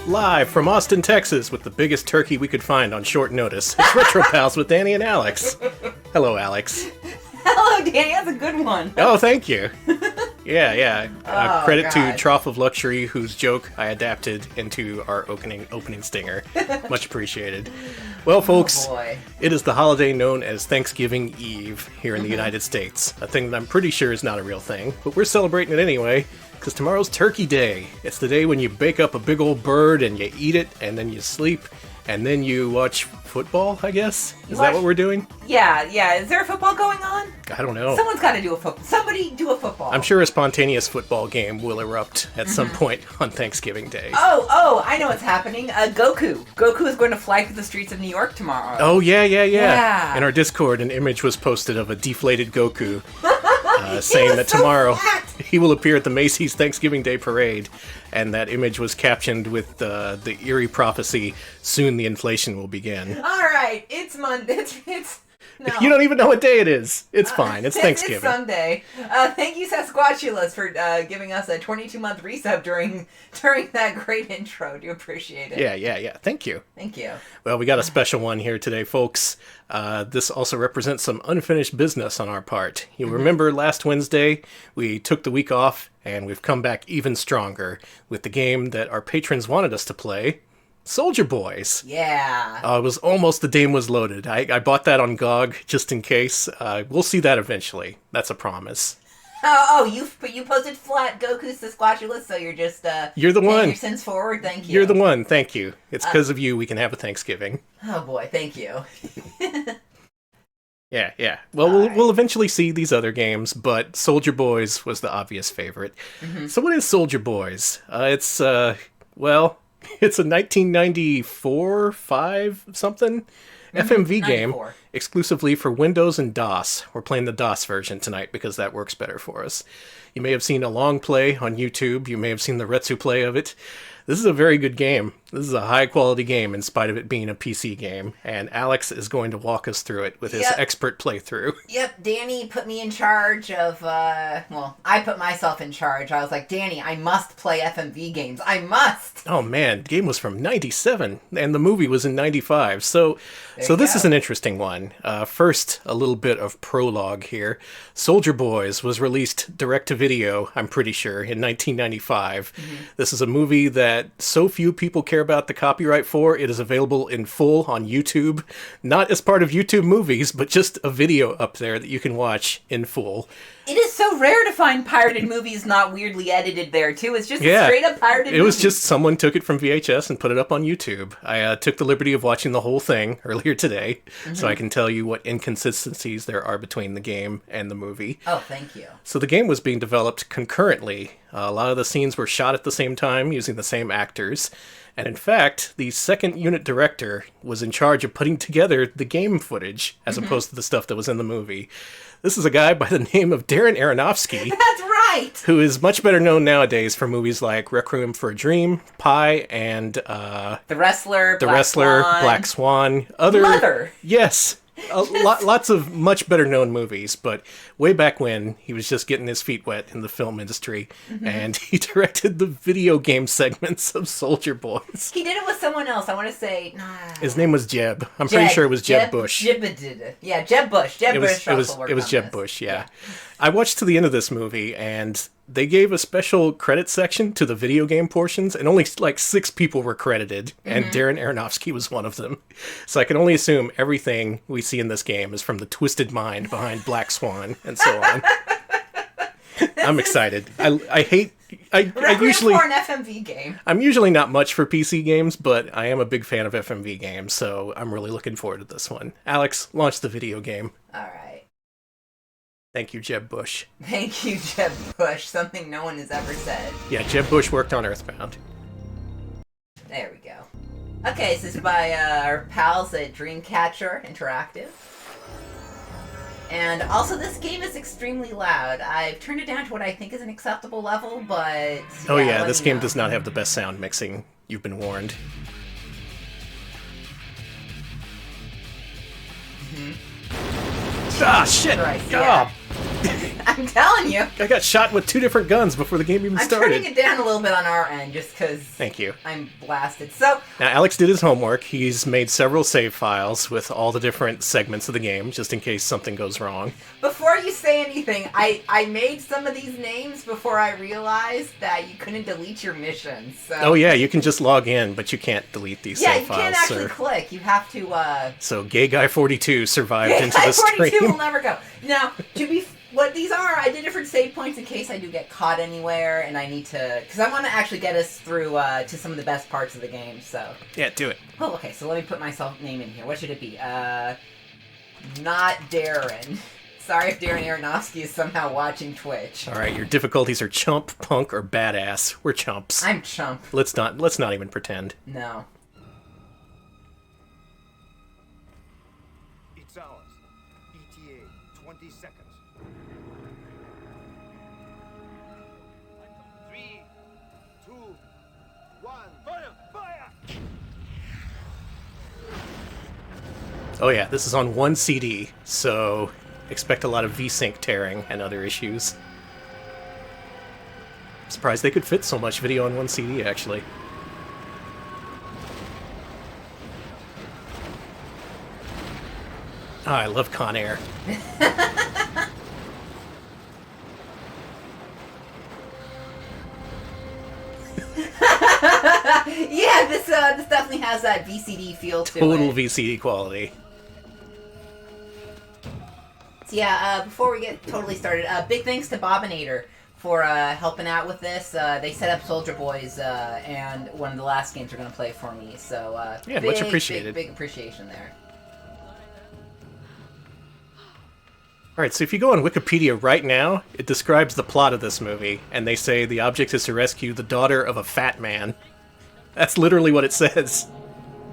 Live from Austin, Texas, with the biggest turkey we could find on short notice. It's Retro Pals with Danny and Alex. Hello, Alex. Hello, Danny. That's a good one. Oh, thank you. Yeah. Credit God. to Trough of Luxury, whose joke I adapted into our opening stinger. Much appreciated. Well, folks, it is the holiday known as Thanksgiving Eve here in the United States. A thing that I'm pretty sure is not a real thing, but we're celebrating it anyway, because tomorrow's Turkey Day. It's the day when you bake up a big old bird and you eat it, and then you sleep, and then you watch football, I guess? Is that what we're doing? Yeah. Is there a football going on? I don't know. Someone's got to do a football. Somebody do a football. I'm sure a spontaneous football game will erupt at some point on Thanksgiving Day. Oh, I know what's happening. Goku. Goku is going to fly through the streets of New York tomorrow. Oh, yeah. In our Discord, an image was posted of a deflated Goku saying that tomorrow he will appear at the Macy's Thanksgiving Day Parade, and that image was captioned with the eerie prophecy, "Soon the inflation will begin." All right, it's Monday. No. You don't even know what day it is. It's fine. It's Thanksgiving. It's Sunday. Thank you, Sasquatchulus, for giving us a 22-month resub during that great intro. Do appreciate it. Yeah. Thank you. Thank you. Well, we got a special one here today, folks. This also represents some unfinished business on our part. You'll remember last Wednesday, we took the week off, and we've come back even stronger with the game that our patrons wanted us to play, Soldier Boys. Yeah. It was almost the game was loaded. I bought that on GOG just in case. We'll see that eventually. That's a promise. You posted flat Goku Sasquatchulus, so you're just you're the one. your sins forward. Thank you. You're the one. Thank you. It's because of you we can have a Thanksgiving. Oh boy, thank you. Yeah. Well, we'll eventually see these other games, but Soldier Boys was the obvious favorite. So what is Soldier Boys? It's a 1994, 5 something FMV game 94. Exclusively for Windows and DOS. We're playing the DOS version tonight because that works better for us. You may have seen a long play on YouTube. You may have seen the Retsu play of it. This is a very good game. This is a high-quality game in spite of it being a PC game, and Alex is going to walk us through it with his expert playthrough. Yep, Danny put me in charge of, I put myself in charge. I was like, Danny, I must play FMV games. I must! Oh man, the game was from 97, and the movie was in 95, so this is an interesting one. First, a little bit of prologue here. Soldier Boys was released direct-to-video, I'm pretty sure, in 1995. This is a movie that so few people care about the copyright for. It is available in full on YouTube, not as part of YouTube movies, but just a video up there that you can watch in full. It is so rare to find pirated movies not weirdly edited there, too. It's just a straight-up pirated movie. It was just someone took it from VHS and put it up on YouTube. I took the liberty of watching the whole thing earlier today, so I can tell you what inconsistencies there are between the game and the movie. Oh, thank you. So the game was being developed concurrently. A lot of the scenes were shot at the same time using the same actors. And in fact, the second unit director was in charge of putting together the game footage as opposed to the stuff that was in the movie. This is a guy by the name of Darren Aronofsky. That's right! Who is much better known nowadays for movies like Requiem for a Dream, Pi, and The Wrestler, Black Swan. Mother! Yes! Lots of much better known movies, but way back when, he was just getting his feet wet in the film industry, and he directed the video game segments of Soldier Boys. He did it with someone else. I want to say... His name was Jeb. I'm pretty sure it was Jeb Bush. Jeb did it. Yeah, Jeb Bush. Jeb Bush also worked It was on Jeb this. Bush, yeah. I watched to the end of this movie, and they gave a special credit section to the video game portions, and only like 6 people were credited, and Darren Aronofsky was one of them. So I can only assume everything we see in this game is from the twisted mind behind Black Swan, and so on. I'm excited. I usually for an FMV game. I'm usually not much for PC games, but I am a big fan of FMV games, so I'm really looking forward to this one. Alex, launch the video game. All right. Thank you, Jeb Bush. Thank you, Jeb Bush. Something no one has ever said. Yeah, Jeb Bush worked on Earthbound. There we go. Okay, so this is by our pals at Dreamcatcher Interactive. And also, this game is extremely loud. I've turned it down to what I think is an acceptable level, but... Oh yeah, this game does not have the best sound mixing. You've been warned. Ah, shit! Christ, Ah. I'm telling you. I got shot with 2 different guns before the game even started. I'm turning it down a little bit on our end just because Thank you. I'm blasted. So Now, Alex did his homework. He's made several save files with all the different segments of the game, just in case something goes wrong. before you say anything, I made some of these names before I realized that you couldn't delete your missions. So. Oh yeah, you can just log in, but you can't delete these Yeah, save you files. can't actually click. You have to. So Gay Guy 42 survived Gay into Guy the 42 stream. will never go. Now, what these are, I did different save points in case I do get caught anywhere, and I need to, because I want to actually get us through to some of the best parts of the game. So. Yeah, do it. Oh, okay. So let me put myself name in here. What should it be? Not Darren. Sorry if Darren Aronofsky is somehow watching Twitch. All right, your difficulties are chump, punk, or badass. We're chumps. I'm chump. Let's not even pretend. No. It's ours. ETA, 20 seconds. 3, 2, 1. Fire! Fire! Oh yeah, this is on 1 CD, so expect a lot of VSync tearing and other issues. I'm surprised they could fit so much video on 1 CD, actually. Ah, I love Con Air. Yeah, this definitely has that VCD feel to it. Total VCD quality. So yeah, before we get totally started, big thanks to Bobinator for helping out with this. They set up Soldier Boys, and one of the last games they're going to play for me. So yeah, much appreciated. Big appreciation there. Alright, so if you go on Wikipedia right now, it describes the plot of this movie, and they say the object is to rescue the daughter of a fat man. That's literally what it says.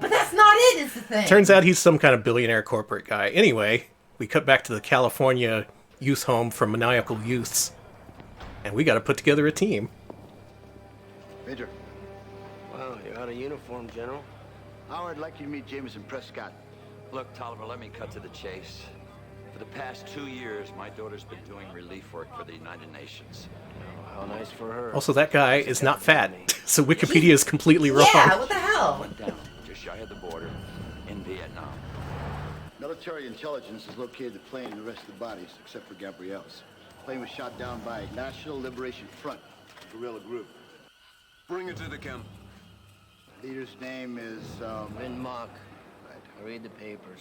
But that's not it, is the thing. Turns out he's some kind of billionaire corporate guy. Anyway, we cut back to the California youth home for maniacal youths, and we gotta put together a team. Major. Wow, you're out of uniform, General. Howard, I'd like you to meet Jameson Prescott. Look, Tolliver, let me cut to the chase. For the past 2 years, my daughter's been doing relief work for the United Nations. Oh, how nice for her. Also, that guy is not fat, so Wikipedia is completely wrong. Yeah, what the hell? Went down just shy of the border in Vietnam. Military intelligence has located the plane and the rest of the bodies, except for Gabrielle's. The plane was shot down by National Liberation Front, a guerrilla group. Bring it to the camp. The leader's name is, Vin Mock. Right. I read the papers.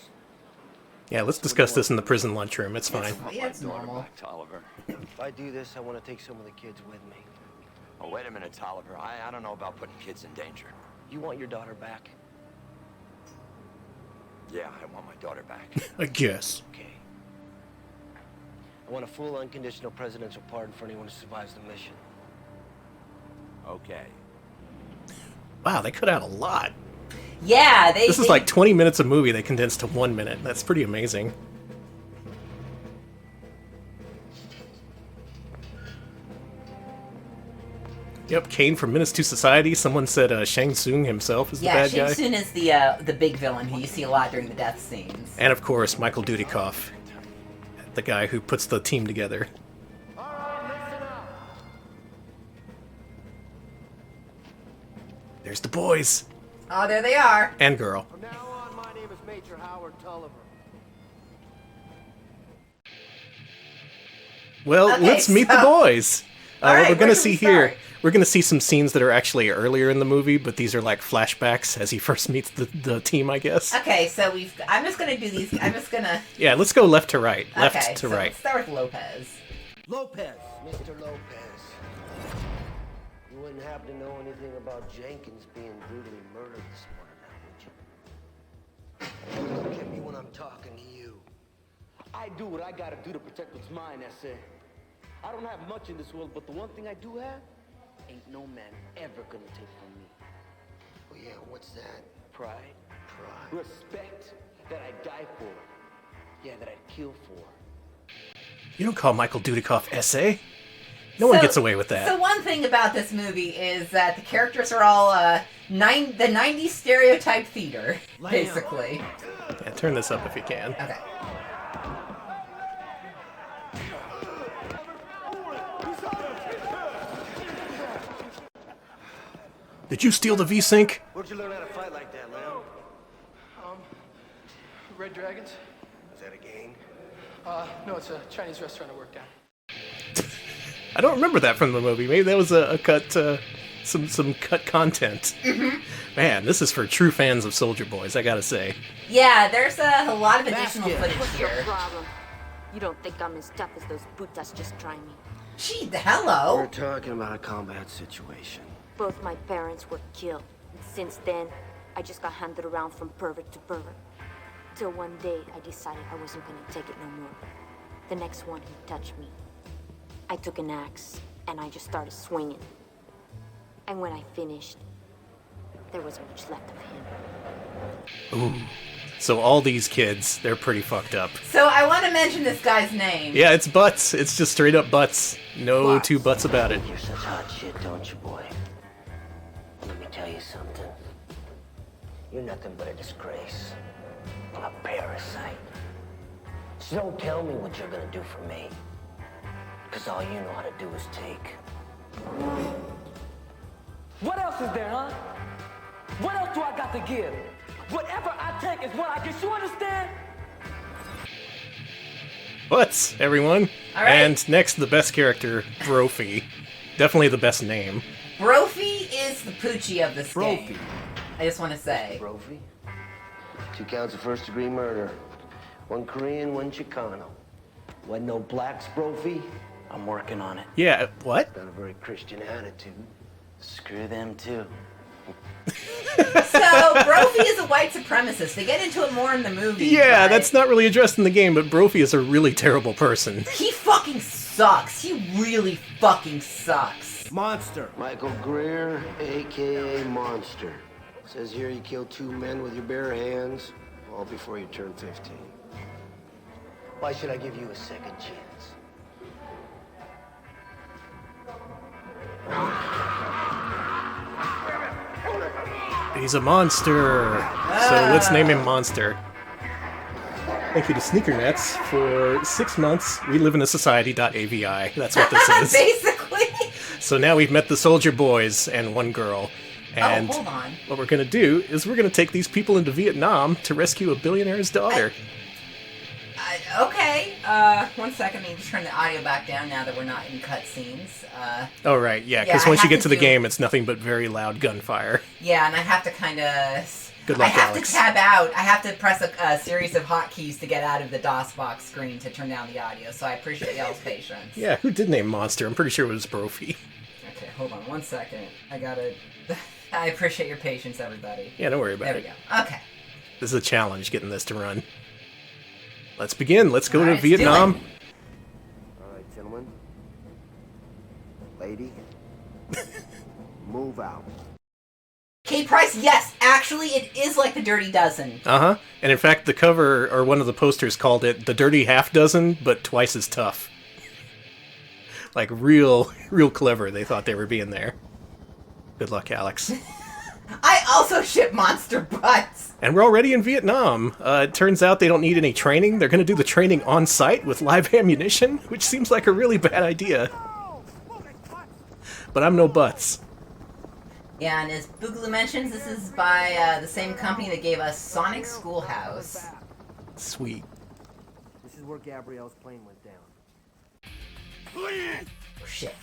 Yeah, let's discuss this in the prison lunchroom. It's fine. Yeah, it's normal. Back, Tolliver. If I do this, I want to take some of the kids with me. Oh, wait a minute, Tolliver. I don't know about putting kids in danger. You want your daughter back? Yeah, I want my daughter back. I guess. Okay. I want a full unconditional presidential pardon for anyone who survives the mission. Okay. Wow, they cut out a lot. Yeah, This is like 20 minutes of movie they condensed to 1 minute. That's pretty amazing. Yep, Kane from Menace to Society. Someone said Shang Tsung himself is the bad Shang guy. Tsung is the big villain who you see a lot during the death scenes. And of course, Michael Dudikoff, the guy who puts the team together. There's the boys. Oh, there they are. And girl. From now on, my name is Major Howard Tolliver. Well, Okay, let's meet the so- boys. All right, what we're gonna where should see we here, start? we're gonna see some scenes that are actually earlier in the movie, but these are like flashbacks as he first meets the team, I guess. Okay, so I'm just gonna do these. I'm just gonna. Yeah, let's go left to right. Left Okay, to so right. let's start with Lopez. Lopez. Mr. Lopez. You wouldn't happen to know anything about Jenkins being brutally murdered this morning, now, would you? Look at me when I'm talking to you. I do what I gotta do to protect what's mine, that's it. I don't have much in this world, but the one thing I do have, ain't no man ever gonna take from me. Oh yeah, what's that? Pride, Pride. respect, that I die for. Yeah, that I'd kill for. You don't call Michael Dudikoff SA. No one gets away with that. So one thing about this movie is that the characters are all the 90s stereotype theater, basically. Yeah, turn this up if you can. Okay. Did you steal the V-Sync? Where'd you learn how to fight like that, Lamb? Red Dragons? Is that a gang? No, it's a Chinese restaurant I worked at. I don't remember that from the movie. Maybe that was a cut, some cut content. Man, this is for true fans of Soldier Boys, I gotta say. Yeah, there's a lot of additional footage What's your here. problem? You don't think I'm as tough as those putas just try me. Gee, hello. We're talking about a combat situation. Both my parents were killed. And since then, I just got handed around from pervert to pervert. Till one day, I decided I wasn't gonna take it no more. The next one who touched me, I took an axe and I just started swinging. And when I finished, there wasn't much left of him. Ooh. So all these kids, they're pretty fucked up. So I want to mention this guy's name. Yeah, it's Butts. It's just straight up Butts. No Butts. two buts about it. You're such hot shit, don't you, boy? Let me tell you something. You're nothing but a disgrace. A parasite. So don't tell me what you're gonna do for me. Because all you know how to do is take. What else is there, huh? What else do I got to give? Whatever I take is what I get. You understand? Butts, everyone. All right. And next, the best character, Brophy. Definitely the best name. Brophy is the Poochie of this Brophy. game. I just want to say. Brophy. 2 counts of first-degree murder. 1 Korean, 1 Chicano. Wasn't no blacks, Brophy? I'm working on it. Yeah, what? Got a very Christian attitude. Screw them, too. So, Brophy is a white supremacist. They get into it more in the movie. Yeah, but that's not really addressed in the game, but Brophy is a really terrible person. He fucking sucks. He really fucking sucks. Monster. Michael Greer, a.k.a. Monster. Says here you killed 2 men with your bare hands, all before you turned 15. Why should I give you a second chance? He's a monster. So let's name him Monster. Thank you to Sneaker Nets for 6 months. We live in a society.avi. That's what this is. Basically. So now we've met the Soldier Boys and 1 girl. And hold on. what we're going to do is we're going to take these people into Vietnam to rescue a billionaire's daughter. Okay. 1 second. Let me just turn the audio back down now that we're not in cutscenes. Oh, right, yeah, because I once you have get to to the do- game, it's nothing but very loud gunfire. Yeah, and I have to kind of... Good luck, I have Alex. to tab out. I have to press a series of hotkeys to get out of the DOS box screen to turn down the audio, so I appreciate y'all's patience. Yeah, who did name Monster? I'm pretty sure it was Brophy. Okay, hold on 1 second. I gotta... I appreciate your patience, everybody. Yeah, don't worry about There it. we go. Okay. This is a challenge, getting this to run. Let's begin. Let's go All to right, let's do Vietnam. All right, gentlemen. Lady. Move out. Kate Price, yes, actually, it is like the Dirty Dozen. Uh-huh. And in fact, the cover, or one of the posters called it the Dirty Half Dozen, but twice as tough. Like, real clever. They thought they were being there. Good luck, Alex. I also ship monster butts. And we're already in Vietnam. It turns out they don't need any training. They're going to do the training on site with live ammunition, which seems like a really bad idea. But I'm no butts. Yeah, and as Boogaloo mentions, this is by the same company that gave us Sonic Schoolhouse. Sweet. This is where Gabrielle's plane went down. Oh, shit.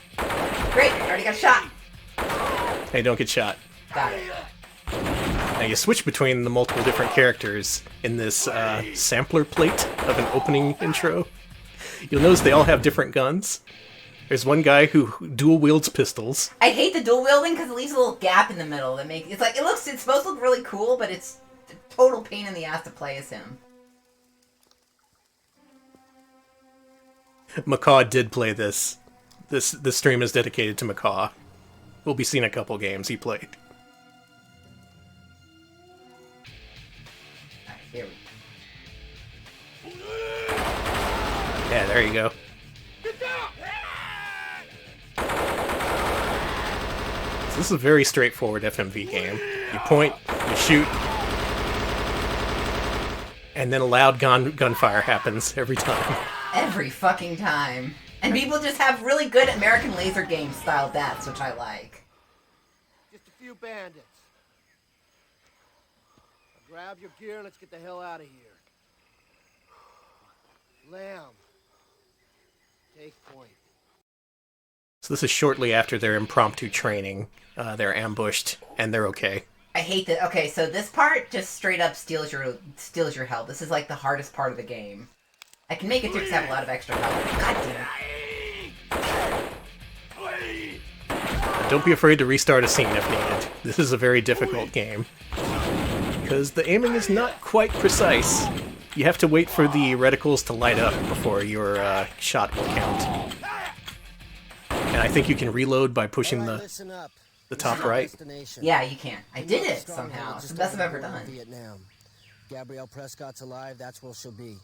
Great, already got shot. Hey, don't get shot. Got it. Now you switch between the multiple different characters in this sampler plate of an opening intro. You'll notice they all have different guns. There's one guy who dual wields pistols. I hate the dual wielding because it leaves a little gap in the middle that makes it's supposed to look really cool, but it's a total pain in the ass to play as him. Macaw did play this. This stream is dedicated to Macaw. We'll be seeing a couple games he played. Alright, here we go. Yeah, there you go. So this is a very straightforward FMV game. You point, you shoot, and then a loud gunfire happens every time. Every fucking time. And people just have really good American laser game style deaths, which I like. Just a few you bandits. Grab your gear, let's get the hell out of here. Lamb, take point. So this is shortly after their impromptu training. They're ambushed, and they're okay. I hate that. Okay, so this part just straight up steals your health. This is like the hardest part of the game. I can make it through because I have a lot of extra health. God damn. Don't be afraid to restart a scene if needed. This is a very difficult game. Because the aiming is not quite precise. You have to wait for the reticles to light up before your shot will count. And I think you can reload by pushing the top right. Yeah, you can. I did it somehow. It's the best I've ever done. Vietnam. Gabrielle Prescott's alive, that's where she'll be.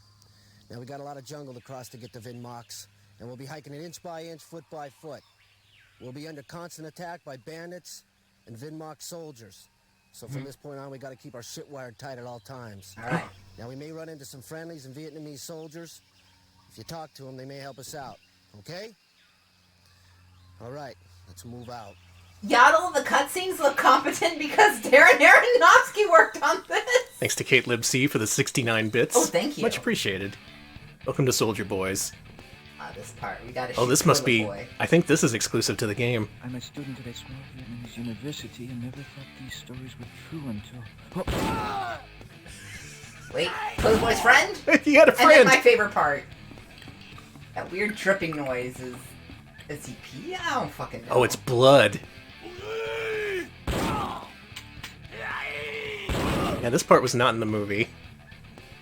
Now we got a lot of jungle to cross to get to Vin Mox, and we'll be hiking it inch by inch, foot by foot. We'll be under constant attack by bandits and Vin Mox soldiers. So from this point on, we got to keep our shit wired tight at all times. All right. Now we may run into some friendlies and Vietnamese soldiers. If you talk to them, they may help us out. Okay? All right, let's move out. Yaddle, the cutscenes look competent because Darren Aronofsky worked on this. Thanks to Kate Libc for the 69 bits. Oh, thank you. Much appreciated. Welcome to Soldier Boys. This part, we gotta Oh, this must be... boy. I think this is exclusive to the game. I'm a student at a small Vietnamese university and never thought these stories were true until... Oh. Wait, Soldier Boy's friend? You had a friend! And then my favorite part. That weird dripping noise is... Is he pee? I don't fucking know. Oh, it's blood. Yeah, this part was not in the movie.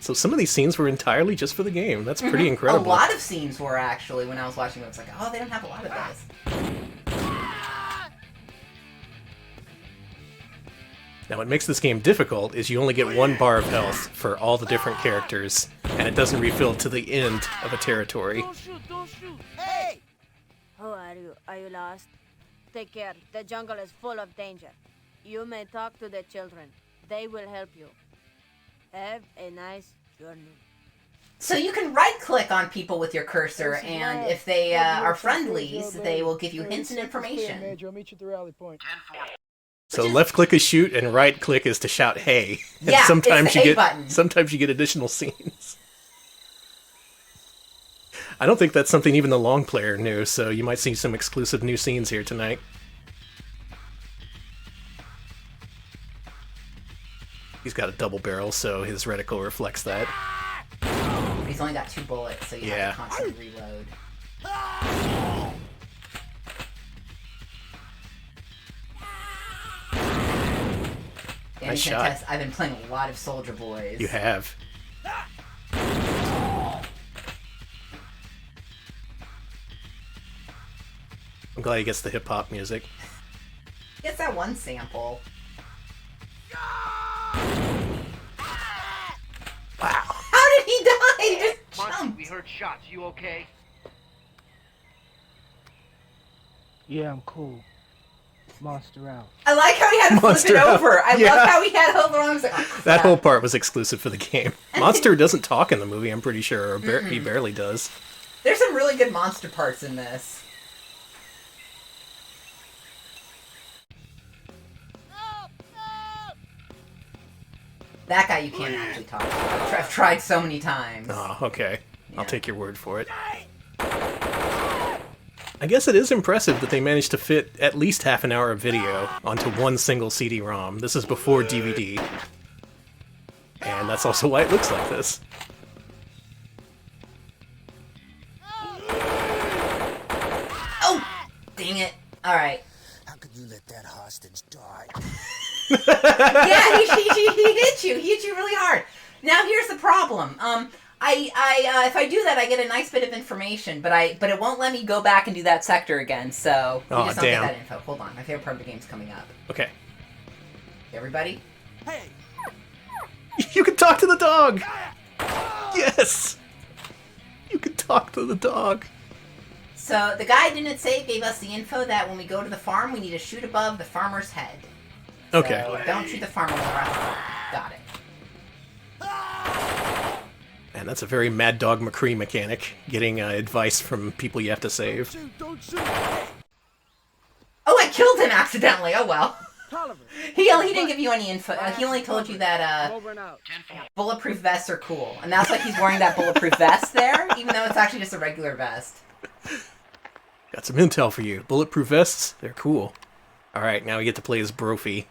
So some of these scenes were entirely just for the game. That's pretty incredible. A lot of scenes were actually, when I was watching it, it's like, oh, they don't have a lot of this. Now, what makes this game difficult is you only get 1 bar of health for all the different characters, and it doesn't refill to the end of a territory. Don't shoot, don't shoot! Hey! Who are you? Are you lost? Take care. The jungle is full of danger. You may talk to the children. They will help you. Have a nice journey. So you can right-click on people with your cursor, and if they are friendlies, they will give you hints and information. Major, I'll meet you at the rally point. So left-click is shoot, and right-click is to shout "Hey!" And yeah, sometimes it's the you A get button. sometimes you get additional scenes. I don't think that's something even the long player knew, so you might see some exclusive new scenes here tonight. He's got a double barrel, so his reticle reflects that. He's only got 2 bullets, so you have to constantly reload. Nice shot. I've been playing a lot of Soldier Boys. You have. I'm glad he gets the hip-hop music. Gets that one sample. Wow. How did he die? He just jumped. We heard shots. You okay? Yeah, I'm cool. Monster out. I like how he had to flip it over. I love how he had hold on. I was like, oh, that whole part was exclusive for the game. Monster doesn't talk in the movie, I'm pretty sure, or he barely does. There's some really good monster parts in this. That guy you can't actually talk to. I've tried so many times. Oh, okay. Yeah. I'll take your word for it. I guess it is impressive that they managed to fit at least half an hour of video onto one single CD-ROM. This is before DVD. And that's also why it looks like this. Oh! Dang it. Alright. How could you let that hostage die? Yeah, he hit you. He hit you really hard. Now here's the problem. If I do that, I get a nice bit of information, but it won't let me go back and do that sector again. So we just don't get that info. Hold on, my favorite part of the game's coming up. Okay. Everybody. Hey. You can talk to the dog. Yes. You can talk to the dog. So the guy didn't say gave us the info that when we go to the farm, we need to shoot above the farmer's head. Okay. So don't shoot the farmer when we're out. Got it. And that's a very Mad Dog McCree mechanic, getting advice from people you have to save. Oh, I killed him accidentally. Oh well. He didn't give you any info. He only told you that bulletproof vests are cool, and that's why he's wearing that bulletproof vest there, even though it's actually just a regular vest. Got some intel for you. Bulletproof vests, they're cool. All right, now we get to play as Brophy.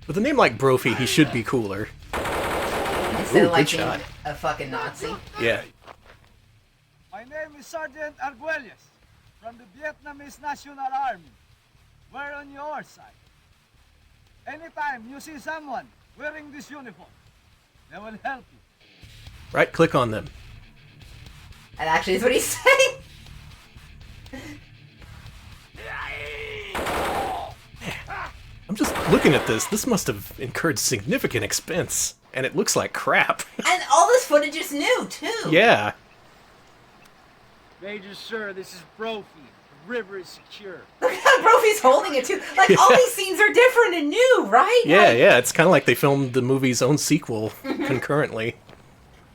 With a name like Brophy, he should be cooler. Instead of like good being shot. a fucking Nazi. Yeah. My name is Sergeant Arguelles from the Vietnamese National Army. We're on your side. Anytime you see someone wearing this uniform, they will help you. Right click on them. That actually is what he's saying. I'm just looking at this. This must have incurred significant expense. And it looks like crap. And all this footage is new, too. Yeah. Major Sir, this is Brophy. The river is secure. Look at how Brophy's holding it, too. Like, all these scenes are different and new, right? Yeah, yeah. It's kind of like they filmed the movie's own sequel concurrently.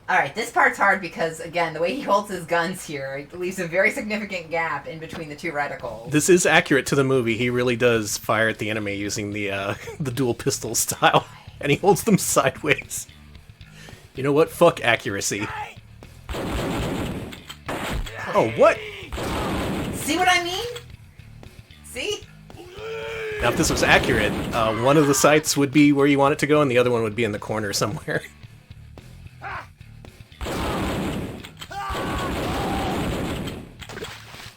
Alright, this part's hard because, again, the way he holds his guns here, it leaves a very significant gap in between the two reticles. This is accurate to the movie. He really does fire at the enemy using the dual pistol style. And he holds them sideways. You know what? Fuck accuracy. Oh, what? See what I mean? See? Now, if this was accurate, one of the sights would be where you want it to go, and the other one would be in the corner somewhere.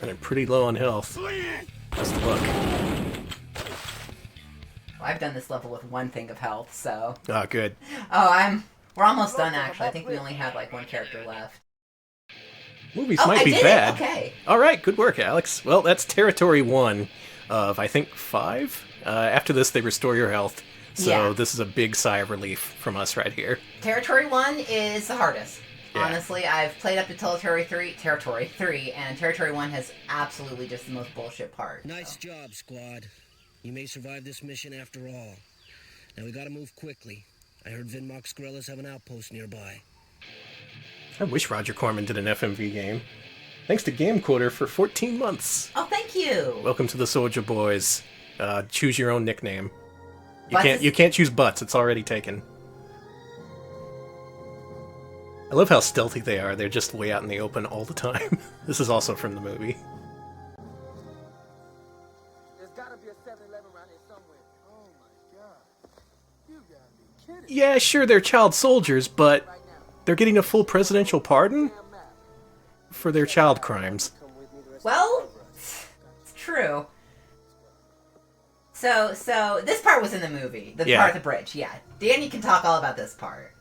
Running pretty low on health. Best of luck. Well, I've done this level with one thing of health, so... Oh, good. Oh, we're almost done, actually. I think we only have, like, one character left. Movies might be I did bad. it. Okay. All right, good work, Alex. Well, that's Territory 1 of, I think, 5. After this, they restore your health. So this is a big sigh of relief from us right here. Territory 1 is the hardest. Yeah. Honestly, I've played up to Territory 3, and Territory 1 has absolutely just the most bullshit part. Nice job, squad. You may survive this mission after all. Now we gotta move quickly. I heard Vinmock's guerrillas have an outpost nearby. I wish Roger Corman did an FMV game. Thanks to Gamecoder for 14 months. Oh, thank you. Welcome to the Soldier Boys. Choose your own nickname. Butts You can't choose Butts. It's already taken. I love how stealthy they are. They're just way out in the open all the time. This is also from the movie. There's gotta be a 7-Eleven around here somewhere. Oh my god. You gotta be kidding. Yeah, sure, they're child soldiers, but they're getting a full presidential pardon for their child crimes. Well, it's true. So this part was in the movie. The part of the bridge, yeah. Danny can talk all about this part.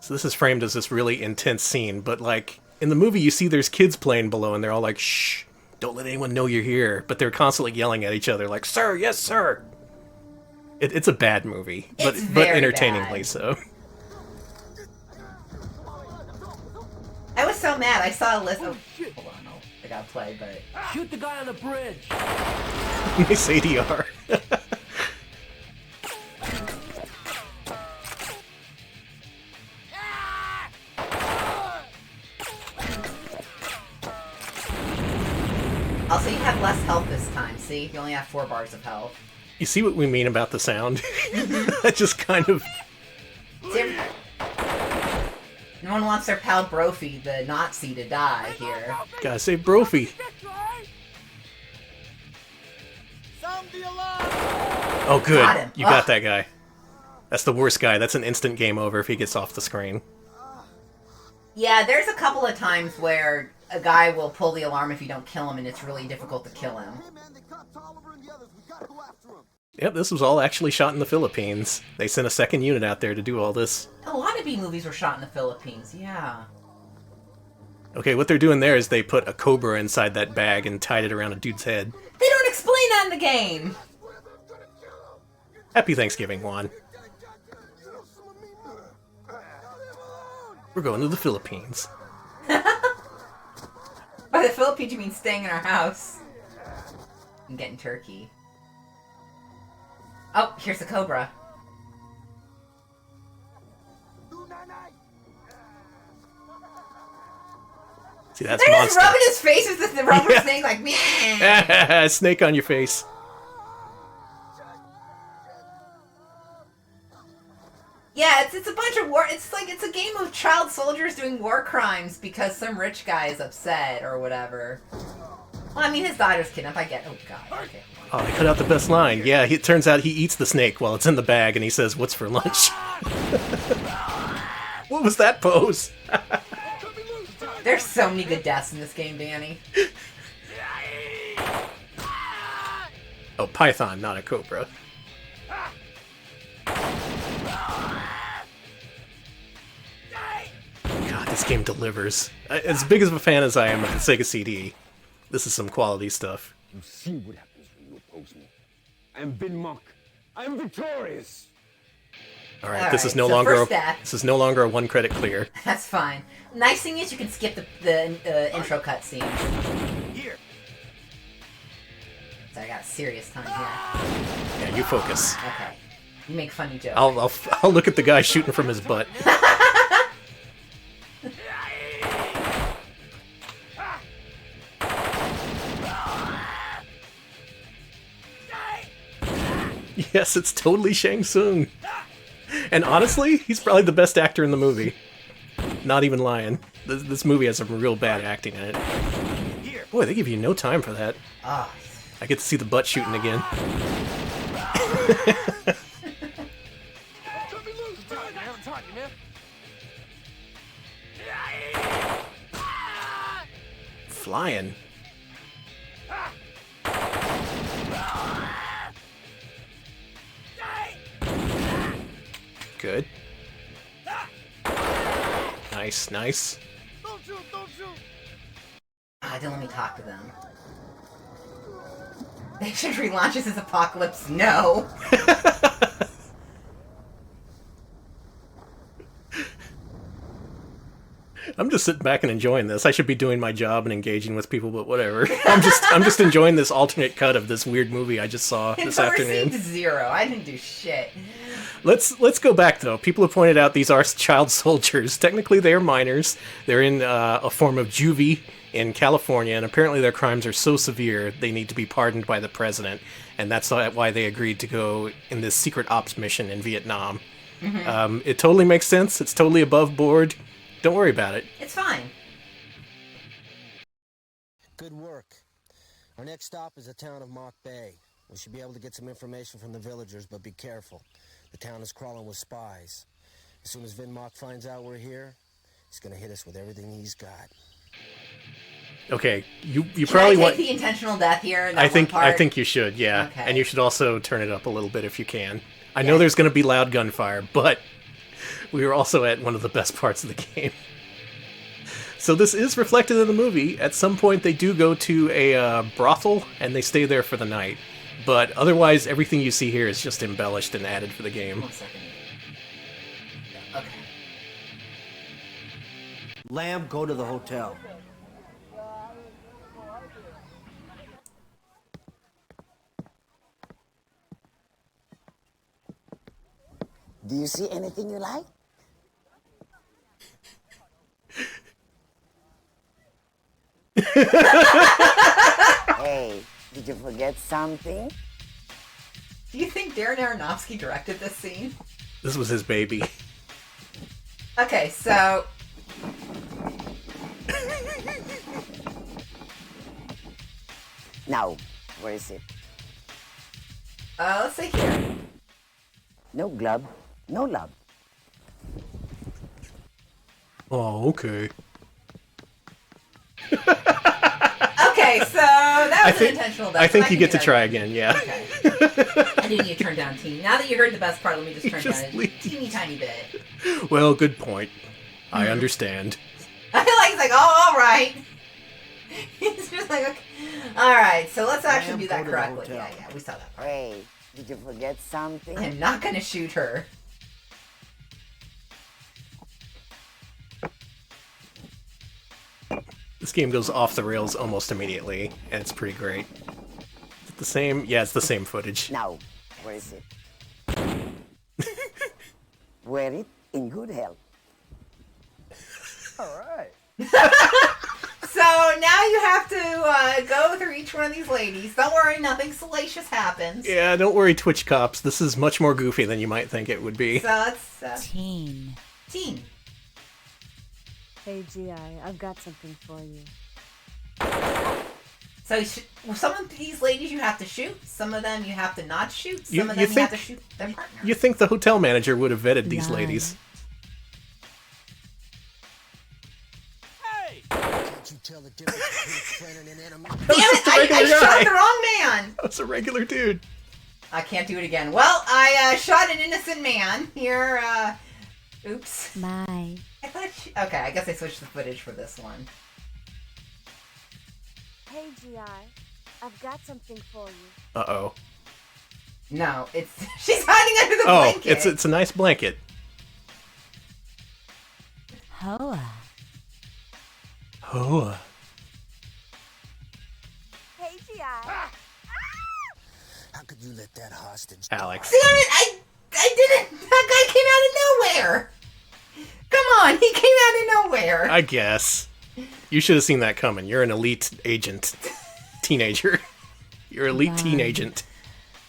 So this is framed as this really intense scene, but like, in the movie you see there's kids playing below and they're all like, shh, don't let anyone know you're here. But they're constantly yelling at each other like, sir, yes, sir. It's a bad movie, but entertainingly bad. so. I was so mad. I saw a list of... Hold on, I gotta play, but... Shoot the guy on the bridge! Nice ADR. Also, you have less health this time, see? You only have 4 bars of health. You see what we mean about the sound? That just kind of... No one wants their pal Brophy, the Nazi, to die here. Gotta save Brophy. Oh, good. Got him. You got that guy. That's the worst guy. That's an instant game over if he gets off the screen. Yeah, there's a couple of times where a guy will pull the alarm if you don't kill him, and it's really difficult to kill him. Yep, this was all actually shot in the Philippines. They sent a second unit out there to do all this. A lot of B movies were shot in the Philippines, yeah. Okay, what they're doing there is they put a cobra inside that bag and tied it around a dude's head. They don't explain that in the game! Happy Thanksgiving, Juan. We're going to the Philippines. By the Philippines, you mean staying in our house. And getting turkey. Oh, here's the cobra. See, that's They're monster. just rubbing his face with the rubber snake like, man. Snake on your face. Yeah, it's a bunch of war. It's a game of child soldiers doing war crimes because some rich guy is upset or whatever. Well, I mean, his daughter's kidnapped. I get. Oh God. Okay. Oh, they cut out the best line. Yeah, it turns out he eats the snake while it's in the bag, and he says, "What's for lunch?" What was that pose? There's so many good deaths in this game, Danny. Oh, python, not a cobra. God, this game delivers. As big of a fan as I am of the Sega CD, this is some quality stuff. You see what happens when you oppose me. I am Bin Mock. I am victorious. All right, this is no longer a 1 credit clear. That's fine. Nice thing is you can skip the intro cutscene. Here. So I got a serious time here. Yeah, you focus. Okay. You make funny jokes. I'll look at the guy shooting from his butt. Yes, it's totally Shang Tsung. And honestly, he's probably the best actor in the movie. Not even lying. This movie has some real bad acting in it. Boy, they give you no time for that. Ah. I get to see the butt shooting again. Flying. Good. Nice, nice. Don't shoot, don't shoot. Don't let me talk to them. They should relaunch this as Apocalypse. No. I'm just sitting back and enjoying this. I should be doing my job and engaging with people, but whatever. I'm just enjoying this alternate cut of this weird movie I just saw this afternoon. Received 0. I didn't do shit. Let's go back though. People have pointed out these are child soldiers. Technically, they are minors. They're in a form of juvie in California, and apparently their crimes are so severe they need to be pardoned by the president, and that's why they agreed to go in this secret ops mission in Vietnam. Mm-hmm. It totally makes sense. It's totally above board. Don't worry about it. It's fine. Good work. Our next stop is the town of Mock Bay. We should be able to get some information from the villagers, but be careful. The town is crawling with spies. As soon as Vin Mock finds out we're here, he's gonna hit us with everything he's got. Okay, you Can probably I want. take the intentional death here. In that I think one part? you should, yeah. Okay. And you should also turn it up a little bit if you can. I know there's going to be loud gunfire, but we were also at one of the best parts of the game. So this is reflected in the movie. At some point, they do go to a brothel, and they stay there for the night. But otherwise, everything you see here is just embellished and added for the game. 1 second. Okay. Lamb, go to the hotel. Do you see anything you like? Hey, did you forget something? Do you think Darren Aronofsky directed this scene? This was his baby. Okay, so... Now, where is it? let's say here. No glove, no love. Oh, okay. Okay, so that was an intentional death. I think but you can get do to that try again. again, yeah. Okay. I do need to turn down teeny. Now that you heard the best part, let me just turn Just down a leave. teeny tiny bit. Well, good point. I understand. I feel like he's like, oh, all right. He's just like, okay. All right, so let's actually do that correctly. Yeah, we saw that. Hey, did you forget something? I'm not going to shoot her. This game goes off the rails almost immediately, and it's pretty great. Is it the same? Yeah, it's the same footage. Now, where is it? Wear it in good health. All right. So now you have to go through each one of these ladies. Don't worry, nothing salacious happens. Yeah, don't worry, Twitch cops. This is much more goofy than you might think it would be. So it's Teen. Hey, G.I., I've got something for you. So some of these ladies you have to shoot. Some of them you have to not shoot. Some You- of you them you think- have to shoot their partner. You think the hotel manager would have vetted these ladies? Can't you tell the difference between a planet and enemy? Damn it! I shot the wrong man. That was a regular dude. I can't do it again. Well, I shot an innocent man here. Oops. Bye. I thought. Okay, I guess I switched the footage for this one. Hey, G.I., I've got something for you. Uh-oh. No, it's she's hiding under the Oh, blanket. it's a nice blanket. Hoa. Oh. Hey, G.I. How could you let that hostage? Alex. Damn it! I didn't. That guy came out of nowhere. Come on, he came out of nowhere. I guess. You should have seen that coming. You're an elite agent. Teenager. You're elite teen agent.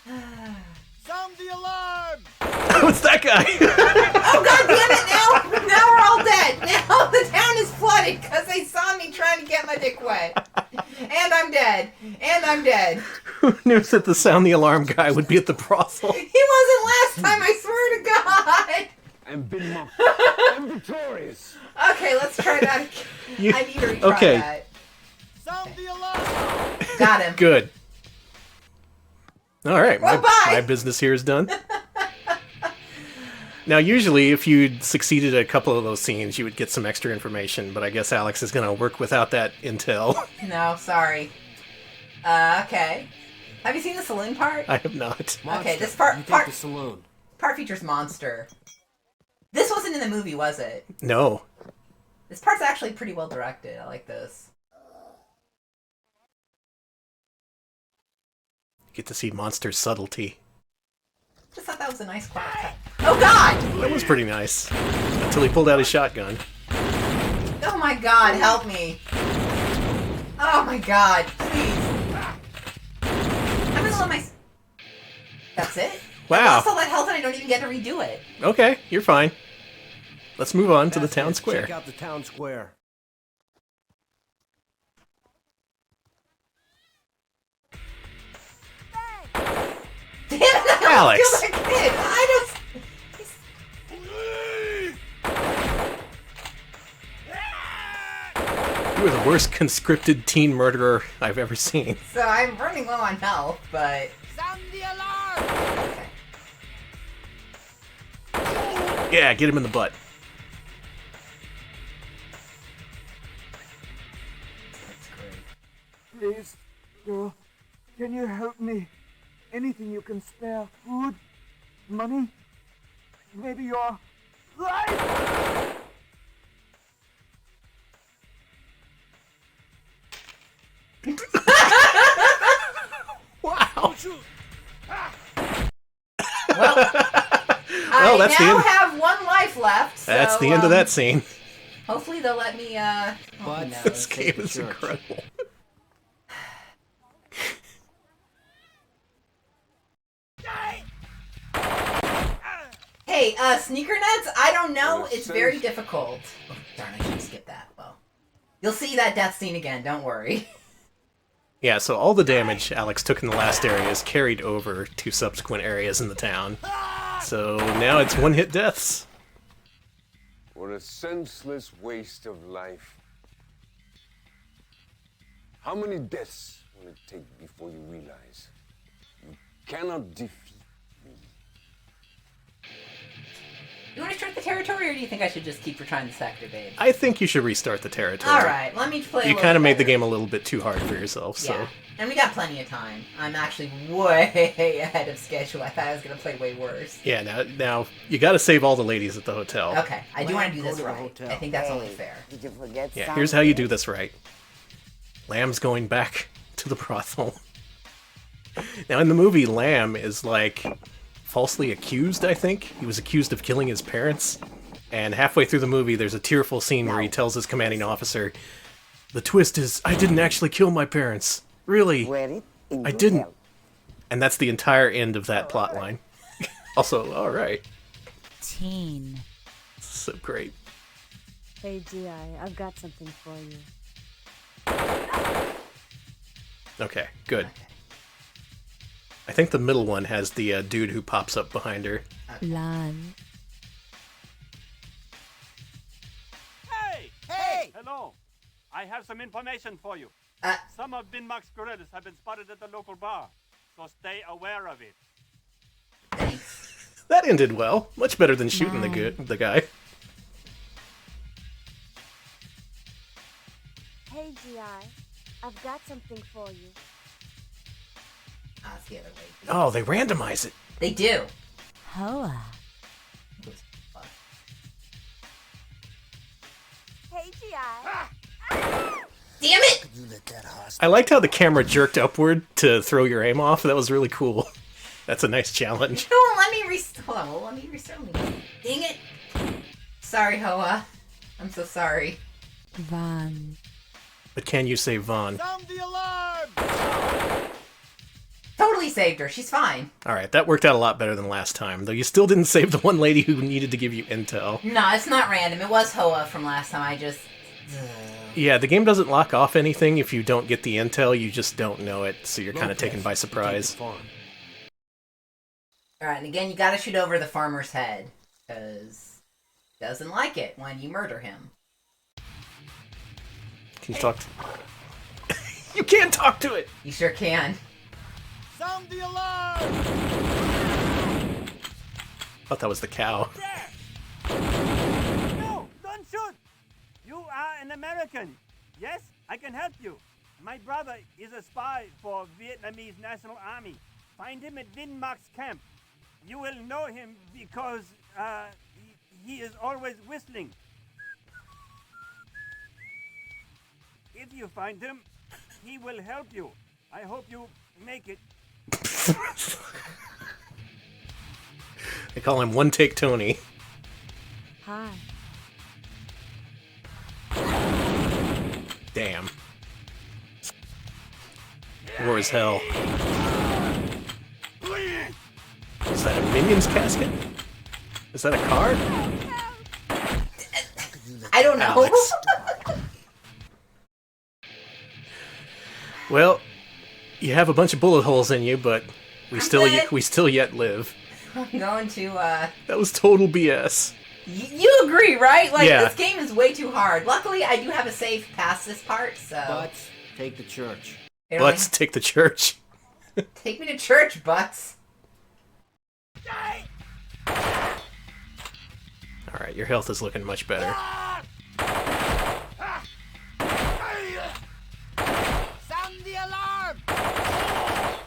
Sound the alarm! What's that guy? Oh god damn it! Now we're all dead. Now the town is flooded because they saw me trying to get my dick wet. And I'm dead. And I'm dead. Who knew that the sound the alarm guy would be at the brothel? He wasn't last time, I swear to God. I'm been mocked. I'm victorious. Okay, let's try that again. I need to retry Okay. that. Sound the alarm! Got him. Good. All right, Well, my business here is done. Now, usually, if you'd succeeded at a couple of those scenes, you would get some extra information, but I guess Alex is going to work without that intel. No, sorry. Okay. Have you seen the saloon part? I have not. Okay, this You part take the saloon. features Monster. This wasn't in the movie, was it? No. This part's actually pretty well directed. I like this. Get to see Monster's subtlety. Just thought that was a nice quiet cut. Oh god! That was pretty nice. Until he pulled out his shotgun. Oh my god, help me. Oh my god, please. I'm gonna let my... That's it? I Wow. lost all that health and I don't even get to redo it. Okay, you're fine. Let's move on to the town square. Check out the town square. Damn it, I Alex. don't feel that kid. I just... You are the worst conscripted teen murderer I've ever seen. So I'm running low on health, but... Sound the alarm! Yeah, get him in the butt. Please, Joe, can you help me? Anything you can spare. Food? Money? Maybe your life? Wow. I that's the now end. have one life left, so... That's the end of that scene. Hopefully they'll let me, But no. This game is incredible. Hey, sneaker nets, I don't know. Well, It's so- very difficult. Oh, darn, I should skip that. Well, you'll see that death scene again, don't worry. Yeah, so all the damage Alex took in the last area is carried over to subsequent areas in the town. So now it's one-hit deaths. What a senseless waste of life. How many deaths will it take before you realize you cannot defeat me? You want to start the territory, or do you think I should just keep retrying the sector, babe? I think you should restart the territory. Alright, let me play a You little kind of made the better. game a little bit too hard for yourself, so... Yeah, and we got plenty of time. I'm actually way ahead of schedule. I thought I was going to play way worse. Yeah, now you got to save all the ladies at the hotel. Okay, I do want to do Go this to the right. hotel. I think that's only fair. Did you forget Yeah, here's how you do this right. Lamb's going back to the brothel. Now, in the movie, Lamb is, like, falsely accused, I think. He was accused of killing his parents. And halfway through the movie, there's a tearful scene where he tells his commanding officer, The twist is, I didn't actually kill my parents. Really. I didn't. And that's the entire end of that plot line. Also, alright. Teen. So great. Hey, G.I., I've got something for you. Okay, good. I think the middle one has the dude who pops up behind her. Lan. Hey! Hey! Hello. I have some information for you. Some of Vinmark's gorillas have been spotted at the local bar, so stay aware of it. That ended well. Much better than shooting the guy. Hey, G.I., I've got something for you. It's the other way. Oh, they randomize it. They do. Hoa. Hey, G.I. Damn it! I liked how the camera jerked upward to throw your aim off. That was really cool. That's a nice challenge. No, let me hold on, well, let me restart me. Dang it! Sorry, Hoa. I'm so sorry. Van. But can you save Vaughn? Sound the alarm! Totally saved her. She's fine. Alright, that worked out a lot better than last time, though you still didn't save the one lady who needed to give you intel. No, it's not random. It was Hoa from last time. I just... Yeah, the game doesn't lock off anything if you don't get the intel, you just don't know it, so you're kind of taken by surprise. Alright, and again, you gotta shoot over the farmer's head, because he doesn't like it when you murder him. Can you talk to... You can't talk to it! You sure can. Sound the alarm! Thought that was the cow. No, don't shoot! You are an American. Yes, I can help you. My brother is a spy for Vietnamese National Army. Find him at Vinmark's camp. You will know him because he is always whistling. If you find him, he will help you. I hope you make it. They call him One Take Tony. Hi. Damn. War is hell. Is that a Minion's casket? Is that a car? I don't know. Alex. Well, you have a bunch of bullet holes in you, but we still yet live. I'm going to, That was total BS. You agree, right? Like, Yeah. this game is way too hard. Luckily, I do have a save past this part, so... Butts, take the church. Let's take the church. Take me to church, Butts. Alright, your health is looking much better. Sound the alarm!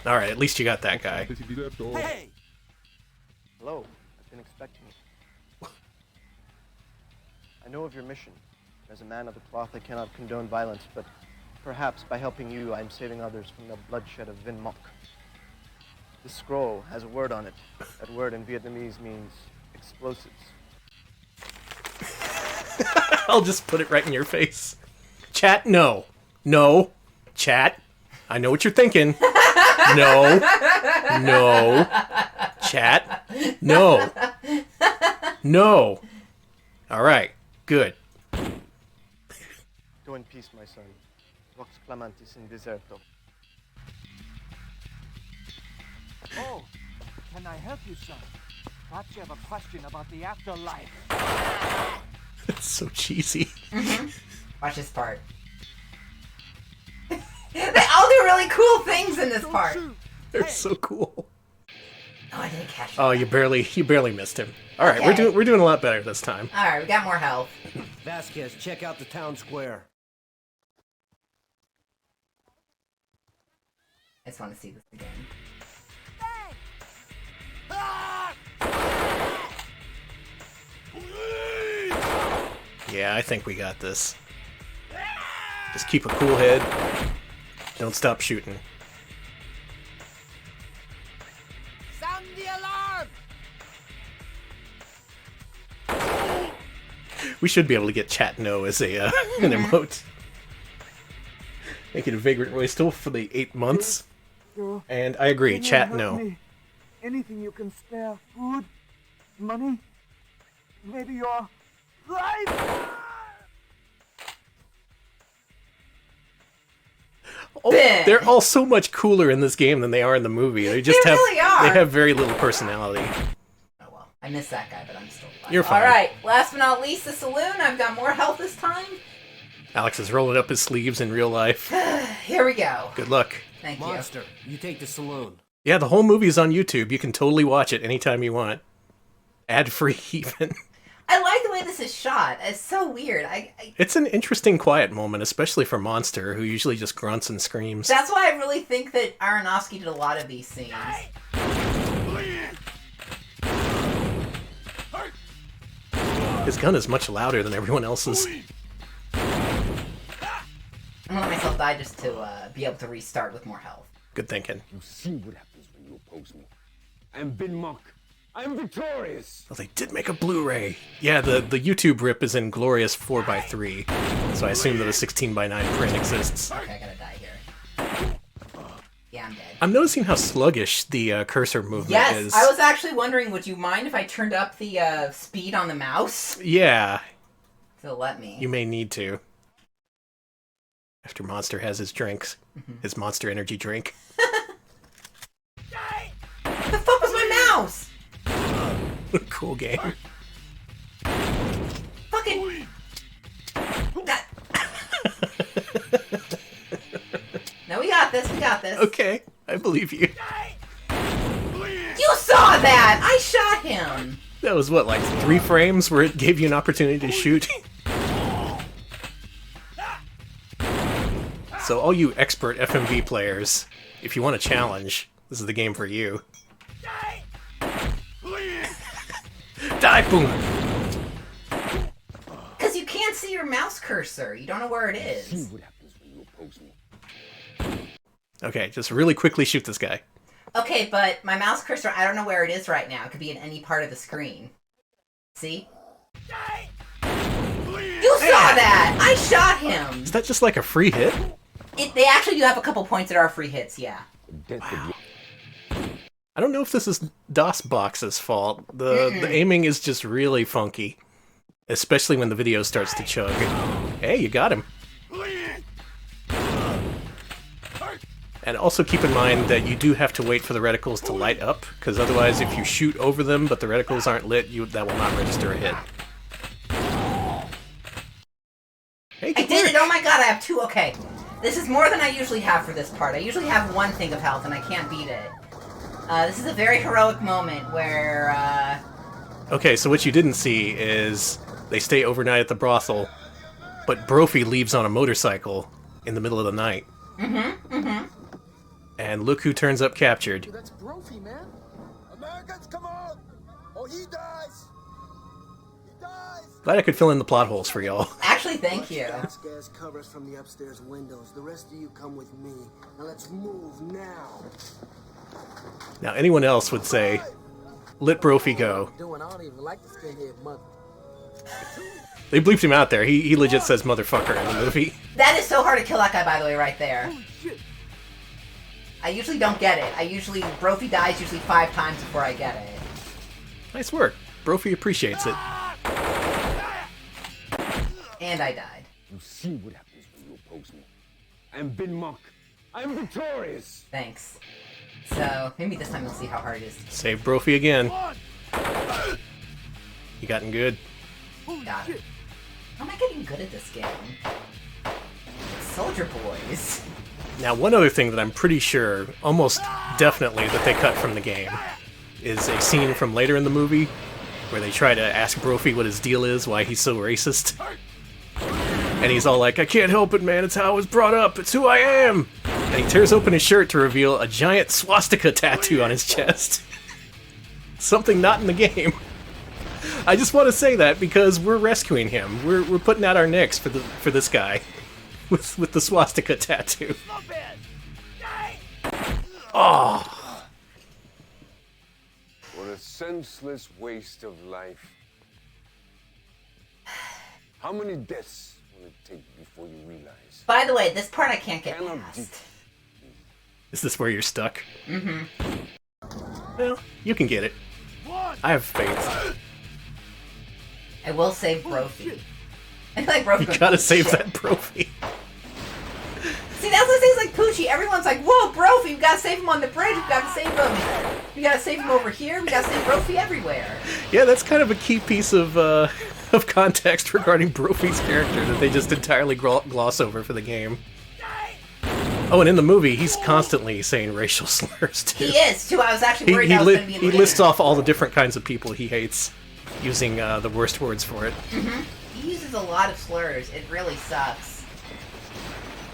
Alright, at least you got that guy. Hey! Hello, I've been expecting you. I know of your mission. As a man of the cloth, I cannot condone violence, but perhaps by helping you, I'm saving others from the bloodshed of Vinmark. This scroll has a word on it. That word in Vietnamese means explosives. I'll just put it right in your face. Chat, no. No. Chat, I know what you're thinking. No. No. Chat, no. No. Alright, good. Go in peace, my son. Vox clamantis in deserto. Oh, can I help you, son? Perhaps you have a question about the afterlife. It's so cheesy. Watch this part. They all do really cool things in this part. They're so cool. Oh, I didn't catch Oh, you barely missed him. All right, Okay. we're doing a lot better this time. All right, we got more health. Vasquez, check out the town square. I just want to see this again. Yeah, I think we got this. Just keep a cool head. Don't stop shooting. Sound the alarm! We should be able to get chat no as a an emote. Making a vagrant way still for the 8 months. Joe, And I agree, can you chat help no. me? Anything you can spare. Food, money, maybe your life. Oh, they're all so much cooler in this game than they are in the movie. They just really are. They have very little personality. I miss that guy, but I'm still fine. You're fine. All right, last but not least, the saloon. I've got more health this time. Alex is rolling up his sleeves in real life. Here we go. Good luck. Thank you. Monster, you take the saloon. Yeah, the whole movie is on YouTube. You can totally watch it anytime you want. Ad-free even. I like the way this is shot. It's so weird. It's an interesting quiet moment, especially for Monster, who usually just grunts and screams. That's why I really think that Aronofsky did a lot of these scenes. His gun is much louder than everyone else's. I let myself die just to be able to restart with more health. Good thinking. You see what happens when you oppose me. I am Bin Mock. I am victorious. Well, they did make a Blu-ray. Yeah, the YouTube rip is in glorious 4x3, so I assume that a 16x9 print exists. Okay, I gotta die here. Yeah, I'm dead. I'm noticing how sluggish the cursor movement is. Yes, I was actually wondering, would you mind if I turned up the speed on the mouse? Yeah. So let me. You may need to. After Monster has his drinks. His Monster Energy drink. The fuck was my mouse? Cool game. Fucking... That... No, we got this, we got this. Okay, I believe you. You saw that! I shot him! That was what, like 3 frames where it gave you an opportunity to shoot? So all you expert FMV players, if you want a challenge, this is the game for you. Die, boom! Because you can't see your mouse cursor. You don't know where it is. See what happens when you oppose me. Okay, just really quickly shoot this guy. Okay, but my mouse cursor, I don't know where it is right now. It could be in any part of the screen. See? You saw that! I shot him! Is that just like a free hit? They actually do have a couple points that are free hits, yeah. Wow. I don't know if this is DOSBox's fault. The aiming is just really funky. Especially when the video starts to chug. Hey, you got him. And also keep in mind that you do have to wait for the reticles to light up, because otherwise if you shoot over them but the reticles aren't lit, that will not register a hit. Hey, I did it! Oh my god, I have 2. Okay. This is more than I usually have for this part. I usually have 1 thing of health and I can't beat it. This is a very heroic moment where, Okay, so what you didn't see is they stay overnight at the brothel, but Brophy leaves on a motorcycle in the middle of the night. And look who turns up captured. That's Brophy, man. Americans, come on! Or he dies! He dies! Glad I could fill in the plot holes for y'all. Actually, thank you. Gas covers from the upstairs windows. The rest of you come with me. Now let's move now. Now anyone else would say, let Brophy go. I don't even like the skinhead mother. They bleeped him out there. He legit says motherfucker in the movie. That is so hard to kill that guy, by the way, right there. I usually don't get it. Brophy dies usually 5 times before I get it. Nice work. Brophy appreciates it. And I died. You see what happens when you oppose me. I am Bin Mock. I am victorious. Thanks. So, maybe this time you'll see how hard it is. Save Brophy again. You gotten good? Got it. How am I getting good at this game? Soldier Boys. Now, one other thing that I'm pretty sure, almost definitely, that they cut from the game is a scene from later in the movie where they try to ask Brophy what his deal is, why he's so racist. And he's all like, I can't help it, man. It's how I was brought up. It's who I am. And he tears open his shirt to reveal a giant swastika tattoo on his chest. Something not in the game. I just want to say that because we're rescuing him. We're putting out our necks for this guy with the swastika tattoo. Oh. What a senseless waste of life. How many deaths will will it take before you realize? By the way, this part I can't get past. Is this where you're stuck? Mm-hmm. Well, you can get it. I have faith. I will save Brophy. I feel like Brophy. You gotta save that Brophy. See, that's the things like Poochie. Everyone's like, "Whoa, Brophy! We gotta save him on the bridge. We gotta save him. We gotta save him over here. We gotta save Brophy everywhere." Yeah, that's kind of a key piece of context regarding Brophy's character that they just entirely gloss over for the game. Oh, and in the movie, he's constantly saying racial slurs, too. He is, too. I was actually worried that was going to be in the He lists off all the different kinds of people he hates, using the worst words for it. Mm-hmm. He uses a lot of slurs. It really sucks.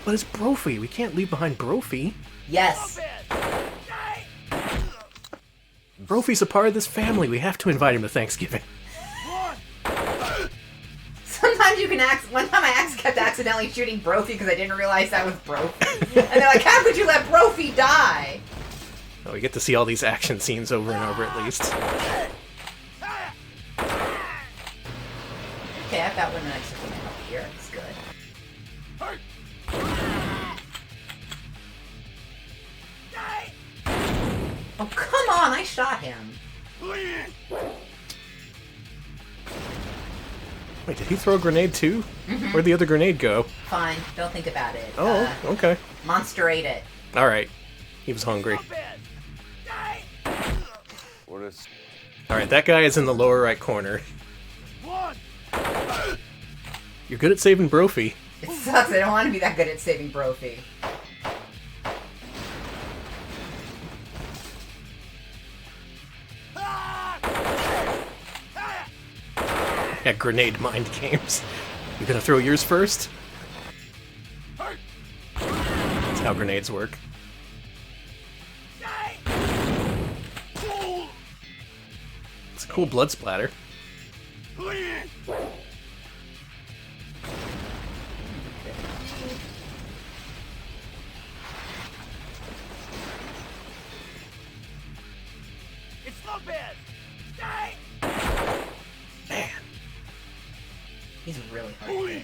But it's Brophy. We can't leave behind Brophy. Yes. Brophy's a part of this family. We have to invite him to Thanksgiving. Sometimes you can one time I kept accidentally shooting Brophy because I didn't realize that was Brophy. And they're like, how could you let Brophy die? Oh, we get to see all these action scenes over and over at least. Okay, I've got one extra thing up here. It's good. Oh, come on! I shot him. Wait, did he throw a grenade too? Mm-hmm. Where'd the other grenade go? Fine, don't think about it. Oh, okay. Monster ate it. Alright. He was hungry. Alright, that guy is in the lower right corner. You're good at saving Brophy. It sucks, I don't want to be that good at saving Brophy. Yeah, grenade mind games. You gonna throw yours first? That's how grenades work. It's a cool blood splatter. It's not bad. Man. He's really hard to hit.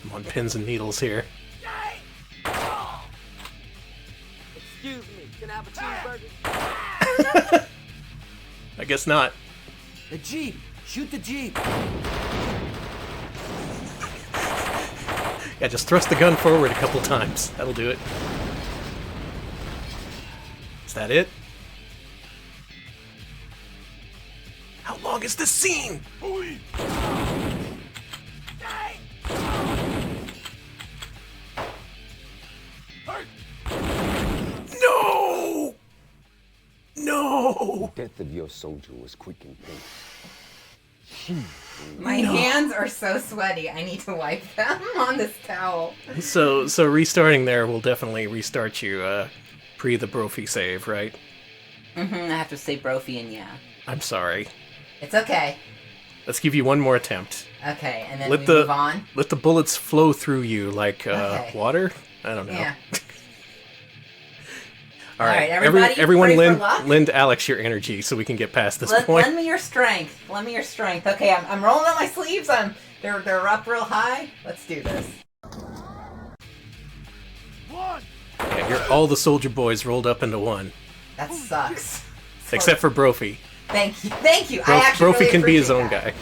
I'm on pins and needles here. Excuse me, can I have a cheeseburger? I guess not. The Jeep! Shoot the Jeep! Yeah, just thrust the gun forward a couple times. That'll do it. Is that it? How long is this scene? No! No! The death of your soldier was quick and painless. My hands are so sweaty. I need to wipe them on this towel. So restarting there will definitely restart you pre the Brophy save, right? Mm-hmm, I have to say Brophy and yeah. I'm sorry. It's okay. Let's give you one more attempt. Okay, and then move on? Let the bullets flow through you like water? I don't know. Yeah. All right, everybody, everyone lend lend Alex your energy so we can get past this point. Lend me your strength. Lend me your strength. Okay, I'm rolling up my sleeves. They're up real high. Let's do this. Yeah, you're all the soldier boys rolled up into one. That sucks. Except for Brophy. Thank you. Thank you. I actually Brophy really can be his appreciate own that. guy.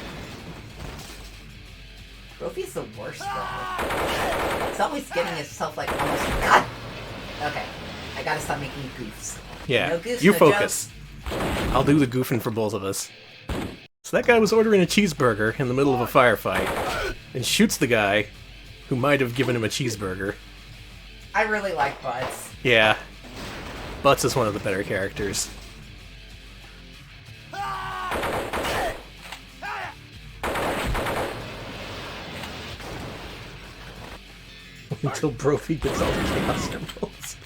Brophy's the worst though. He's always getting himself like almost. God. Okay, I gotta stop making goofs. Yeah, No goofs, you no focus. I'll do the goofing for both of us. So that guy was ordering a cheeseburger in the middle of a firefight and shoots the guy who might have given him a cheeseburger. I really like Butts. Yeah. Butts is one of the better characters. Until Brophy gets all the chaos emeralds.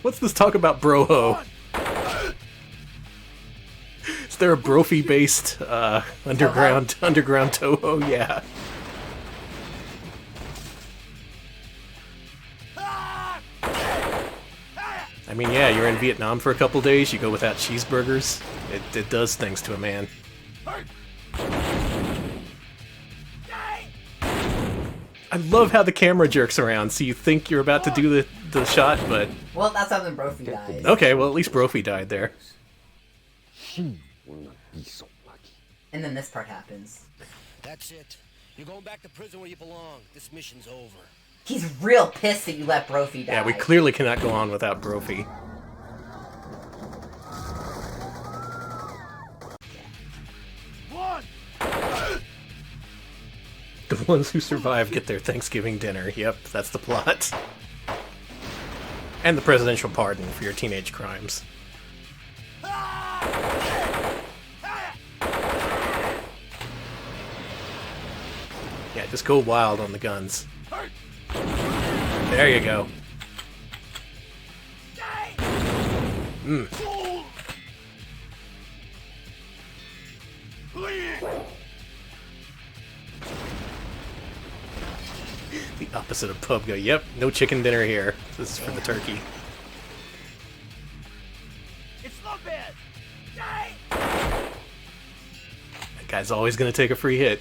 What's this talk about Broho? Is there a Brophy-based underground Toho? Yeah. mean, yeah, you're in Vietnam for a couple days, you go without cheeseburgers. It does things to a man. I love how the camera jerks around, so you think you're about to do the shot, but... Well, that's how then Brophy dies. Okay, well, at least Brophy died there. And then this part happens. That's it. You're going back to prison where you belong. This mission's over. He's real pissed that you let Brophy die. Yeah, we clearly cannot go on without Brophy. The ones who survive get their Thanksgiving dinner. Yep, that's the plot. And the presidential pardon for your teenage crimes. Yeah, just go wild on the guns. There you go. The opposite of pub go. Yep, no chicken dinner here. This is for the turkey. It's not bad. That guy's always gonna take a free hit.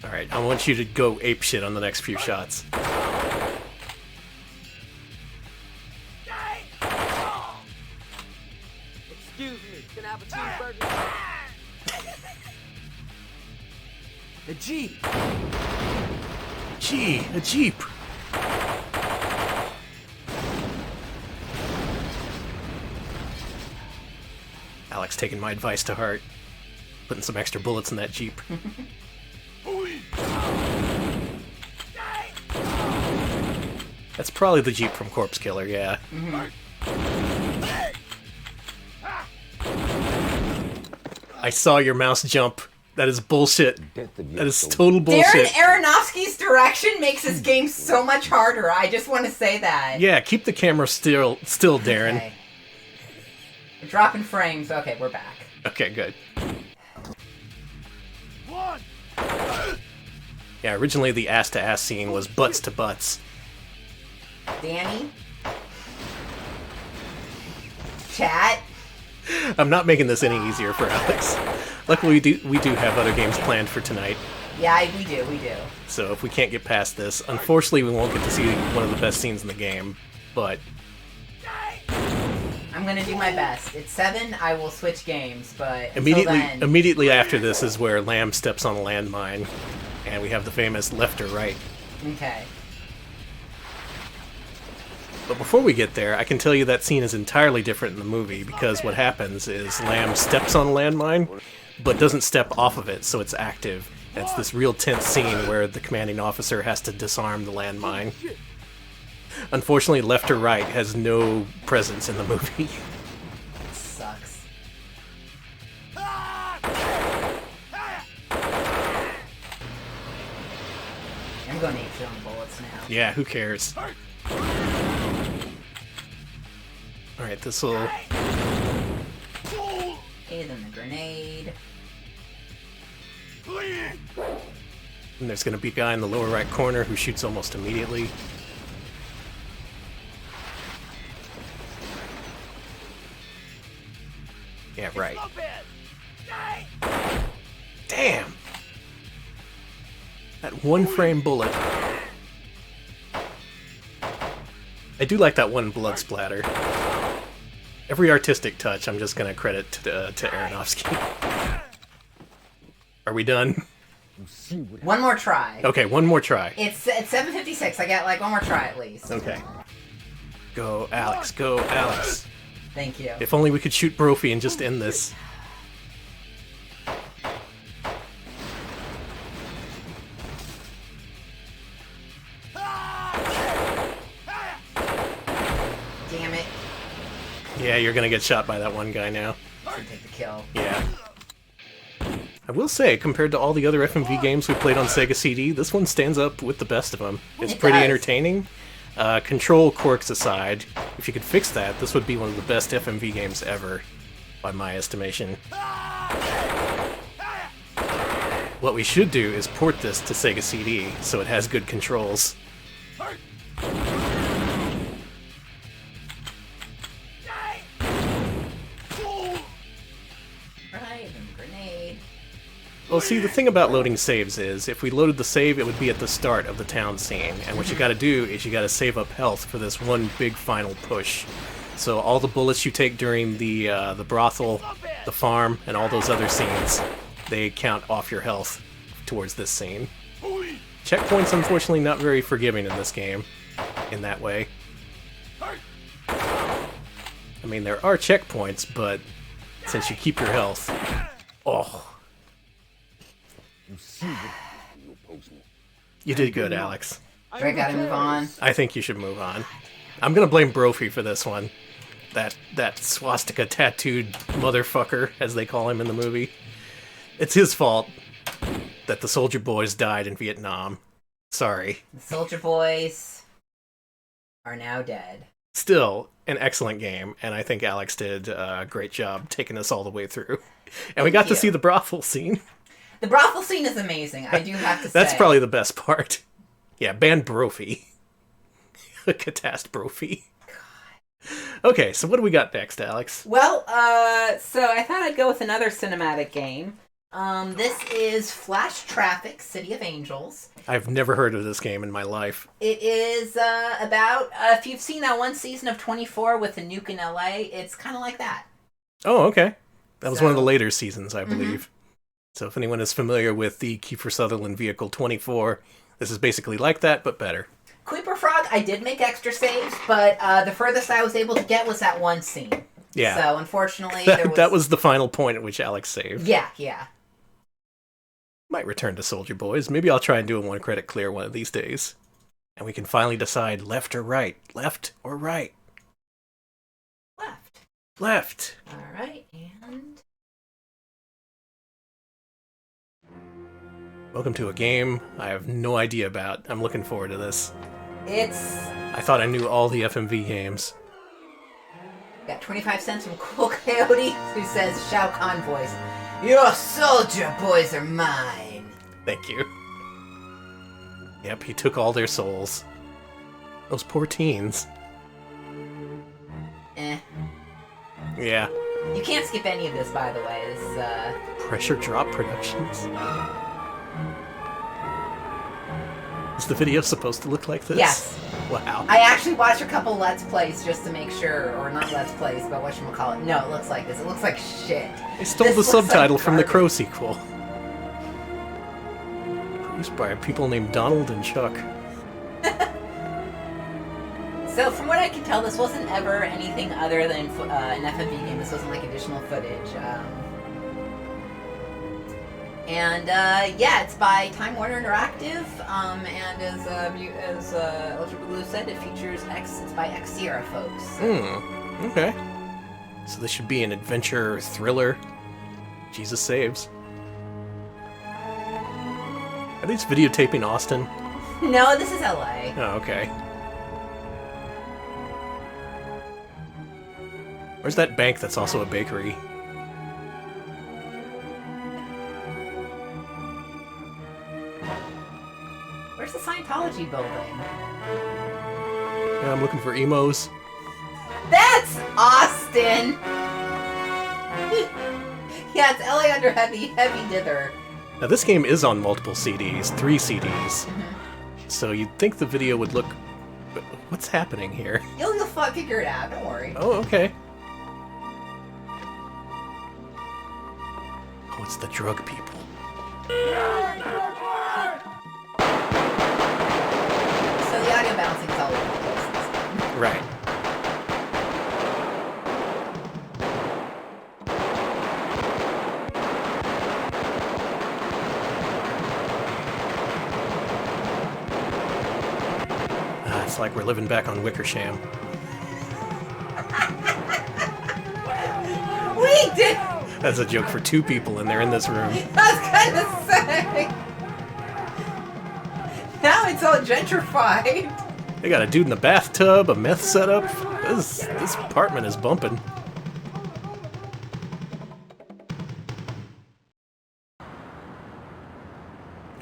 Alright, I want you to go apeshit on the next few shots. Excuse me, can I have a cheeseburger? The Jeep! Gee, a Jeep! Alex taking my advice to heart. Putting some extra bullets in that Jeep. That's probably the Jeep from Corpse Killer, yeah. I saw your mouse jump. That is bullshit. That is total bullshit. Darren Aronofsky's direction makes this game so much harder. I just want to say that. Yeah, keep the camera still, Darren. Okay. We're dropping frames. Okay, we're back. Okay, good. Yeah, originally the ass-to-ass scene was butts to butts. Danny? Chat? I'm not making this any easier for Alex. Luckily, we do have other games planned for tonight. Yeah, we do. So if we can't get past this, unfortunately we won't get to see one of the best scenes in the game, but... I'm gonna do my best. It's 7, I will switch games, but until then... Immediately after this is where Lamb steps on a landmine, and we have the famous left or right. Okay. But before we get there, I can tell you that scene is entirely different in the movie, because what happens is Lamb steps on a landmine, but doesn't step off of it, so it's active. And it's this real tense scene where the commanding officer has to disarm the landmine. Unfortunately, left or right has no presence in the movie. Sucks. I'm going to eat on bullets now. Yeah, who cares? Alright, this'll... Okay, then the grenade. And there's gonna be a guy in the lower right corner who shoots almost immediately. Yeah, right. Damn! That one frame bullet. I do like that one blood splatter. Every artistic touch I'm just gonna credit to Aronofsky. Are we done? One more try. Okay, one more try. It's 7:56. I got like one more try at least. Okay. Go, Alex. Go, Alex. Thank you. If only we could shoot Brophy and just end this. Damn it. Yeah, you're gonna get shot by that one guy now. Should take the kill. Yeah. I will say, compared to all the other FMV games we played on Sega CD, this one stands up with the best of them. It's pretty entertaining. Control quirks aside, if you could fix that, this would be one of the best FMV games ever, by my estimation. What we should do is port this to Sega CD, so it has good controls. Well, see, the thing about loading saves is, if we loaded the save, it would be at the start of the town scene. And what you gotta do is you gotta save up health for this one big final push. So all the bullets you take during the brothel, the farm, and all those other scenes, they count off your health towards this scene. Checkpoints, unfortunately, not very forgiving in this game, in that way. I mean, there are checkpoints, but since you keep your health... Oh. You did good, Alex. Do I gotta move on? I think you should move on. I'm gonna blame Brophy for this one. That swastika tattooed motherfucker, as they call him in the movie. It's his fault that the soldier boys died in Vietnam. Sorry. The soldier boys are now dead. Still, an excellent game, and I think Alex did a great job taking us all the way through. And we got to see the brothel scene. The brothel scene is amazing, I do have to say. That's probably the best part. Yeah, ban Brophy. Catastrophe. Okay, so what do we got next, Alex? Well, so I thought I'd go with another cinematic game. This is Flash Traffic, City of Angels. I've never heard of this game in my life. It is about, if you've seen that one season of 24 with the nuke in LA, it's kind of like that. Oh, okay. That was one of the later seasons, I believe. So if anyone is familiar with the Kiefer Sutherland vehicle 24, this is basically like that, but better. Creeper Frog, I did make extra saves, but the furthest I was able to get was that one scene. Yeah. So unfortunately, there was... That was the final point at which Alex saved. Yeah, yeah. Might return to Soldier Boys. Maybe I'll try and do a one credit clear one of these days. And we can finally decide left or right. Left or right. Left. Left. Alright, and... Welcome to a game I have no idea about. I'm looking forward to this. I thought I knew all the FMV games. Got 25 cents from Cool Coyote, who says, Shao Kahn voice, "Your soldier boys are mine." Thank you. Yep, he took all their souls. Those poor teens. Yeah. You can't skip any of this, by the way. This, Pressure Drop Productions. Is the video supposed to look like this? Yes. Wow. I actually watched a couple Let's Plays just to make sure, or not Let's Plays, but whatchamacallit. No, it looks like this. It looks like shit. They stole the subtitle from the Crow sequel. Produced by people named Donald and Chuck. So, from what I can tell, this wasn't ever anything other than an FMV game. This wasn't like additional footage. Yeah, it's by Time Warner Interactive, and as Electric Blue said, it features it's by X Sierra folks. So. Okay. So this should be an adventure thriller. Jesus saves. Are these videotaping Austin? No, this is LA. Oh, okay. Where's that bank that's also a bakery? Where's the Scientology building? Yeah, I'm looking for emos. That's Austin! Yeah, it's LA under heavy dither. Now this game is on multiple CDs, 3 CDs. So you'd think the video would look... But what's happening here? You'll figure it out, don't worry. Oh, okay. Oh, it's the drug people. So the audio bouncing's all over the place. Right. It's like we're living back on Wickersham. We did! That's a joke for 2 people, and they're in this room. I was gonna say! Now it's all gentrified. They got a dude in the bathtub, a meth setup. This apartment is bumping.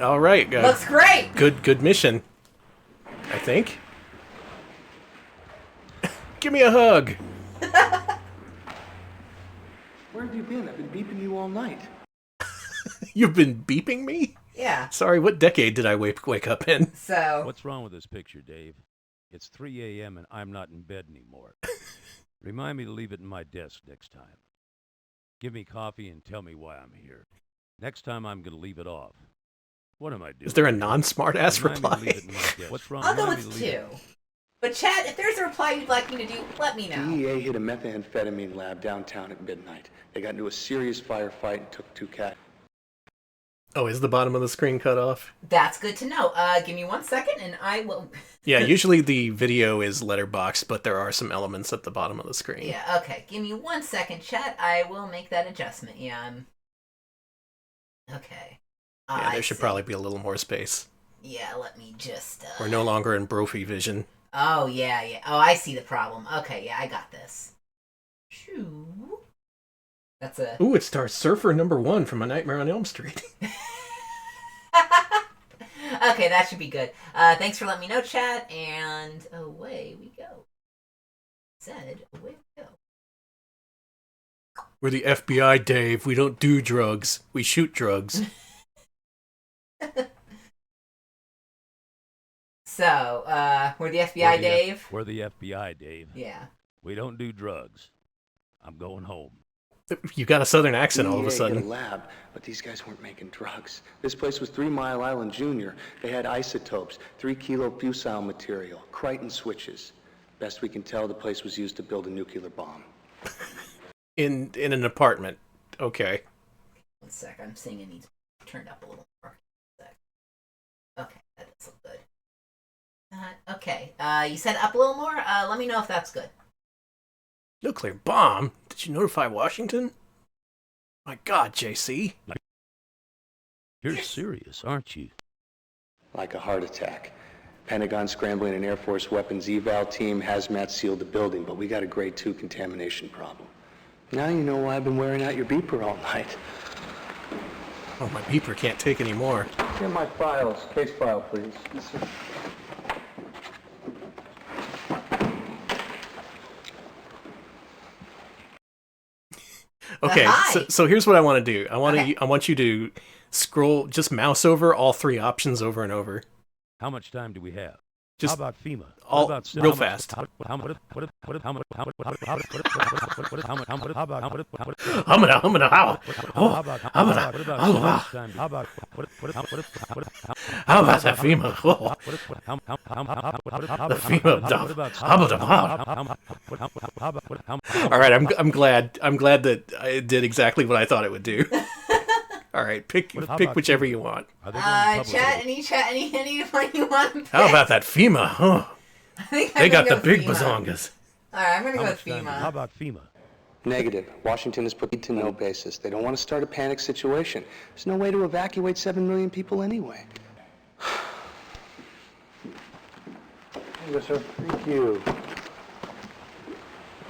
All right, guys. Looks great. Good mission. I think. Give me a hug. Where have you been? I've been beeping you all night. You've been beeping me? Yeah. Sorry, what decade did I wake up in? So. What's wrong with this picture, Dave? It's 3 a.m. and I'm not in bed anymore. Remind me to leave it in my desk next time. Give me coffee and tell me why I'm here. Next time I'm going to leave it off. What am I doing? Is there a non-smart-ass reply? What's wrong? I'll go with 2. But Chad, if there's a reply you'd like me to do, let me know. DEA hit a methamphetamine lab downtown at midnight. They got into a serious firefight and took 2 cats. Oh, is the bottom of the screen cut off? That's good to know. Give me 1 second and I will... Yeah, usually the video is letterboxed, but there are some elements at the bottom of the screen. Yeah, okay. Give me 1 second, chat. I will make that adjustment. Yeah, okay. Yeah, there should probably be a little more space. Yeah, let me just... We're no longer in Brophy vision. Oh, yeah. Oh, I see the problem. Okay, yeah, I got this. Shoo. That's a... Ooh, it stars Surfer #1 from A Nightmare on Elm Street. Okay, that should be good. Thanks for letting me know, chat, and away we go. Away we go. We're the FBI, Dave. We don't do drugs. We shoot drugs. So, we're the FBI, Dave? We're the FBI, Dave. Yeah. We don't do drugs. I'm going home. You got a southern accent all of a DEA hit sudden. a lab, but these guys weren't making drugs. This place was 3 Mile Island Junior. They had isotopes, 3 kilo fusile material, Crichton switches. Best we can tell, the place was used to build a nuclear bomb. In an apartment. Okay. 1 sec, I'm seeing it needs turned up a little more. 1 sec. Okay, that does look good. Okay, you said up a little more? Let me know if that's good. Nuclear bomb? Did you notify Washington? My God, JC. You're serious, aren't you? Like a heart attack. Pentagon scrambling an Air Force weapons eval team, hazmat sealed the building, but we got a grade 2 contamination problem. Now you know why I've been wearing out your beeper all night. Oh, my beeper can't take any more. Get my files. Case file, please. Yes, sir. Okay, so here's what I want to do. I want you to scroll, just mouse over all 3 options over and over. How much time do we have? Just how about FEMA? All how about real fast. How about that FEMA? The FEMA. All right, I'm glad that I did exactly what I thought it would do. All right, pick whichever you want. Any one you want to pick? How about that FEMA? Huh? They got the big bazongas. All right, I'm gonna go with FEMA. How about FEMA? Negative. Washington has put to no basis. They don't want to start a panic situation. There's no way to evacuate 7 million people anyway. Yes, sir. Thank you.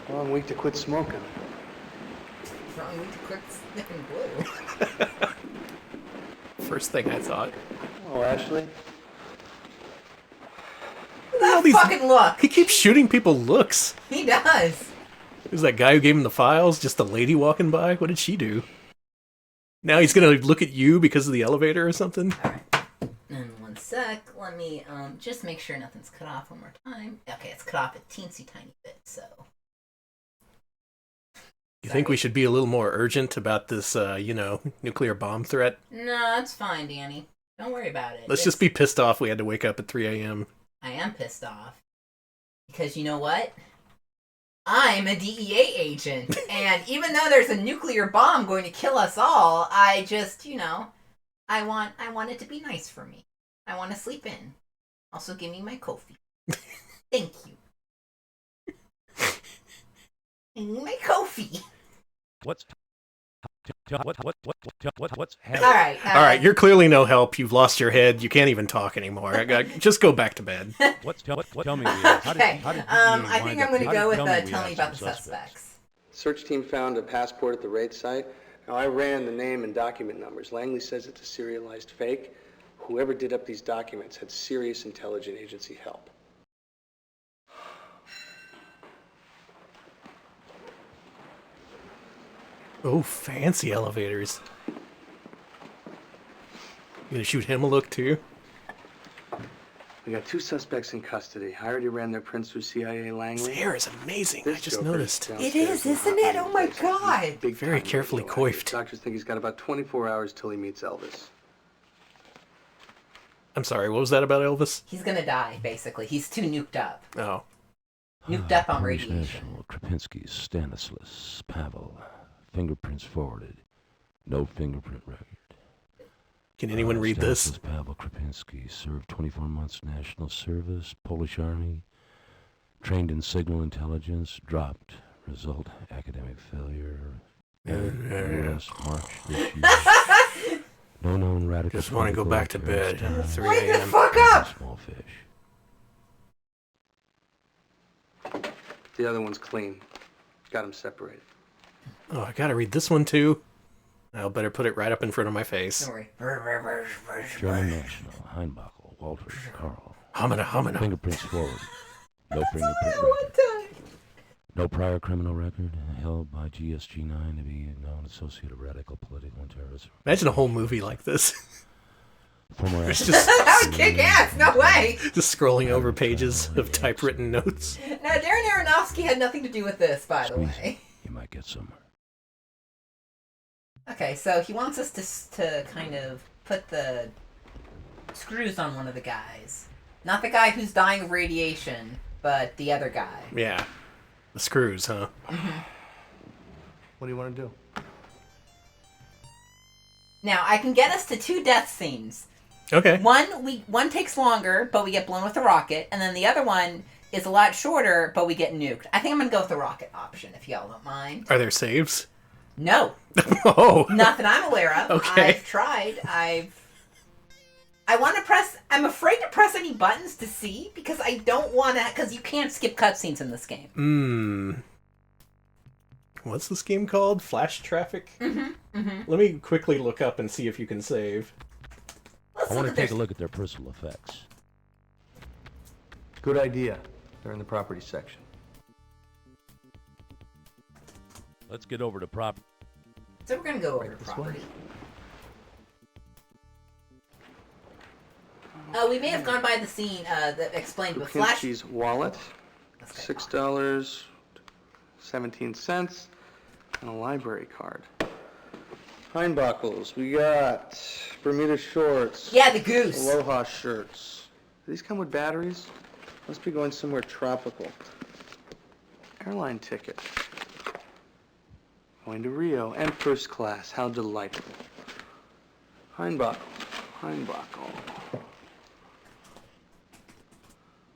Long week to quit smoking. Long week to quit sniffing glue. First thing I thought. Oh, Ashley. That fucking look. He keeps shooting people looks. He does. Who's that guy who gave him the files? Just a lady walking by? What did she do? Now he's gonna look at you because of the elevator or something? Alright. And 1 sec. Let me just make sure nothing's cut off one more time. Okay, it's cut off a teensy tiny bit, so. You think we should be a little more urgent about this, nuclear bomb threat? No, that's fine, Danny. Don't worry about it. Let's just be pissed off we had to wake up at 3 a.m. I am pissed off. Because you know what? I'm a DEA agent. And even though there's a nuclear bomb going to kill us all, I just, I want it to be nice for me. I want to sleep in. Also, give me my coffee. Thank you. I need my coffee. What's happening? All right. You're clearly no help. You've lost your head. You can't even talk anymore. Just go back to bed. Tell me. Okay. I think I'm going to go with tell me about the suspects. Search team found a passport at the raid site. Now, I ran the name and document numbers. Langley says it's a serialized fake. Whoever did up these documents had serious intelligence agency help. Oh, fancy elevators. You gonna shoot him a look, too? We got 2 suspects in custody. I already ran their prints through CIA Langley. His hair is amazing. I just noticed. It is, isn't it? Oh my god. Very carefully coiffed. Doctors think he's got about 24 hours till he meets Elvis. I'm sorry, what was that about Elvis? He's gonna die, basically. He's too nuked up. Oh. Nuked up on Police radiation. National, Krapinski, Stanislas, Pavel. Fingerprints forwarded. No fingerprint record. Can anyone read this? Stanislas Pavel Krapinski served 24 months national service, Polish Army. Trained in signal intelligence, dropped. Result, academic failure. U.S. March this year. No known radical. Just want to go back to bed. 3 Wake the a.m. fuck up! Small fish. The other one's clean. Got him separated. Oh, I gotta read this one too. I'll better put it right up in front of my face. Don't worry. German National, Heinbachel, Walter, Karl. Homina. Fingerprints forward. No fingerprint record. No prior criminal record. Held by GSG-9 to be a known associate of radical political and terrorism. Imagine a whole movie like this. Former It's just That would kick ass. No way. just scrolling over pages of typewritten notes. Now, Darren Aronofsky had nothing to do with this, by the way. You might get somewhere. Okay, so he wants us to kind of put the screws on one of the guys. Not the guy who's dying of radiation, but the other guy. Yeah. The screws, huh? What do you want to do? Now, I can get us to 2 death scenes. Okay. One takes longer, but we get blown with a rocket, and then the other one is a lot shorter, but we get nuked. I think I'm gonna go with the rocket option, if y'all don't mind. Are there saves? No. Oh. Not that I'm aware of. Okay. I've tried. I want to press... I'm afraid to press any buttons to see, because I don't want to... Because you can't skip cutscenes in this game. What's this game called? Flash Traffic? Let me quickly look up and see if you can save. I want to take a look at their personal effects. Good idea. They're in the property section. Let's get over to property. So we're going to go over to property. We may have gone by the scene that explained with Flash... Krapinski's wallet. $6.17. And a library card. Heinbachels. We got Bermuda shorts. Yeah, the goose. Aloha shirts. Do these come with batteries? Must be going somewhere tropical. Airline ticket. Going to Rio and first class. How delightful. Heinbachel.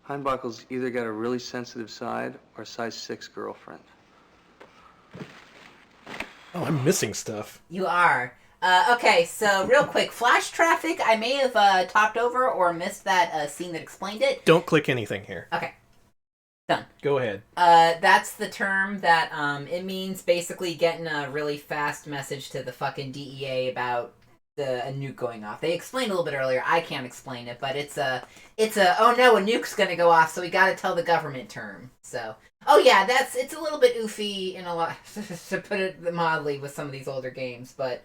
Heinbachel's either got a really sensitive side or a size 6 girlfriend. Oh, I'm missing stuff. You are. Okay, so real quick, Flash Traffic, I may have talked over or missed that scene that explained it. Don't click anything here. Okay. Done. Go ahead. That's the term that, it means basically getting a really fast message to the fucking DEA about a nuke going off. They explained a little bit earlier. I can't explain it, but it's a oh no, a nuke's gonna go off, so we gotta tell the government term. So, oh yeah, it's a little bit oofy in a lot, to put it mildly, with some of these older games, but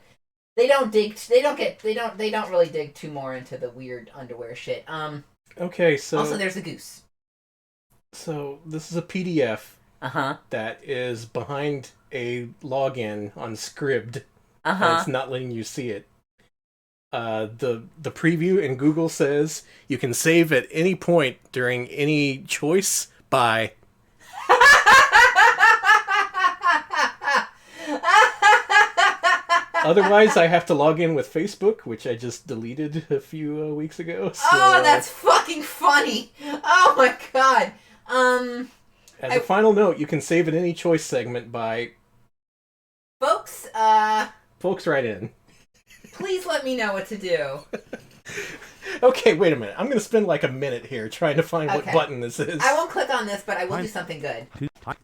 they don't really dig too more into the weird underwear shit. Okay, so also there's a goose. So this is a PDF that is behind a login on Scribd. And it's not letting you see it. The preview in Google says you can save at any point during any choice by. Otherwise, I have to log in with Facebook, which I just deleted a few weeks ago. So, oh, that's fucking funny! Oh my god! As a final note, you can save at any choice segment by. Folks, write in. Please let me know what to do. Okay, wait a minute. I'm going to spend like a minute here trying to find what button this is. I won't click on this, but I will do something good. I'm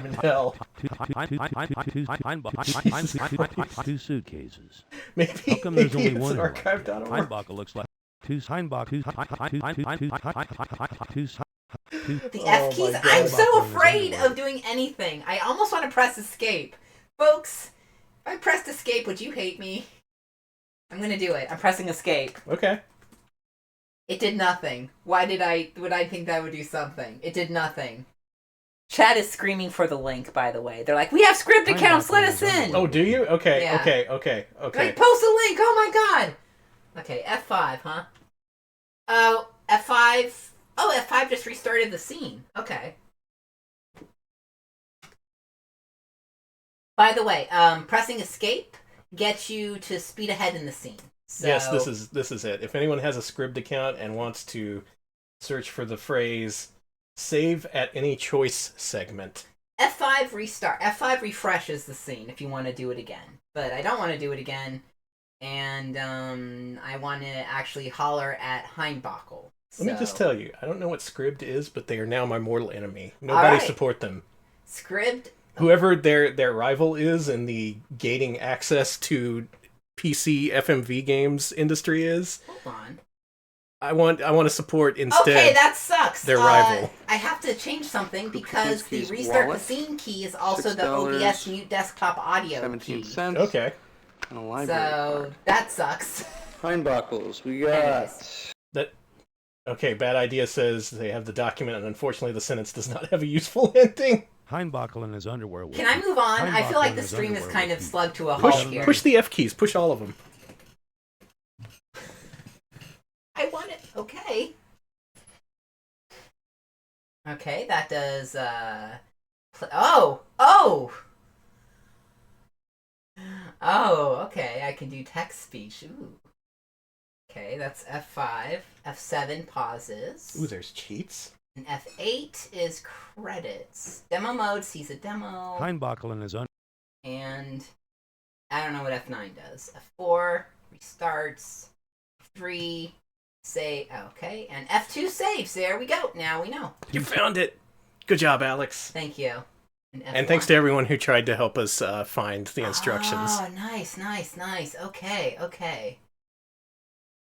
in hell. Two suitcases. Maybe, how come there's only it's one? an archive.org. Heinbachel looks like two. The F keys? I'm so afraid of doing anything. I almost want to press escape, Folks, if I pressed escape, would you hate me? I'm gonna do it. I'm pressing escape. Okay. It did nothing. Would I think that would do something? It did nothing. Chat is screaming for the link, by the way. They're like, we have script accounts, let us in! Oh, do you? Okay, Yeah. okay. Like, post a link, oh my god! Okay, F5, huh? Oh, F5... Oh, F5 just restarted the scene. Okay. By the way, pressing escape gets you to speed ahead in the scene. So... Yes, this is it. If anyone has a Scribd account and wants to search for the phrase "save at any choice" segment, F5 restart. F5 refreshes the scene if you want to do it again. But I don't want to do it again, and I want to actually holler at Heimbachel. Let me just tell you, I don't know what Scribd is, but they are now my mortal enemy. Nobody support them. Scribd. Whoever their rival is in the gating access to PC FMV Games industry is. Hold on. I want to support instead. Okay, that sucks. Their rival. I have to change something because the restart the scene key is also the OBS mute desktop audio 17 key. cents. Okay. And a library So card. that sucks. Heimbachels, we got... That. Okay, Bad Idea says they have the document, and unfortunately the sentence does not have a useful ending. Heimbachel in his underwear. Can I move on? I feel like the stream is kind of slugged to a halt here. Push the F keys. Push all of them. I want it. Okay. Okay, that does, oh! Oh, okay, I can do text speech. Ooh. Okay, that's F5. F7 pauses. Ooh, there's cheats. And F8 is credits. Demo mode sees a demo. Heimbachel in his underwear. And I don't know what F9 does. F4 restarts. F3 say okay, and F2 saves. There we go. Now we know. You found it. Good job, Alex. Thank you. And thanks to everyone who tried to help us find the instructions. Oh, nice. Okay.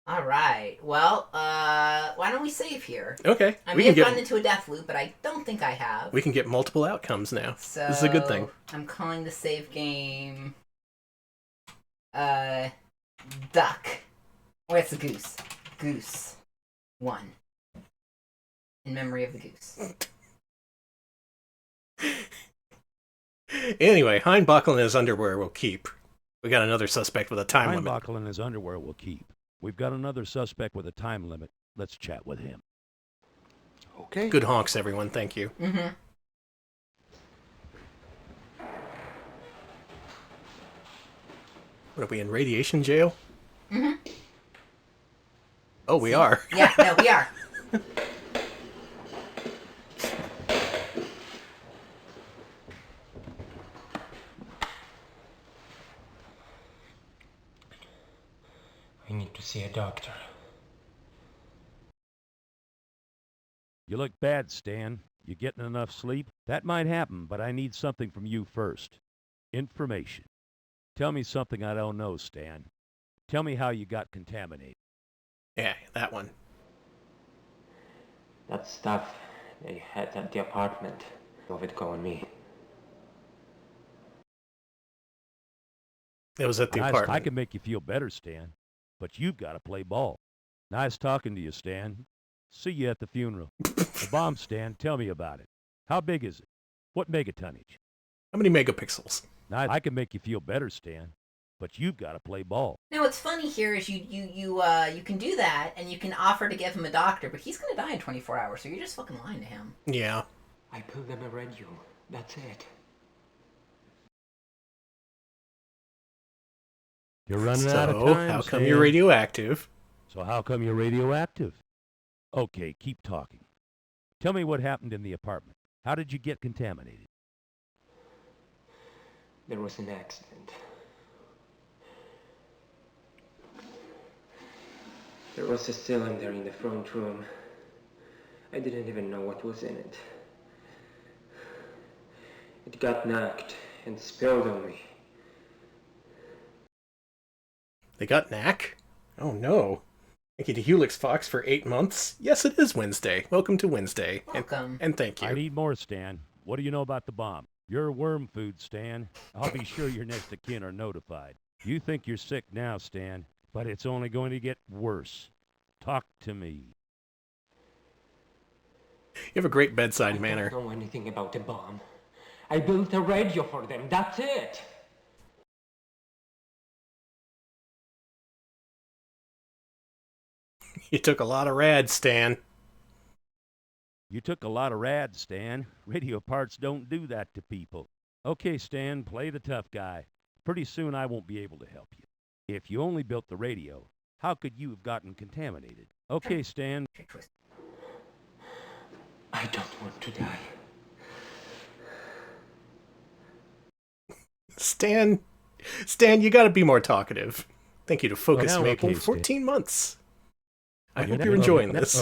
All right. Well, why don't we save here? Okay. I may have gotten into a death loop, but I don't think I have. We can get multiple outcomes now. So this is a good thing. I'm calling the save game Duck. Or it's a goose. Goose 1. In memory of the goose. Anyway, Heimbachel in his underwear will keep. We got another suspect with a time limit. Heimbachel in his underwear will keep. We've got another suspect with a time limit. Let's chat with him. Okay. Good honks, everyone. Thank you. Mm-hmm. What are we in radiation jail? Mm-hmm. Oh, we are. Yeah, no, we are. I need to see a doctor. You look bad, Stan. You getting enough sleep? That might happen, but I need something from you first. Information. Tell me something I don't know, Stan. Tell me how you got contaminated. Yeah, that one. That stuff they had at the apartment. Of it go on me. It was at the apartment. I can make you feel better, Stan, but you've got to play ball. Nice talking to you, Stan. See you at the funeral. The bomb, Stan, tell me about it. How big is it? What megatonnage? How many megapixels? I can make you feel better, Stan, but you've got to play ball. Now, what's funny here is you can do that, and you can offer to give him a doctor, but he's going to die in 24 hours, so you're just fucking lying to him. Yeah. I built them a radio. That's it. You're running out of time, how come Stan. you're radioactive? So how come you're radioactive? Okay, keep talking. Tell me what happened in the apartment. How did you get contaminated? There was an accident. There was a cylinder in the front room. I didn't even know what was in it. It got knocked and spilled on me. They got knack? Oh no. Thank you to Helix Fox for 8 months. Yes, it is Wednesday. Welcome to Wednesday. Welcome. And thank you. I need more, Stan. What do you know about the bomb? You're worm food, Stan. I'll be sure your next of kin are notified. You think you're sick now, Stan, but it's only going to get worse. Talk to me. You have a great bedside manner. I don't know anything about the bomb. I built a radio for them, that's it. You took a lot of rads, Stan. You took a lot of rads, Stan. Radio parts don't do that to people. Okay, Stan, play the tough guy. Pretty soon I won't be able to help you. If you only built the radio, how could you have gotten contaminated? Okay, Stan. I don't want to die. Stan, you gotta be more talking. Thank you to Focus now, Maple. okay, 14 months. I hope you're enjoying this.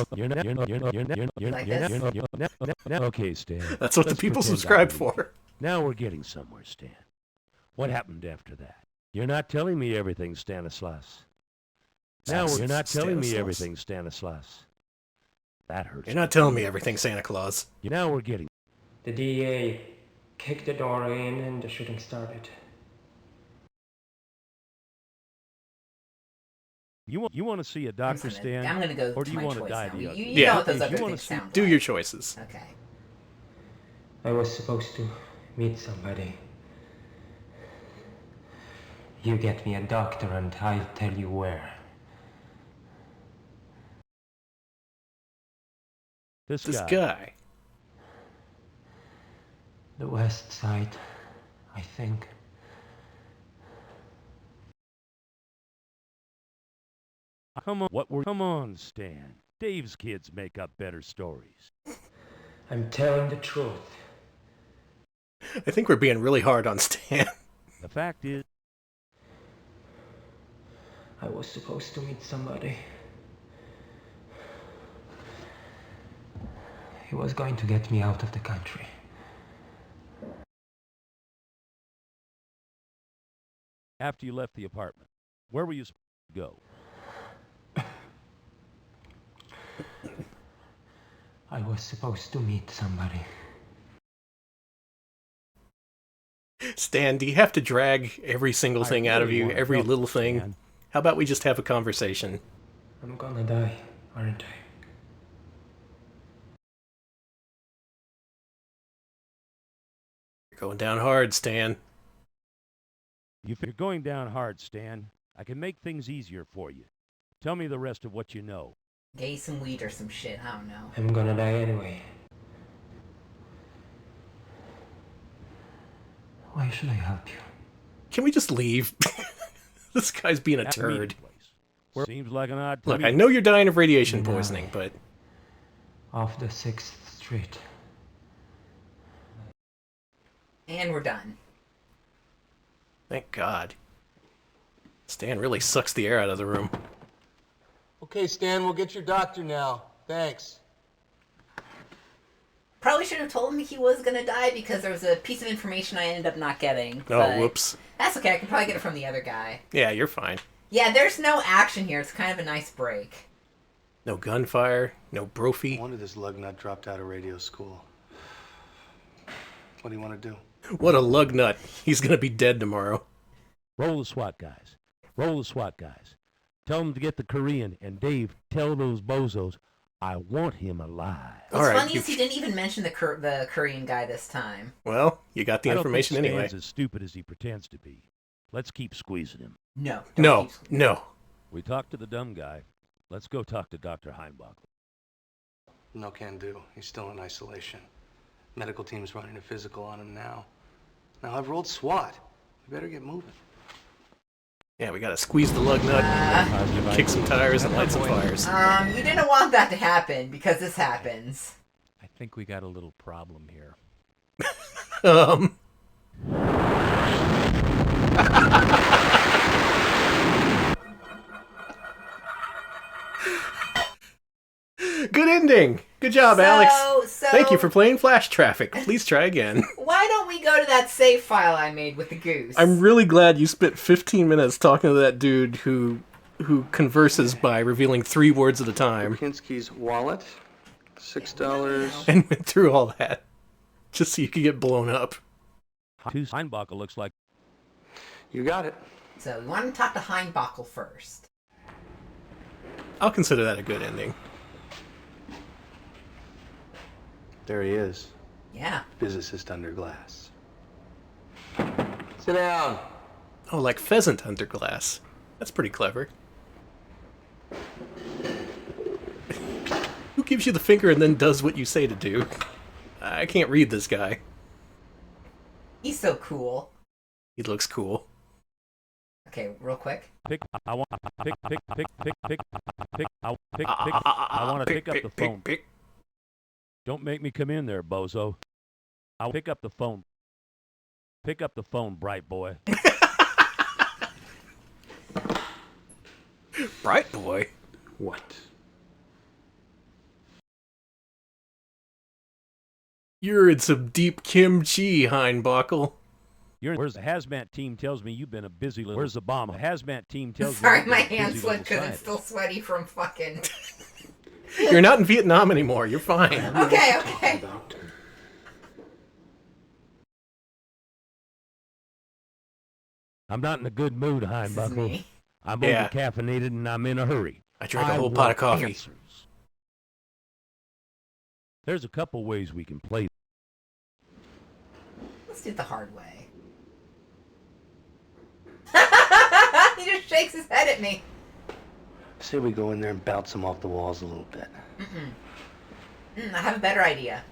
Okay, Stan. That's what the Let's people pretend subscribe I believe for. you. Now we're getting somewhere, Stan. What happened after that? You're not telling me everything, Stanislaus. Now you're not telling me Stanislaus. everything, Stanislaus. That hurts. You're not telling me everything, Santa Claus. Now we're getting. The DA kicked the door in and the shooting started. You want to see a doctor, Stan? I'm gonna go or to do you my want to choice die now. the other? You know what those other you wanna things see- sound Do like. your choices. Okay. I was supposed to meet somebody. You get me a doctor and I'll tell you where. This guy. The west side, I think. Come on, Stan. Dave's kids make up better stories. I'm telling the truth. I think we're being really hard on Stan. The fact is, I was supposed to meet somebody. He was going to get me out of the country. after you left the apartment, where were you supposed to go? I was supposed to meet somebody. Stan, do you have to drag every single thing out of really you, wanna every help little you, thing? Stan. How about we just have a conversation? I'm gonna die, aren't I? You're going down hard, Stan. If you're going down hard, Stan, I can make things easier for you. Tell me the rest of what you know. Get you some weed or some shit, I don't know. I'm gonna die anyway. Why should I help you? Can we just leave? This guy's being a At the meeting turd. place. Seems like an odd Look, time. I know you're dying of radiation No. poisoning, but Off the 6th Street. And we're done. thank God. Stan really sucks the air out of the room. Okay, Stan, we'll get your doctor now. Thanks. Probably should have told him he was gonna die because there was a piece of information I ended up not getting. Oh, but whoops. That's okay, I can probably get it from the other guy. Yeah, you're fine. Yeah, there's no action here. It's kind of a nice break. No gunfire, no brophy. No wonder this lug nut dropped out of radio school. What do you want to do? What a lug nut. He's gonna be dead tomorrow. Roll the SWAT guys. Roll the SWAT guys. Tell them to get the Korean, and Dave, tell those bozos I want him alive. What's funny is he didn't even mention the Korean guy this time. Well, you got the I don't information think anyway. Stan's as stupid as he pretends to be. Let's keep squeezing him. No. No. We talked to the dumb guy. Let's go talk to Dr. Heinbach. No can do. He's still in isolation. Medical team's running a physical on him now. Now I've rolled SWAT. We better get moving. Yeah, we gotta squeeze the lug nut, kick some tires, and light some fires. You didn't want that to happen because this happens. I think we got a little problem here. Good ending. Good job, Alex. So- Thank you for playing Flash Traffic. Please try again. Why don't we go to that save file I made with the goose? I'm really glad you spent 15 minutes talking to that dude who converses by revealing 3 words at a time. Kinski's wallet, $6. And went through all that just so you could get blown up. Heinbachel looks like... You got it. So we want to talk to Heinbachel first. I'll consider that a good ending. There he is. Yeah. Physicist under glass. Sit down. Oh, like pheasant under glass. That's pretty clever. Who gives you the finger and then does what you say to do? I can't read this guy. He's so cool. He looks cool. Okay, real quick. I want to pick up the phone. Don't make me come in there, bozo. I'll pick up the phone. Pick up the phone, bright boy. Bright boy? What? You're in some deep kimchi, Heinbachel. Where's the hazmat team tells me you've been a busy little... Where's the bomb? The hazmat team tells me... Sorry, my hand slipped because it's still sweaty from fucking... You're not in Vietnam anymore. You're fine. Okay. I'm not in a good mood, Heinbachel. I'm over-caffeinated and I'm in a hurry. I drank a whole pot of coffee. Answers. There's a couple ways we can play. Let's do it the hard way. He just shakes his head at me. Say we go in there and bounce him off the walls a little bit. I have a better idea.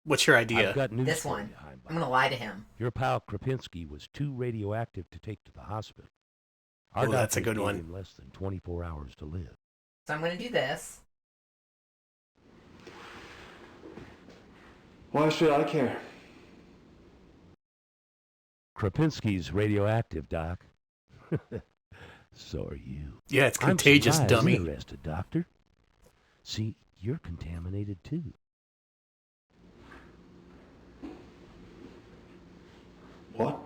What's your idea? I've got news This for one. you, Heinbachel. I'm going to lie to him. Your pal Krapinski was too radioactive to take to the hospital. Oh, that's a good gave one. him less than 24 hours to live. So I'm going to do this. Why should I care? Krapinski's radioactive, Doc. So are you. Yeah, it's contagious, I'm dummy. Interested, Doctor. See, you're contaminated too. What?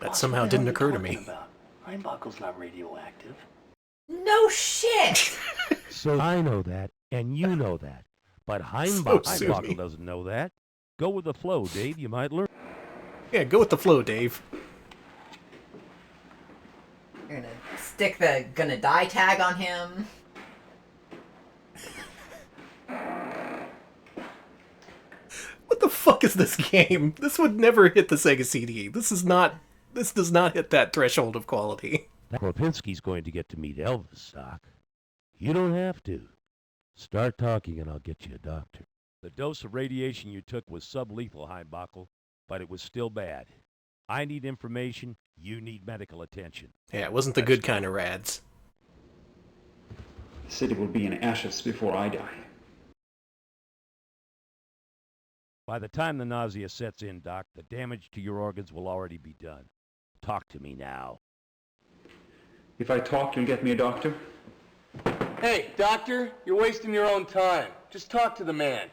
That somehow didn't occur to me. Heinbachel's not radioactive. No shit! So I know that, and you know that. But Heinbachel doesn't know that. Go with the flow, Dave. You might learn. Yeah, go with the flow, Dave. You're going to stick the gonna die tag on him. What the fuck is this game? This would never hit the Sega CD. This does not hit that threshold of quality. Krapinski's going to get to meet Elvis, Doc. You don't have to. Start talking and I'll get you a doctor. The dose of radiation you took was sublethal, Heinbachel, but it was still bad. I need information. You need medical attention. Yeah, it wasn't the good kind of rads. The city will be in ashes before I die. By the time the nausea sets in, Doc, the damage to your organs will already be done. Talk to me now. If I talk, you'll get me a doctor? Hey, doctor, you're wasting your own time. Just talk to the man.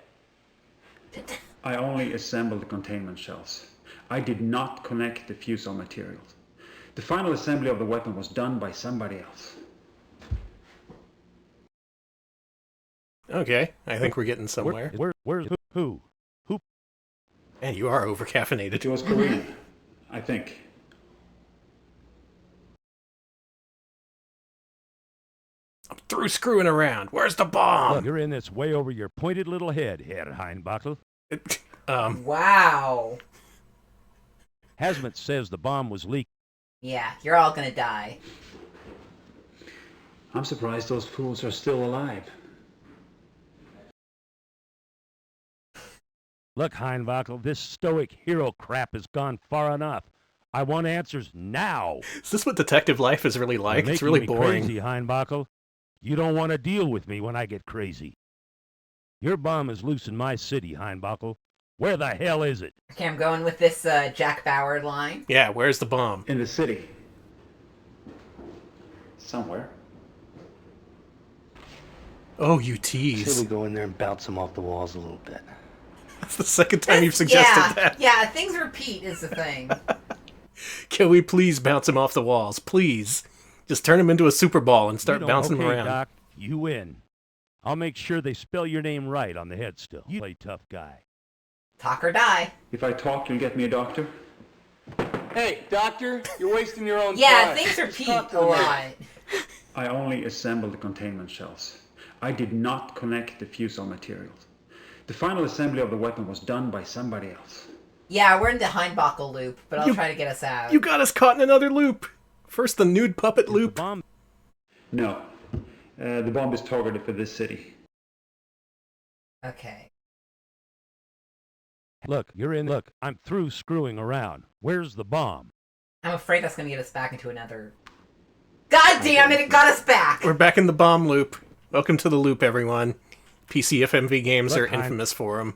I only assembled the containment shells. I did not connect the fusel materials. The final assembly of the weapon was done by somebody else. Okay, I think we're getting somewhere. Who? And you are over-caffeinated. It was Korean, I think. I'm through screwing around. Where's the bomb? Look, you're in this way over your pointed little head, Herr Heinbachel. Wow. Hazmat says the bomb was leaked. Yeah, you're all going to die. I'm surprised those fools are still alive. Look, Heinbachel, this stoic hero crap has gone far enough. I want answers now. Is this what detective life is really like? You're It's really making me boring. Crazy, Heinbachel. You don't want to deal with me when I get crazy. Your bomb is loose in my city, Heinbachel. Where the hell is it? Okay, I'm going with this Jack Bauer line. Yeah, where's the bomb? In the city. Somewhere. Oh, you tease. Say we go in there and bounce him off the walls a little bit. That's the second time you've suggested that. Yeah, things repeat is the thing. Can we please bounce him off the walls? Please. Just turn him into a super ball and start bouncing him around. Doc, you win. I'll make sure they spell your name right on the headstone. You play tough guy. Talk or die. If I talk, you'll get me a doctor? Hey, doctor, you're wasting your own Yeah, time. things Just repeat talk to a the man. lot. I only assembled the containment shells. I did not connect the fusel materials. The final assembly of the weapon was done by somebody else. Yeah, we're in the Heinbachel loop, but I'll try to get us out. You got us caught in another loop. First the nude puppet loop. No. The bomb is targeted for this city. Okay. Look, you're in. Look, I'm through screwing around. Where's the bomb? I'm afraid that's going to get us back into another... God damn it, it got us back! We're back in the bomb loop. Welcome to the loop, everyone. PC FMV Games Look, are infamous for them.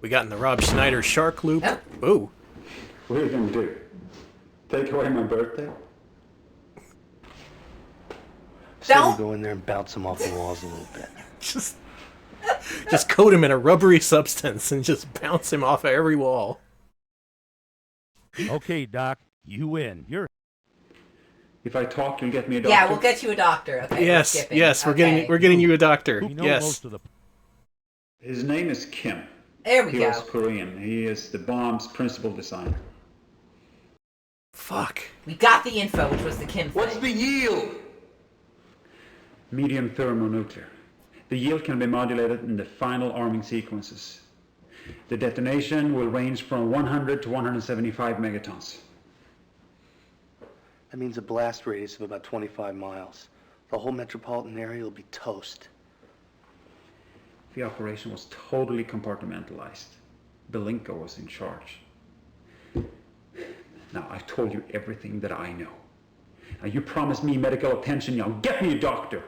We got in the Rob Schneider shark loop. Oh. Ooh. What are you going to do? Take away my birthday? Don't go in there and bounce them off the walls a little bit. Just coat him in a rubbery substance and just bounce him off of every wall. Okay, Doc, you win. You're. If I talk, you'll get me a doctor? Yeah, we'll get you a doctor. Okay, Yes, yes, we're getting you a doctor. Yes. His name is Kim. There we He go. was Korean. He is the bomb's principal designer. Fuck. We got the info, which was the Kim thing. What's the yield? Medium thermonuclear. The yield can be modulated in the final arming sequences. The detonation will range from 100 to 175 megatons. That means a blast radius of about 25 miles. The whole metropolitan area will be toast. The operation was totally compartmentalized. Belinka was in charge. Now, I've told you everything that I know. Now, you promised me medical attention. Now, get me a doctor!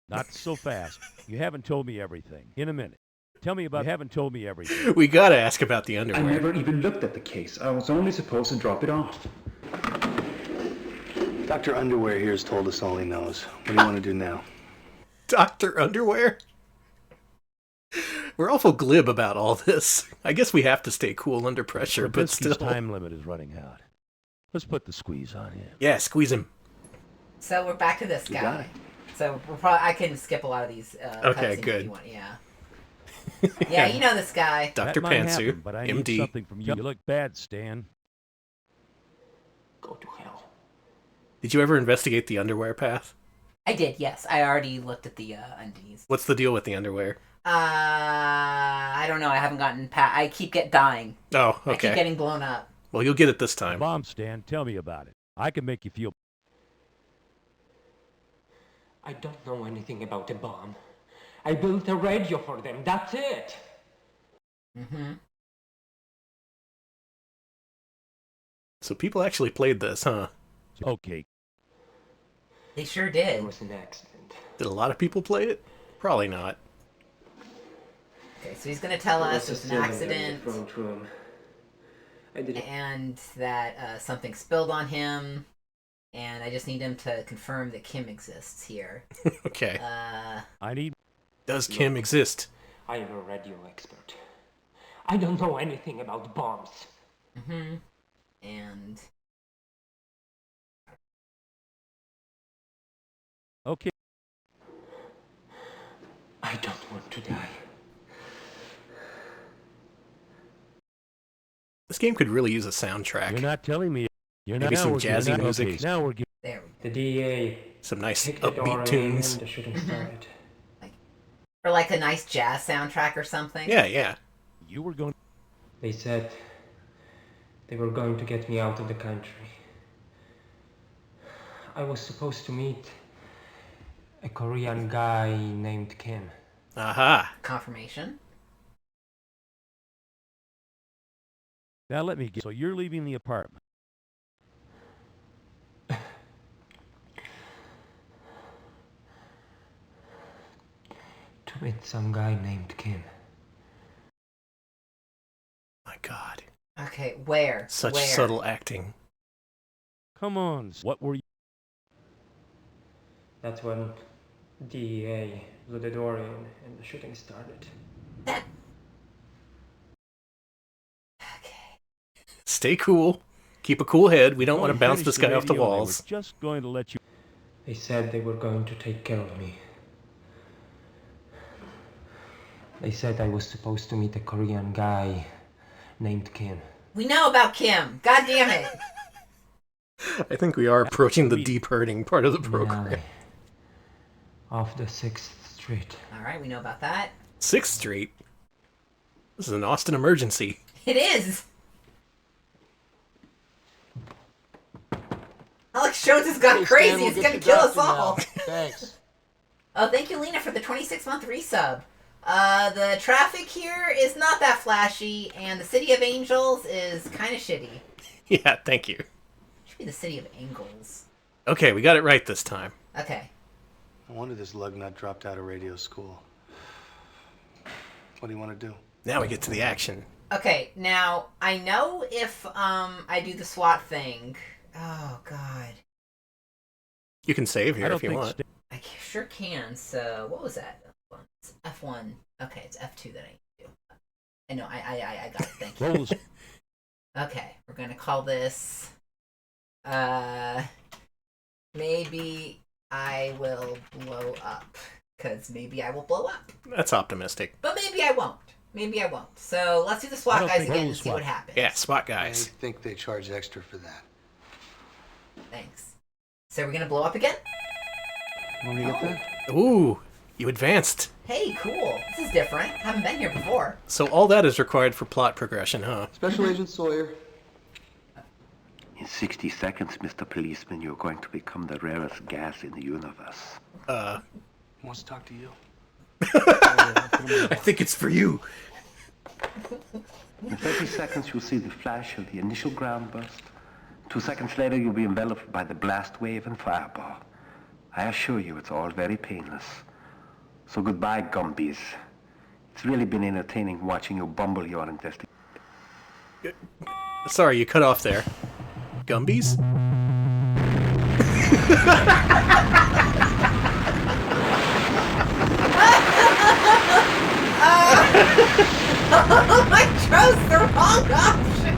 Not so fast. You haven't told me everything. In a minute. Tell me about. You haven't told me everything. We gotta ask about the I underwear. never even looked at the case. I was only supposed to drop it off. Dr. Underwear here has told us all he knows. What do you want to do now? Dr. Underwear? We're awful glib about all this. I guess we have to stay cool under pressure, but Trubisky's still. time limit is running out. Let's put the squeeze on him. Yeah, squeeze him. So we're back to this You guy. got it. So we're probably, I can skip a lot of these. Okay, cutscenes good. If you want. Yeah. Yeah, you know this guy. Dr. That might Pantsu, happen, but I need MD. something from you. You look bad, Stan. Go to hell. Did you ever investigate the underwear path? I did. Yes, I already looked at the undies. What's the deal with the underwear? I don't know. I haven't gotten past. I keep dying. Oh, I keep okay. getting blown up. Well, you'll get it this time. Bomb, Stan. Tell me about it. I can make you feel. I don't know anything about a bomb. I built a radio for them, that's it! Mm-hmm. So people actually played this, huh? Okay. They sure did. It was an accident. Did a lot of people play it? Probably not. Okay, so he's going to tell us There was it's a an cylinder in accident the front room. I didn't... and that something spilled on him, and I just need him to confirm that Kim exists here. Okay. I need... Does Kim exist? I am a radio expert. I don't know anything about bombs. Mm-hmm. And... Okay. I don't want to die. This game could really use a soundtrack. You're not telling me. You're Maybe not. some Now we're jazzy getting- music. Okay, now we're getting. There we The DA Some nice kicked the door upbeat in tunes. and the shooting started. Or like a nice jazz soundtrack or something. Yeah, yeah. You were going. They said they were going to get me out of the country. I was supposed to meet a Korean guy named Kim. Aha. Confirmation. Now let me get. So you're leaving the apartment. To meet some guy named Kim. My God. Okay, where? Such where? subtle acting. Come on. What were you? That's when DEA blew the door in and the shooting started. Stay cool. Keep a cool head. We don't Oh, want to you bounce finished this the guy off the radio, they were walls. just going to let you. They said they were going to take care of me. They said I was supposed to meet a Korean guy named Kim. We know about Kim. God damn it. I think we are approaching the deep hurting part of the program. Off the 6th Street. All right, we know about that. 6th Street? This is an Austin emergency. It is. Alex Jones has gone crazy. It's going to kill us all. Thanks. Oh, thank you, Lena, for the 26-month resub. The traffic here is not that flashy, and the City of Angels is kind of shitty. Yeah, thank you. Should be the City of Angels. Okay, we got it right this time. Okay. No wonder this lugnut dropped out of radio school. What do you want to do? Now we get to the action. Okay, now, I know if I do the SWAT thing... Oh, God. You can save here if you want. I sure can, so... What was that? It's F1. Okay, it's F2 that I need to do. I know, I got it, thank you. Okay, we're gonna call this... Maybe I will blow up. Because maybe I will blow up. That's optimistic. But maybe I won't. Maybe I won't. So let's do the SWAT guys again and see what happens. Yeah, SWAT guys. I think they charge extra for that. Thanks. So we're gonna blow up again? Want to get that? Ooh, you advanced. Hey, cool. This is different. Haven't been here before. So all that is required for plot progression, huh? Special Agent Sawyer. In 60 seconds, Mr. Policeman, you're going to become the rarest gas in the universe. He wants to talk to you. I think it's for you. In 30 seconds, you'll see the flash of the initial ground burst. 2 seconds later, you'll be enveloped by the blast wave and fireball. I assure you, it's all very painless. So goodbye, Gumbies. It's really been entertaining watching you bumble your investigation. Sorry, you cut off there. Gumbies? I chose the wrong option.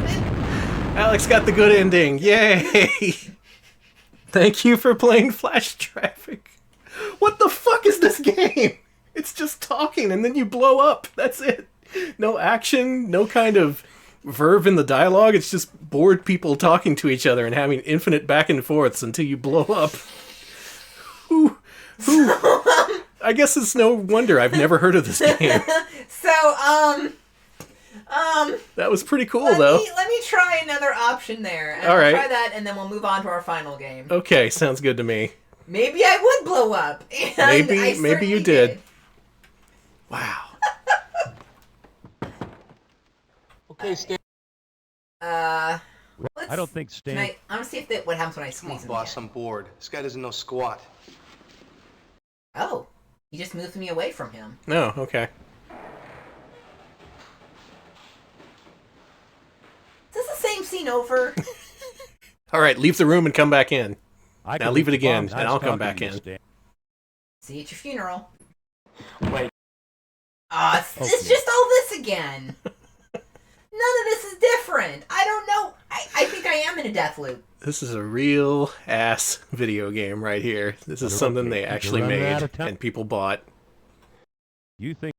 Alex got the good ending. Yay! Thank you for playing Flash Traffic. What the fuck is this game? It's just talking and then you blow up. That's it. No action, no kind of verve in the dialogue. It's just bored people talking to each other and having infinite back and forths until you blow up. Who? I guess it's no wonder I've never heard of this game. That was pretty cool, though. Let me try another option there. And All right. We'll try that, and then we'll move on to our final game. Okay, sounds good to me. Maybe I would blow up. And Maybe you did. Wow. Okay, Stan. I don't think Stan... I'm gonna see if what happens when I Come squeeze on, him. boss, I'm bored. This guy doesn't know squat. Oh, he just moved me away from him. No, okay. Is this the same scene over? All right, leave the room and come back in. I Now can leave it leave the again, bombs. and Nice I'll come talking back to you, in. Stan. See you at your funeral. Wait. It's just all this again. None of this is different. I don't know. I think I am in a death loop. This is a real ass video game right here. This is something they actually made and people bought. You think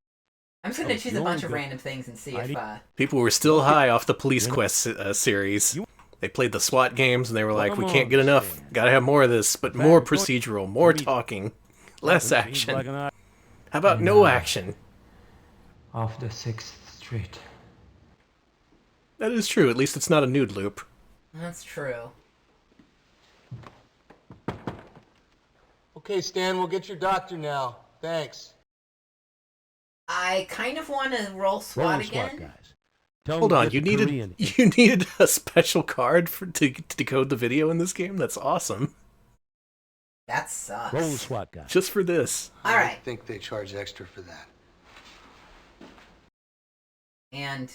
I'm just gonna choose a bunch of random things and see if People were still high off the Police Quest series. They played the SWAT games and they were like, we can't get enough. Gotta have more of this, but more procedural, more talking, less action. How about no action? Off the 6th Street. That is true. At least it's not a nude loop. That's true. Okay, Stan, we'll get your doctor now. Thanks. I kind of want to roll SWAT again. Hold on, you needed a special card to decode the video in this game? That's awesome. That sucks. Roll SWAT guy. Just for this. All right. I think they charge extra for that. And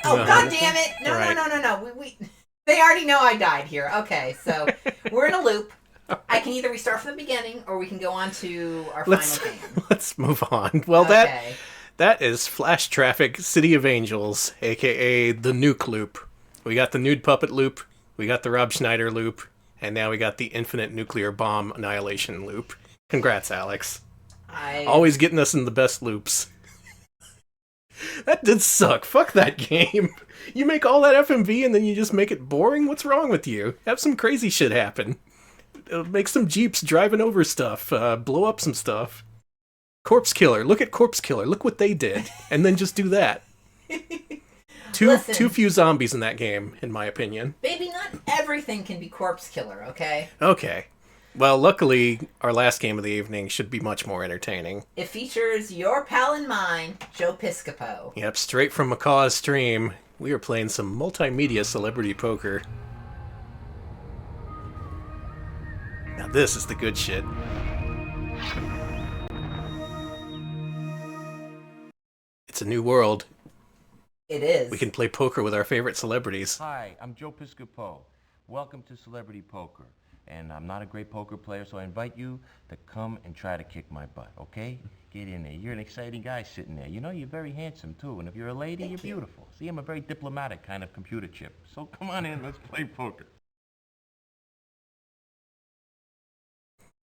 God damn it! No. We they already know I died here. Okay, so we're in a loop. I can either restart from the beginning or we can go on to our final game. Let's move on. Well, that is Flash Traffic City of Angels, aka the Nuke Loop. We got the Nude Puppet Loop, we got the Rob Schneider Loop, And now we got the infinite nuclear bomb annihilation loop. Congrats, Alex. I Always getting us in the best loops. That did suck. Fuck that game. You make all that FMV and then you just make it boring? What's wrong with you? Have some crazy shit happen. Make some Jeeps driving over stuff. Blow up some stuff. Corpse Killer. Look at Corpse Killer. Look what they did. And then just do that. Too few zombies in that game, in my opinion. Baby, not everything can be Corpse Killer, okay? Okay. Well, luckily, our last game of the evening should be much more entertaining. It features your pal and mine, Joe Piscopo. Yep, straight from Macaw's stream, we are playing some multimedia celebrity poker. Now this is the good shit. It's a new world. It is. We can play poker with our favorite celebrities. Hi, I'm Joe Piscopo. Welcome to Celebrity Poker. And I'm not a great poker player, so I invite you to come and try to kick my butt, okay? Get in there. You're an exciting guy sitting there. You know, you're very handsome, too. And if you're a lady, you're beautiful. See, I'm a very diplomatic kind of computer chip. So come on in, let's play poker.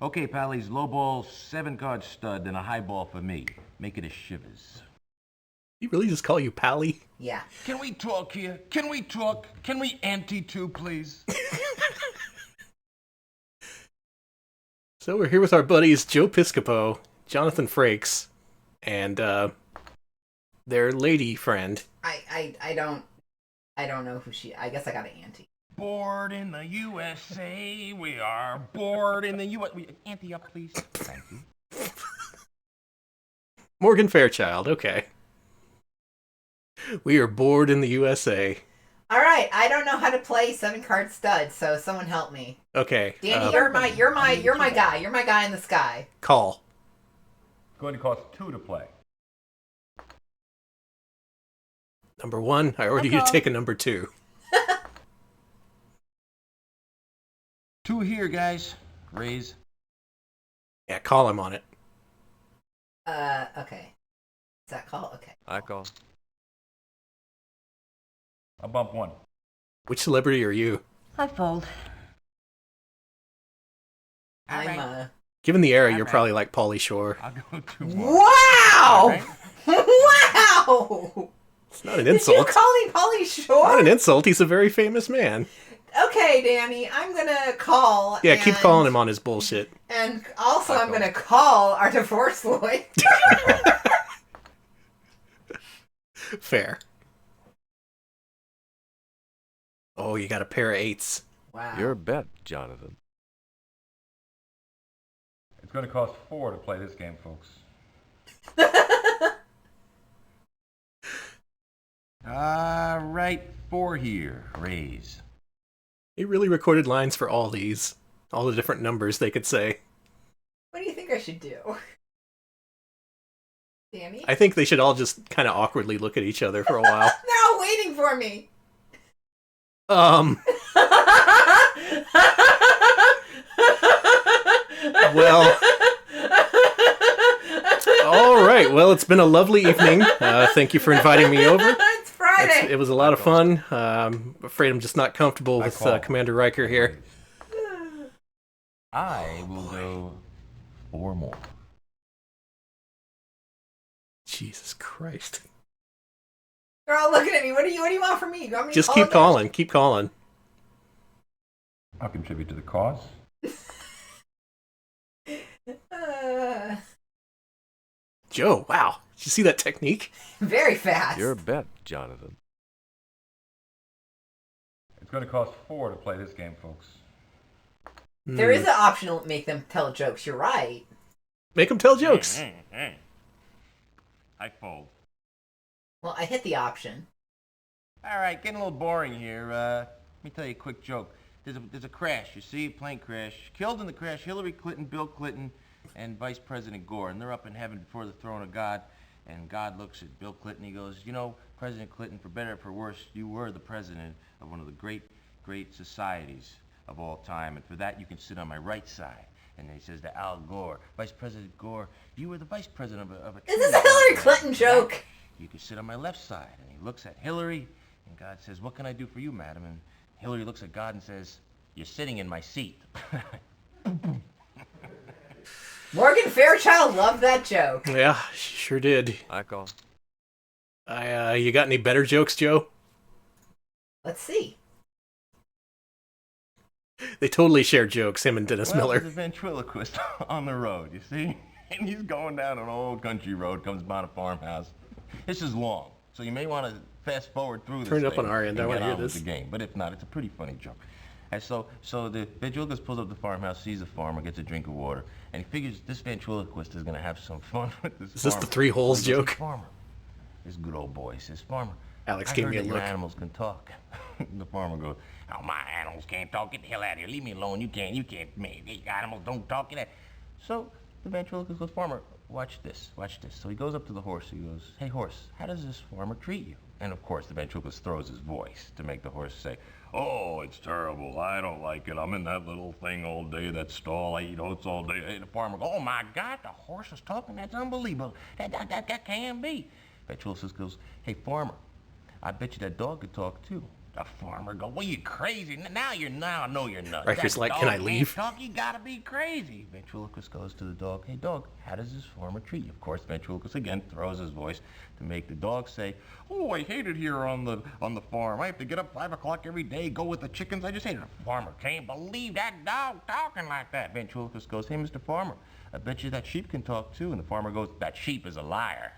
Okay, pallies, low ball, 7-card stud, and a high ball for me. Make it a shivers. You really just call you Pally? Yeah. Can we talk here? Can we talk? Can we ante too, please? So we're here with our buddies Joe Piscopo, Jonathan Frakes, and their lady friend. I don't know who she. I guess I got an auntie. Bored in the USA, we are bored in the U.S. Ante up, please. Thank you. Morgan Fairchild, okay. We are bored in the USA. All right, I don't know how to play 7-card stud, so someone help me. Okay. Danny, you're my guy. You're my guy in the sky. Call. It's going to cost 2 to play. Number 1, I order you to take a number 2. 2 here, guys. Raise. Yeah, call him on it. Okay. Is that call? Okay. I call. I bump 1. Which celebrity are you? I fold. I'm Given the era, you're probably like Pauly Shore. I'll go 2 Wow! Wow! It's not an insult. Did you call me Pauly Shore? Not an insult. He's a very famous man. Okay, Danny, I'm gonna call. Yeah, keep calling him on his bullshit. And also, I'm gonna call our divorce lawyer. Fair. Oh, you got a pair of 8s. Wow. You're a bet, Jonathan. It's going to cost 4 to play this game, folks. All right, 4 here. Raise. He really recorded lines for all these. All the different numbers they could say. What do you think I should do? Danny? I think they should all just kind of awkwardly look at each other for a while. They're all waiting for me. Well. All right. Well, it's been a lovely evening. Thank you for inviting me over. It's Friday. It was a lot of fun. I'm afraid I'm just not comfortable with Commander Riker here. I will go 4 more. Jesus Christ. They're all looking at me. What do you want from me? You want me to Just call keep again? calling. Keep calling. I'll contribute to the cause. Joe, wow. Did you see that technique? Very fast. You're a bet, Jonathan. It's going to cost 4 to play this game, folks. There is an option to make them tell jokes. You're right. Make them tell jokes. I fold. Well, I hit the option. All right, getting a little boring here. Let me tell you a quick joke. There's a crash, you see, plane crash. Killed in the crash, Hillary Clinton, Bill Clinton, and Vice President Gore. And they're up in heaven before the throne of God. And God looks at Bill Clinton. He goes, you know, President Clinton, for better or for worse, you were the president of one of the great societies of all time. And for that, you can sit on my right side. And then he says to Al Gore, Vice President Gore, you were the vice president of a... This is a Hillary Clinton joke. You can sit on my left side. And he looks at Hillary, and God says, what can I do for you, madam? And Hillary looks at God and says, You're sitting in my seat. Morgan Fairchild loved that joke. Yeah, she sure did. I call. You got any better jokes, Joe? Let's see. They totally share jokes, him and Dennis Miller. There's a ventriloquist on the road, you see? And he's going down an old country road, comes by a farmhouse. This is long, so you may want to fast forward through this Turn it up thing on our end. I and want to get hear on with this. the game. But if not, it's a pretty funny joke. And so the ventriloquist pulls up the farmhouse, sees the farmer, gets a drink of water, and he figures this ventriloquist is going to have some fun with this Is this farmer. the three holes So he goes, joke? "Hey, farmer, this good old boy says, farmer, Alex I gave heard me a that your look. animals can talk. The farmer goes, oh, my animals can't talk. Get the hell out of here. Leave me alone. You can't, man. These animals don't talk. Get out. So the ventriloquist goes, farmer, watch this. So he goes up to the horse. He goes, hey, horse, how does this farmer treat you? And, of course, the ventriloquist throws his voice to make the horse say, oh, it's terrible. I don't like it. I'm in that little thing all day, that stall. I eat oats all day. And the farmer goes, oh, my God, the horse is talking. That's unbelievable. That can't be. Ventriloquist goes, hey, farmer, I bet you that dog could talk, too. The farmer goes, well, you crazy. Now I know you're nuts. Riker's That like, dog can I can't leave? Talk, you gotta be crazy. Ventriloquist goes to the dog, hey, dog, how does this farmer treat you? Of course, ventriloquist again throws his voice to make the dog say, oh, I hate it here on the farm. I have to get up 5 o'clock every day, go with the chickens. I just hate it. The farmer can't believe that dog talking like that. Ventriloquist goes, hey, Mr. Farmer, I bet you that sheep can talk, too. And the farmer goes, that sheep is a liar.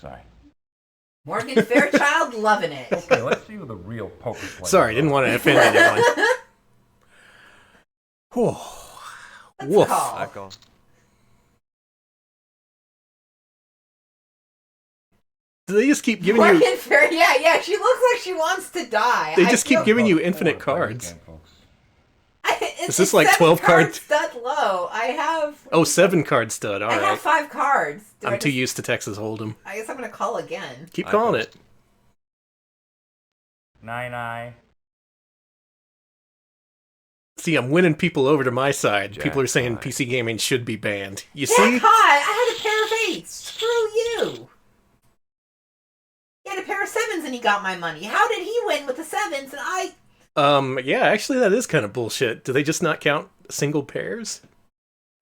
Sorry. Morgan Fairchild loving it. Okay, let's see who the real poker player Sorry, didn't want to offend anyone. Whew. Woof. I call. Do they just keep giving Morgan you... yeah, she looks like she wants to die. They just keep giving you infinite cards. Is this like 12 cards? Stud low. I have. Oh, 7 card stud. All I right. have 5 cards. I'm too used to Texas Hold'em. I guess I'm gonna call again. Keep calling it. 9-9. See, I'm winning people over to my side. People are saying PC gaming should be banned. You see? Jack high. I had a pair of 8s. Screw you. He had a pair of 7s and he got my money. How did he win with the 7s and I? Yeah, actually that is kind of bullshit. Do they just not count single pairs?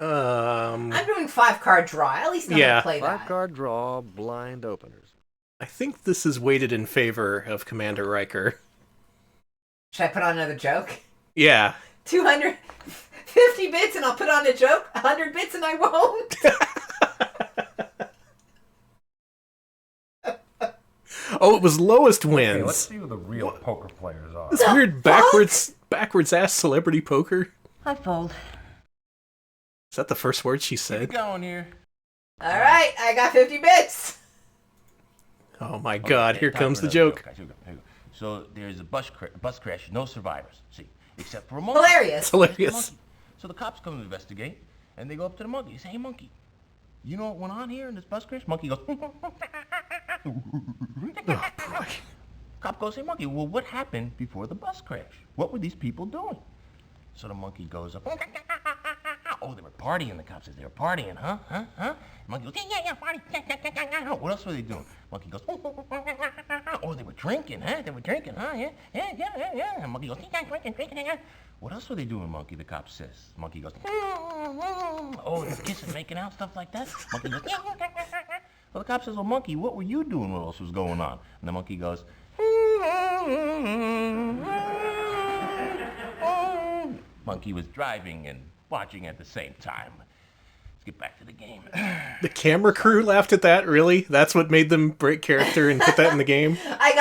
I'm doing 5 card draw. At least I'm gonna play that. 5 card draw, blind openers. I think this is weighted in favor of Commander Riker. Should I put on another joke? Yeah. 250 bits and I'll put on a joke. 100 bits and I won't. Oh, it was lowest wins. Okay, let's see who the real poker players are. This weird backwards ass celebrity poker. I fold. Is that the first word she said? Keep going here. All right, I got 50 bits. Oh my God! Here time comes for the another joke. Here we go. So there's a bus crash, no survivors. See, except for a monkey. Hilarious. It's hilarious. So the cops come to investigate, and they go up to the monkey. They say, "Hey, monkey, you know what went on here in this bus crash?" Monkey goes. Cop goes, "Hey, monkey, well, what happened before the bus crash? What were these people doing?" So the monkey goes up. Oh, they were partying. The cop says they were partying, huh? Monkey goes, yeah, party. What else were they doing? Monkey goes, oh, they were drinking, huh? They were drinking, huh? Yeah. And monkey goes, drinking. What else were they doing, monkey? The cop says. Monkey goes, oh, they're kissing, making out, stuff like that. Monkey goes, well, the cop says, well, monkey, what were you doing? What else was going on? And the monkey goes, monkey was driving and watching at the same time. Let's get back to the game. The camera crew laughed at that. Really? That's what made them break character and put that in the game. I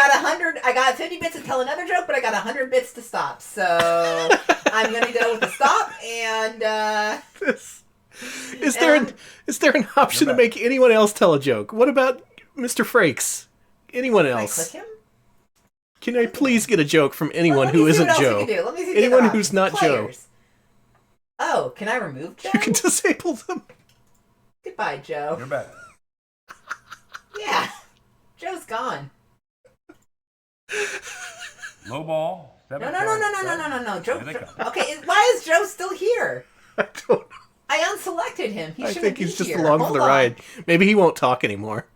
got 50 bits to tell another joke, but I got 100 bits to stop. So I'm gonna go with the stop. And Is there an option to make anyone else tell a joke? What about Mr. Frakes? Anyone Can I else? click him? Can I please get a joke from anyone Let me who see isn't what else Joe? we can do. Let me see the Anyone other who's options. not Players. Oh, can I remove Joe? Joe. You can disable them. Goodbye, Joe. You're back. Yeah. Joe's gone. Low ball. No. Joe. Here they come. Okay, why is Joe still here? I don't know. I unselected him. He I shouldn't think be he's just here. along for Hold the on. ride. Maybe he won't talk anymore.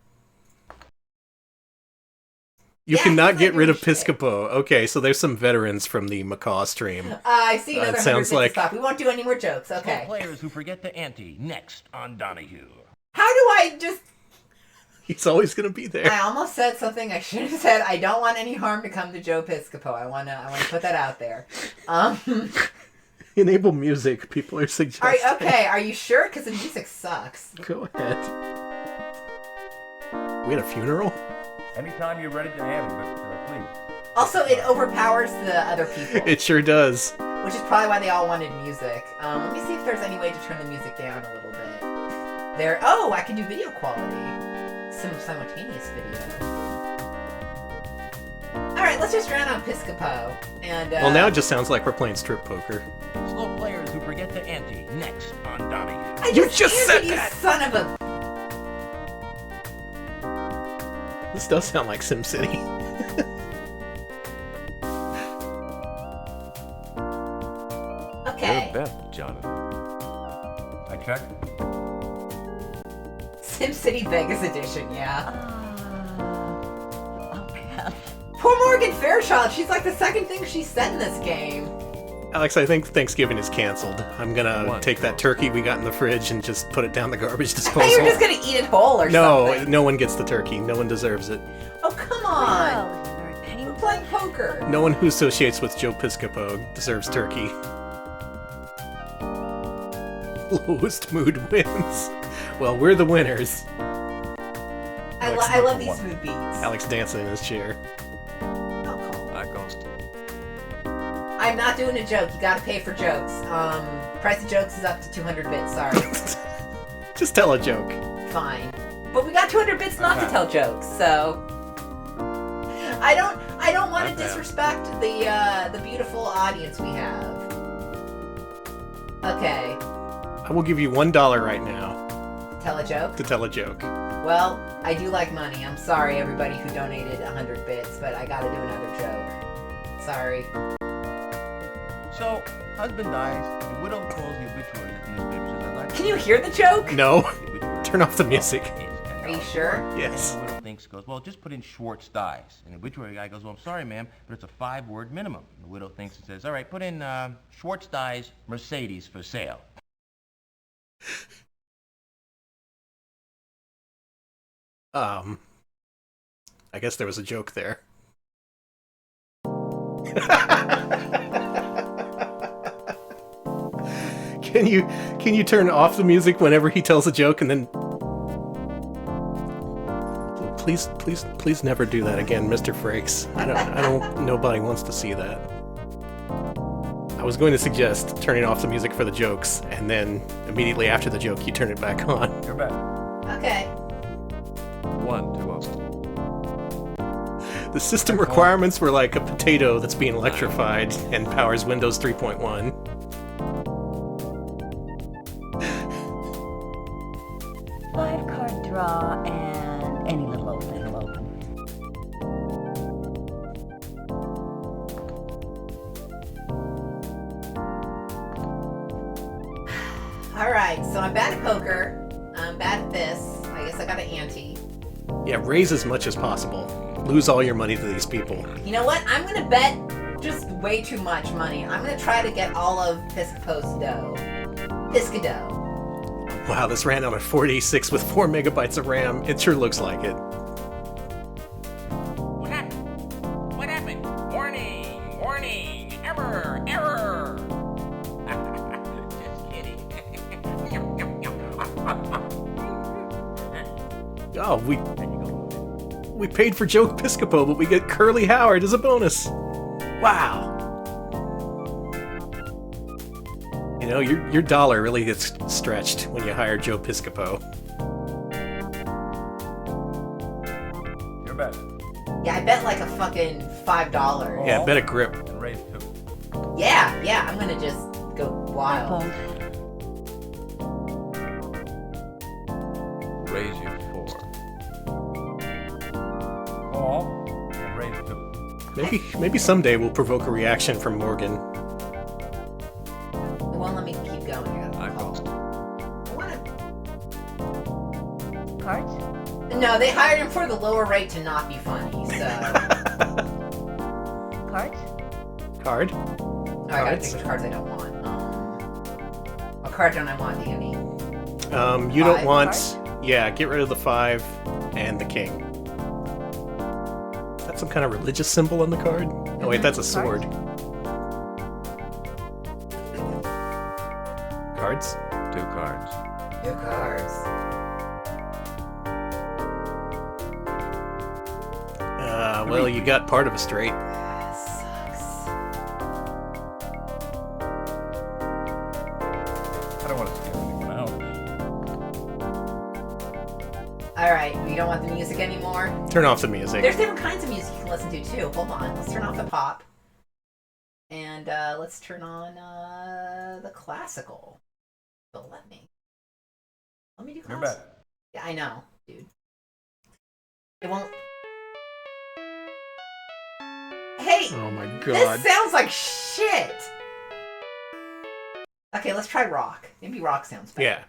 You Yeah, cannot he's get not rid doing of Piscopo. Okay, so there's some veterans from the Macaw stream. I see another It sounds 150 like stop. We won't do any more jokes. Slow Okay. players who forget the ante. Next on Donahue. How do I just... he's always going to be there. I almost said something I should have said. I don't want any harm to come to Joe Piscopo. I want to put that out there. Enable music, people are suggesting. Okay, are you sure? Because the music sucks. Go ahead. We had a funeral? Anytime you're ready to have it, but please. Also, it overpowers the other people. It sure does. Which is probably why they all wanted music. Let me see if there's any way to turn the music down a little bit. There. Oh, I can do video quality. Simultaneous video. Alright, let's just round on Piscopo. And, well, now it just sounds like we're playing strip poker. Slow players who forget the ante. Next on Donahue. I You just said you that! son of a... This does sound like SimCity. Okay. You're Beth, Jonathan. I checked. SimCity Vegas edition, yeah. Poor Morgan Fairchild. She's like the second thing she said in this game. Alex, I think Thanksgiving is canceled. I'm gonna take that turkey we got in the fridge and just put it down the garbage disposal. I thought you were just gonna eat it whole or something. No, no one gets the turkey. No one deserves it. Oh, come on. We're playing poker. No one who associates with Joe Piscopo deserves turkey. Lowest mood wins. Well, we're the winners. I love these mood beats. Alex dancing in his chair. I'm not doing a joke. You gotta pay for jokes. Price of jokes is up to 200 bits. Sorry. Just tell a joke. Fine. But we got 200 bits not to tell jokes, so I don't want to disrespect the beautiful audience we have. Okay. I will give you $1 right now. Tell a joke? To tell a joke. Well, I do like money. I'm sorry, everybody who donated 100 bits, but I gotta do another joke. Sorry. So, husband dies, the widow calls the obituary at the newspaper says, I'd like Can you hear the joke? No. Turn off the music. Are you sure? Yes. And the widow goes, well, just put in Schwartz dies. And the obituary guy goes, well, I'm sorry, ma'am, but it's a 5-word minimum. And the widow thinks and says, all right, put in Schwartz dies, Mercedes for sale. I guess there was a joke there. Can you turn off the music whenever he tells a joke and then please never do that again, Mr. Frakes. I don't nobody wants to see that. I was going to suggest turning off the music for the jokes and then immediately after the joke you turn it back on. You're back. Okay. 1 to 0. The system requirements were like a potato that's being electrified and powers Windows 3.1. Five-card draw and any little opening will open. Alright, so I'm bad at poker. I'm bad at this. I guess I got an ante. Yeah, raise as much as possible. Lose all your money to these people. You know what? I'm gonna bet just way too much money. I'm gonna try to get all of Piscopo's dough. Piscodo. Wow, this ran on a 486 with 4 megabytes of RAM. It sure looks like it. What happened? What happened? Warning! Warning! Error! Error! Just kidding. Oh, we paid for Joe Piscopo, but we get Curly Howard as a bonus. Wow. You know, your dollar really gets stretched when you hire Joe Piscopo. You're back. Yeah, I bet like a fucking $5. Yeah, bet a grip. And raise 2. Yeah, I'm gonna just go wild. Raise you 4. Call and raise 2. Maybe someday we'll provoke a reaction from Morgan. It won't let me keep going. I call. I wanna... Cards? No, they hired him for the lower rate to not be funny, so... Cards? Card? Oh, I gotta think which cards I don't want. What card don't I want, Danny? You don't Five want... cards? Yeah, get rid of the 5 and the king. Is that some kind of religious symbol on the card? Oh wait, that's a sword. Cards? 2 cards. 2 cards. Well, you got part of a straight. I don't want to scare anyone else. Alright, you don't want the music anymore? Turn off the music. There's different kinds of music you can listen to, too. Hold on, let's turn off the pop. And let's turn on the classical. But let me do classical. You're back. Yeah, I know, dude. It won't... Hey! Oh my god. This sounds like shit! Okay, let's try rock. Maybe rock sounds better.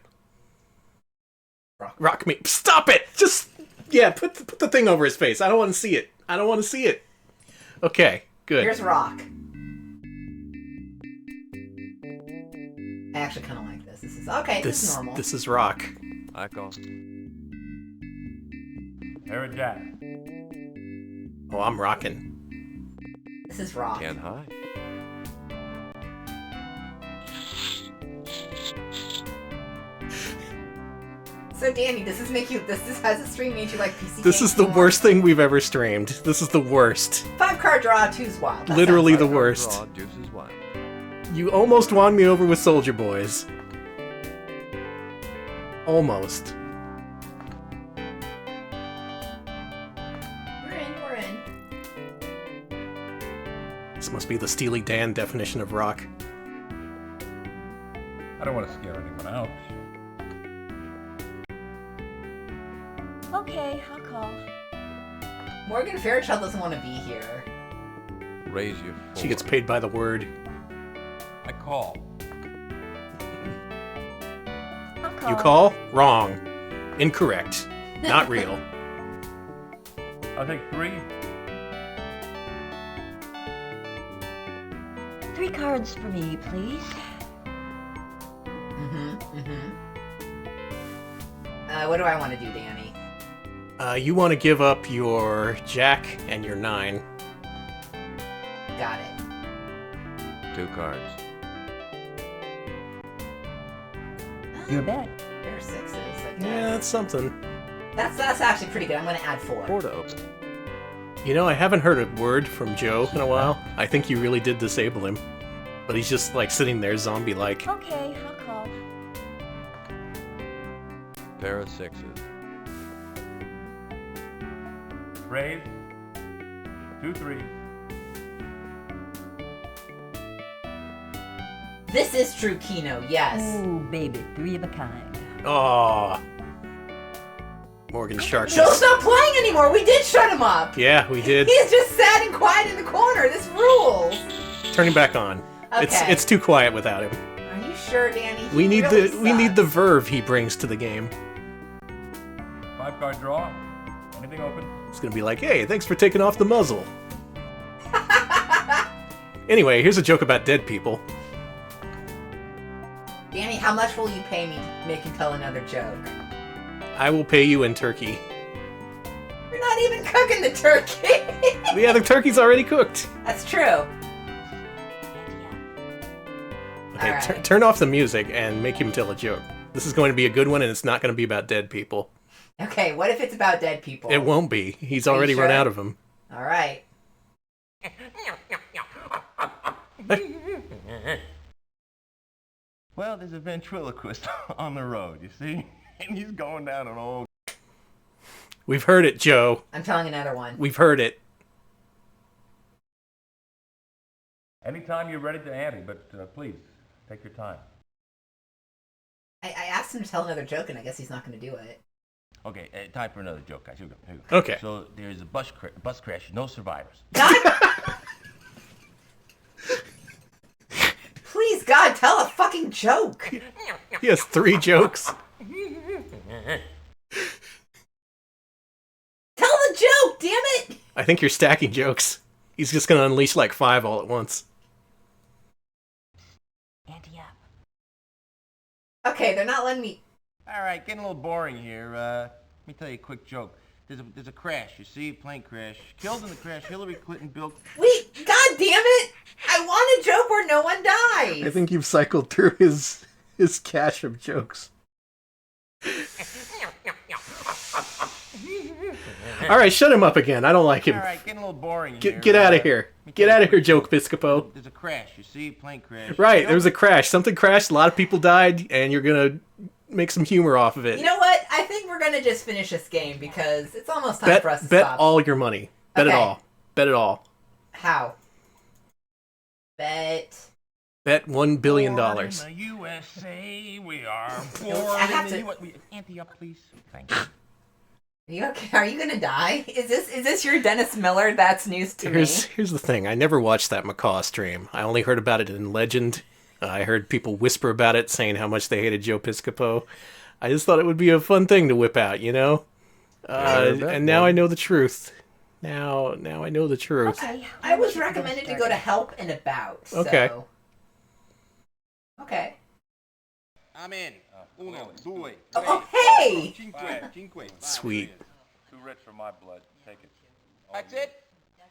Yeah. Rock me. Stop it! Just... Yeah, put the thing over his face. I don't want to see it. I don't want to see it. Okay, good. Here's rock. I actually kind of like this. This is... Okay, this is normal. This is rock. I call. Eric Jack. Oh, I'm rocking. This is rock. Can't hide. So Danny, does this make you... This has a stream made you like PC This games is the more? worst thing we've ever streamed. This is the worst. 5 card draw, 2's wild. That Literally sounds the like- worst. Draw, deuce is wild. You almost won me over with Soldier Boys. Almost. We're in. This must be the Steely Dan definition of rock. I don't want to scare anyone else. Okay, I'll call. Morgan Fairchild doesn't want to be here. Raise your 4. She gets paid by the word. I call. I'll call. You call? Wrong. Incorrect. Not real. I'll take 3. 3 cards for me, please. What do I want to do, Danny? You want to give up your Jack and your 9. Got it. 2 cards. Your bet. There are 6s. Yeah, that's something. That's actually pretty good. I'm going to add 4. 4 to open. You know, I haven't heard a word from Joe in a while. I think you really did disable him. But he's just, like, sitting there zombie-like. Okay, I'll call. Pair of 6s. Raise. 2 3s. This is true Kino, yes. Ooh, baby, 3 of a kind. Aw. Morgan Shark. Joe's not playing anymore. We did shut him up. Yeah, we did. He's just sad and quiet in the corner. This rules. Turn him back on. Okay. It's too quiet without him. Are you sure, Danny? He We need really we need the sucks. verve he brings to the game. 5 card draw. Anything open? It's gonna be like, hey, thanks for taking off the muzzle. Anyway, here's a joke about dead people. Danny, how much will you pay me to make him tell another joke? I will pay you in turkey. You're not even cooking the turkey. Yeah, the turkey's already cooked. That's true. Okay, Alright. turn off the music and make him tell a joke. This is going to be a good one, and it's not going to be about dead people. Okay, what if it's about dead people? It won't be. He's Are you already run sure? out of them. All right. Well, there's a ventriloquist on the road, you see? And he's going down an old... We've heard it, Joe. I'm telling another one. We've heard it. Anytime you're ready to ante, but please, take your time. I asked him to tell another joke, and I guess he's not going to do it. Okay, time for another joke, guys. Here we go. Okay. So there's a bus crash, no survivors. Please, God, tell a fucking joke. He has 3 jokes. I think you're stacking jokes. He's just gonna unleash like 5 all at once. Ante up. Okay, they're not letting me. All right, getting a little boring here. Let me tell you a quick joke. There's a crash, you see, plane crash. Killed in the crash, Hillary Clinton, Bill... Wait, god damn it! I want a joke where no one dies! I think you've cycled through his cache of jokes. All right, shut him up again. I don't like him. All right, getting a little boring here. Get out of here. Get out of here, Joe Piscopo. There's a crash, you see, plane crash. Right, there was a crash. Something crashed, a lot of people died, and you're gonna make some humor off of it. You know what? I think we're gonna just finish this game because it's almost time for us to bet stop. all your money. Bet it Okay. all. Bet it all. How? Bet $1 billion. Born in the USA, we are born I have in the to- Ante up, please. Thank you. Are you okay? Are you gonna die? Is this your Dennis Miller? That's news to me. Here's the thing. I never watched that Macaw stream. I only heard about it in legend. I heard people whisper about it, saying how much they hated Joe Piscopo. I just thought it would be a fun thing to whip out, you know? And now I know the truth. Now I know the truth. Okay. I was recommended to go to Help and About. So. Okay. Okay. I'm in. Uno, due, Oh, hey! cinque. Sweet. Too rich for my blood. Take it. That's it?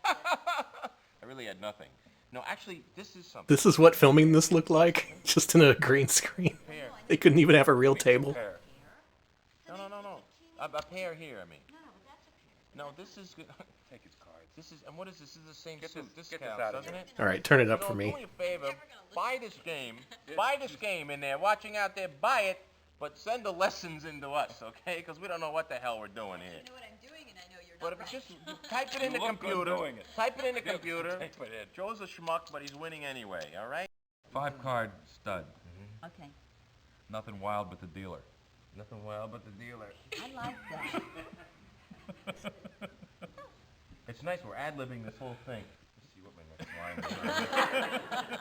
I really had nothing. No, actually, this is something. This is what filming this looked like, just in a green screen. They couldn't even have a real table. No. A pair here, I mean. No, this is good. Take his card. This is, and what is this? This is the same suit. This get this counts, out of doesn't here. it? All right, turn it up You for know, me. Do me a favor. Buy this game. Buy this game in there. Watching out there, buy it. But send the lessons into us, okay? Because we don't know what the hell we're doing here. I know what I'm doing, and I know you're But if you just type it in the You look good computer, doing it. type it in the computer. Type it in. Joe's a schmuck, but he's winning anyway. All right? 5-card stud. Okay. Nothing wild but the dealer. Nothing wild but the dealer. I like that. It's nice. We're ad-libbing this whole thing. Let's see what my next line is.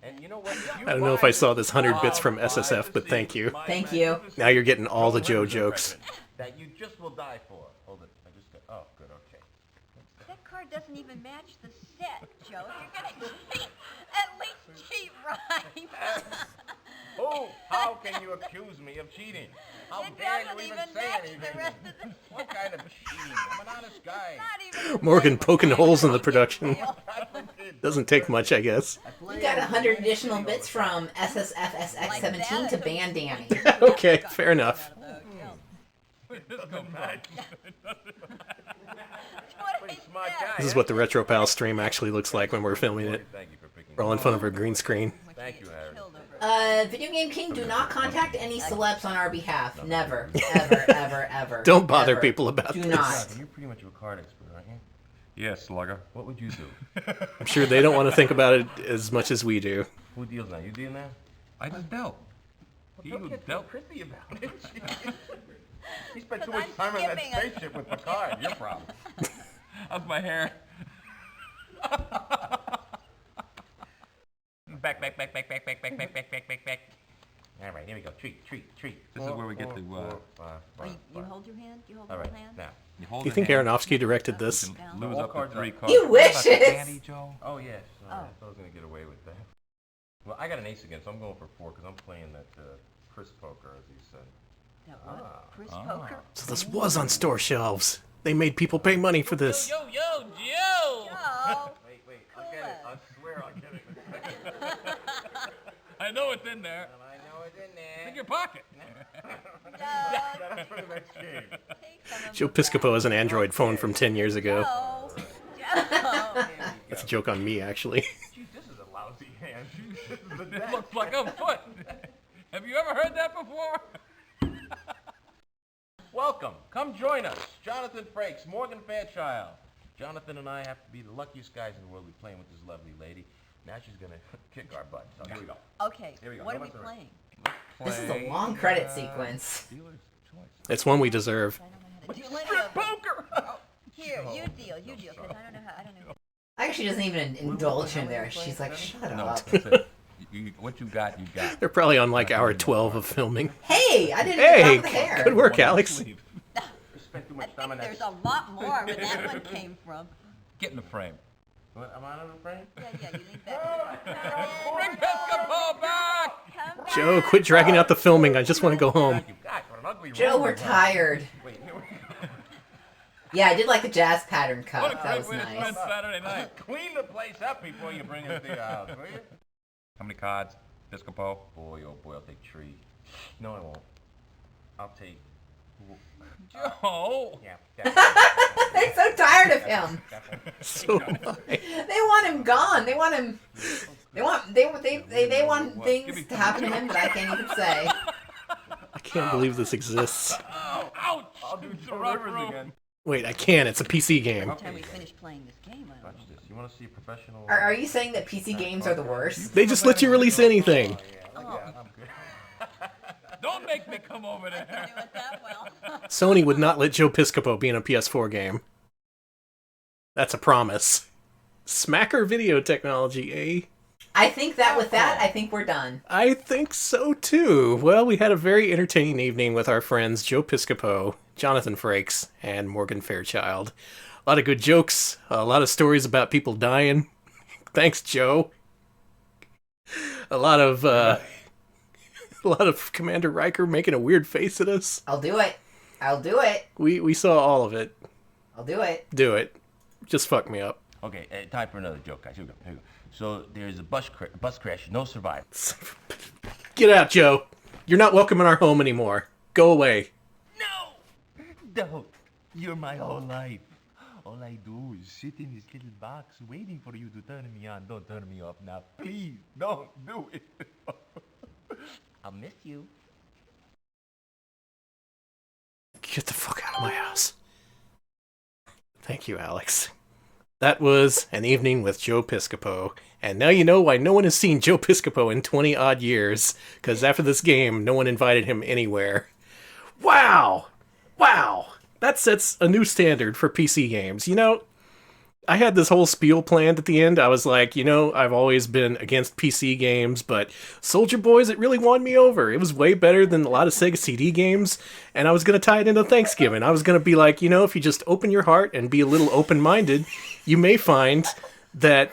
And you know what? I don't know if I saw this 100 bits from SSF, but thank you. Thank you. Now you're getting all the Joe jokes. That you just will die for. Hold it. I just got. Oh, good. Okay. That card doesn't even match the set, Joe. If you're gonna cheat, at least cheat right. Who? How can you accuse me of cheating? How It dare doesn't you even even say match anything? the rest of the What kind of cheating? I'm an honest guy. Morgan poking holes in the production. Doesn't take much, I guess. You got 100 additional bits from SSFSX17 to ban Danny. Okay, fair enough. This is what the Retro Pal stream actually looks like when we're filming it. We're all in front of a green screen. Thank you, Harry. Video Game King, do not contact any celebs on our behalf. Never. Ever, ever, ever. Don't bother ever. people about Do this. not. You're pretty much a card expert, aren't you? Yes, slugger. What would you do? I'm sure they don't want to think about it as much as we do. Who deals now? You deal now? I just dealt. You You get dealt. pretty about it. He spent too much time on that spaceship with Picard. Your problem. How's my hair? Back. All right, here we go. Treat. This is where we get to. You hold your hand? You hold All your right, hand? now. You hold Do you the think hand, Aronofsky directed this? lose All up to cards 3 up. cards. He What about wishes. Danny, Joe? Oh, yes. I thought I was going to get away with that. Well, I got an ace again, so I'm going for 4 because I'm playing that Chris poker, as he said. That what? Chris Poker? So this was on store shelves. They made people pay money for this. Joe! Joe! Wait, I'll get it. I swear I'll get it. I know it's in there. I know it's in there. It's in your pocket. That's for the next game. Joe Piscopo has an Android phone from 10 years ago. Joe! That's a joke on me, actually. Geez, this is a lousy hand. This is the It deck. looks like a foot. Have you ever heard that before? Welcome. Come join us. Jonathan Frakes, Morgan Fairchild. Jonathan and I have to be the luckiest guys in the world to be playing with this lovely lady. Now she's going to kick our butt. So here we go. Okay, Here we go. what are No we one's playing? This is a long credit sequence. Dealer's choice. It's one we deserve. Strip poker! Here, you deal, because I don't know. Actually, doesn't even indulge him there. She's like, shut No, up. that's it. What you got, you got. They're probably on like hour 12 of filming. Hey, I didn't Hey, even drop the hair. good work, Alex. Spent too much time on that. There's a lot more where that one came from. Get in the frame. What, am I on the frame? Yeah, you need that. Bring Piscopo back! Joe, quit dragging out the filming. I just want to go home. God, what an ugly Joe, room. we're tired. Wait, here we go. Yeah, I did like the jazz pattern cut. What a That great was way to nice. spend Saturday night. Clean the place up before you bring it to your house, will you? How many cards? Piscopo? Boy, oh boy, I'll take 3. No, I won't. I'll take. Joe! Yeah. They're so tired of him. So am I. They want him gone. They want him. They want things to happen to him that I can't even say. I can't believe this exists. Oh, ouch! I'll do Joe Rivers again. Wait, I can. It's a PC game. By the time we finish playing this game, I Watch this. You want to see a professional? Are you saying that PC games are the worst? They just let you release anything. Yeah, I'm good. Don't make me come over there. do it that well. Sony would not let Joe Piscopo be in a PS4 game. That's a promise. Smacker video technology, eh? I think that with that, I think we're done. I think so too. Well, we had a very entertaining evening with our friends Joe Piscopo, Jonathan Frakes, and Morgan Fairchild. A lot of good jokes, a lot of stories about people dying. Thanks, Joe. A lot of Commander Riker making a weird face at us. I'll do it. I'll do it. We saw all of it. I'll do it. Do it. Just fuck me up. Okay, time for another joke, guys. Here we go. So there's a bus crash, no survivors. Get out, Joe. You're not welcome in our home anymore. Go away. Don't. You're my whole life. All I do is sit in this little box waiting for you to turn me on. Don't turn me off now. Please, don't do it. I'll miss you. Get the fuck out of my house. Thank you, Alex. That was an evening with Joe Piscopo. And now you know why no one has seen Joe Piscopo in 20-odd years. Because after this game, no one invited him anywhere. Wow! Wow! That sets a new standard for PC games. You know, I had this whole spiel planned at the end. I was like, you know, I've always been against PC games, but Soldier Boys, it really won me over. It was way better than a lot of Sega CD games, and I was going to tie it into Thanksgiving. I was going to be like, you know, if you just open your heart and be a little open-minded, you may find that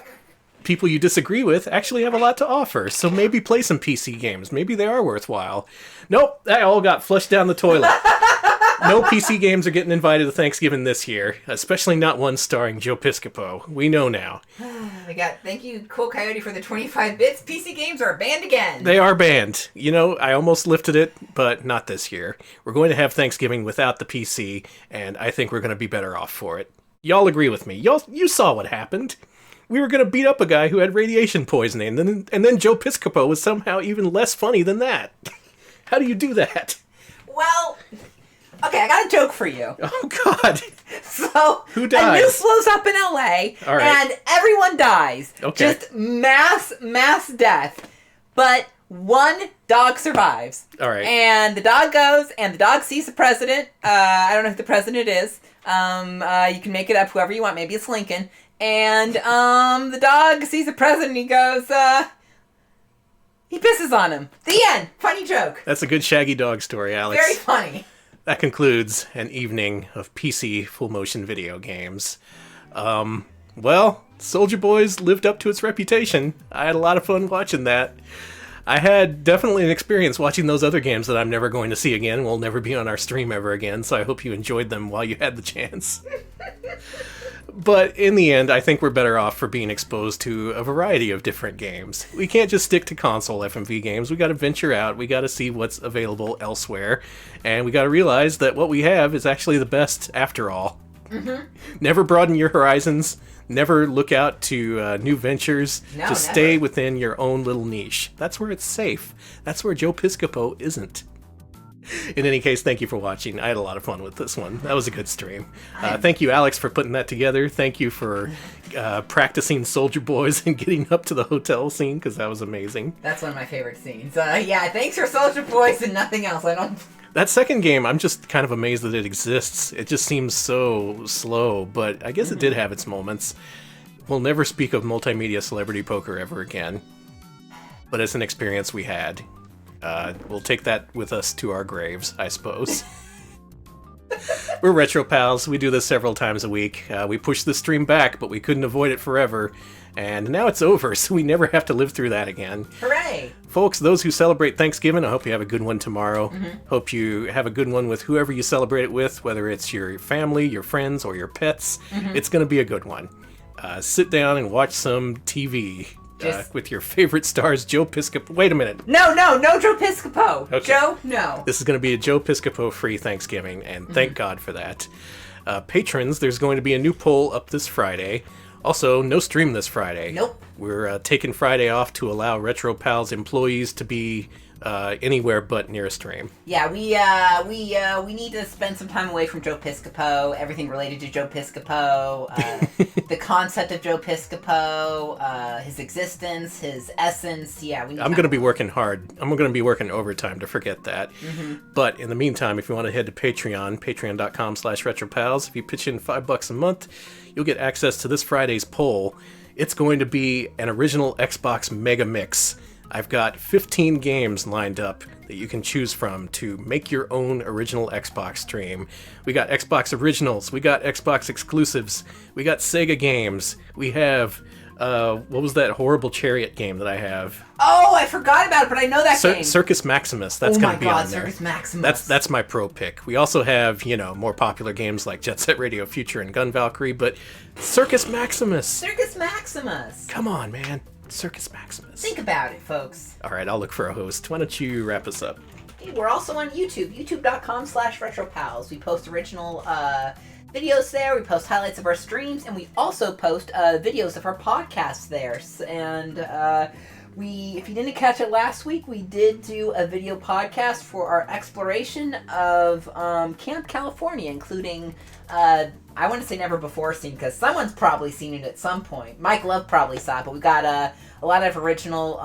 people you disagree with actually have a lot to offer. So maybe play some PC games. Maybe they are worthwhile. Nope, that all got flushed down the toilet. No PC games are getting invited to Thanksgiving this year, especially not one starring Joe Piscopo. We know now. Thank you, Cool Coyote, for the 25 bits. PC games are banned again. They are banned. You know, I almost lifted it, but not this year. We're going to have Thanksgiving without the PC, and I think we're going to be better off for it. Y'all agree with me. You saw what happened. We were going to beat up a guy who had radiation poisoning, and then Joe Piscopo was somehow even less funny than that. How do you do that? Well, okay, I got a joke for you. Oh, God. So, who dies? A nuke blows up in LA, all right, and everyone dies. Okay. Just mass death. But one dog survives. All right. And the dog goes, and the dog sees the president. I don't know who the president is. You can make it up, whoever you want. Maybe it's Lincoln. And the dog sees the president, and he goes, he pisses on him. The end. Funny joke. That's a good Shaggy Dog story, Alex. Very funny. That concludes an evening of PC full-motion video games. Well, Soldier Boys lived up to its reputation. I had a lot of fun watching that. I had definitely an experience watching those other games that I'm never going to see again. Will never be on our stream ever again, so I hope you enjoyed them while you had the chance. But in the end, I think we're better off for being exposed to a variety of different games. We can't just stick to console FMV games. We got to venture out. We got to see what's available elsewhere. And we got to realize that what we have is actually the best after all. Mm-hmm. Never broaden your horizons. Never look out to new ventures. No, just never. stay within your own little niche. That's where it's safe. That's where Joe Piscopo isn't. In any case, thank you for watching. I had a lot of fun with this one. That was a good stream. Thank you, Alex, for putting that together. Thank you for practicing Soldier Boys and getting up to the hotel scene, because that was amazing. That's one of my favorite scenes. Yeah, thanks for Soldier Boys and nothing else. I don't... That second game, I'm just kind of amazed that it exists. It just seems so slow, but I guess it did have its moments. We'll never speak of multimedia celebrity poker ever again, but it's an experience we had. We'll take that with us to our graves, I suppose. We're Retro Pals. We do this several times a week. We pushed the stream back, but we couldn't avoid it forever. And now it's over, so we never have to live through that again. Hooray! Folks, those who celebrate Thanksgiving, I hope you have a good one tomorrow. Mm-hmm. Hope you have a good one with whoever you celebrate it with, whether it's your family, your friends, or your pets. Mhm. It's going to be a good one. Sit down and watch some TV with your favorite stars, Joe Piscopo. Wait a minute. No Joe Piscopo. Okay. Joe, no. This is going to be a Joe Piscopo free Thanksgiving, and thank God for that. Patrons, there's going to be a new poll up this Friday. Also, no stream this Friday. Nope. We're taking Friday off to allow Retro Pals employees to be anywhere but near a stream. Yeah, we need to spend some time away from Joe Piscopo, everything related to Joe Piscopo, the concept of Joe Piscopo, his existence, his essence. Yeah, we need I'm going to be working hard. I'm going to be working overtime to forget that. Mhm. But in the meantime, if you want to head to Patreon, patreon.com/retropals, if you pitch in $5 a month, you'll get access to this Friday's poll. It's going to be an original Xbox Mega Mix. I've got 15 games lined up that you can choose from to make your own original Xbox stream. We got Xbox Originals, we got Xbox Exclusives, we got Sega games, we have, what was that horrible Chariot game that I have? Oh, I forgot about it, but I know that game. Circus Maximus, that's going to be on there. Circus Maximus. That's my pro pick. We also have, more popular games like Jet Set Radio Future and Gun Valkyrie, but Circus Maximus! Circus Maximus! Come on, man. Circus Maximus. Think about it, folks. All right, I'll look for a host. Why don't you wrap us up? Hey, we're also on YouTube, youtube.com/retropals. We post original videos there. We post highlights of our streams, and we also post videos of our podcasts there. And if you didn't catch it last week, we did do a video podcast for our exploration of Camp California, including I want to say never before seen, because someone's probably seen it at some point. Mike Love probably saw it, but we got a lot of original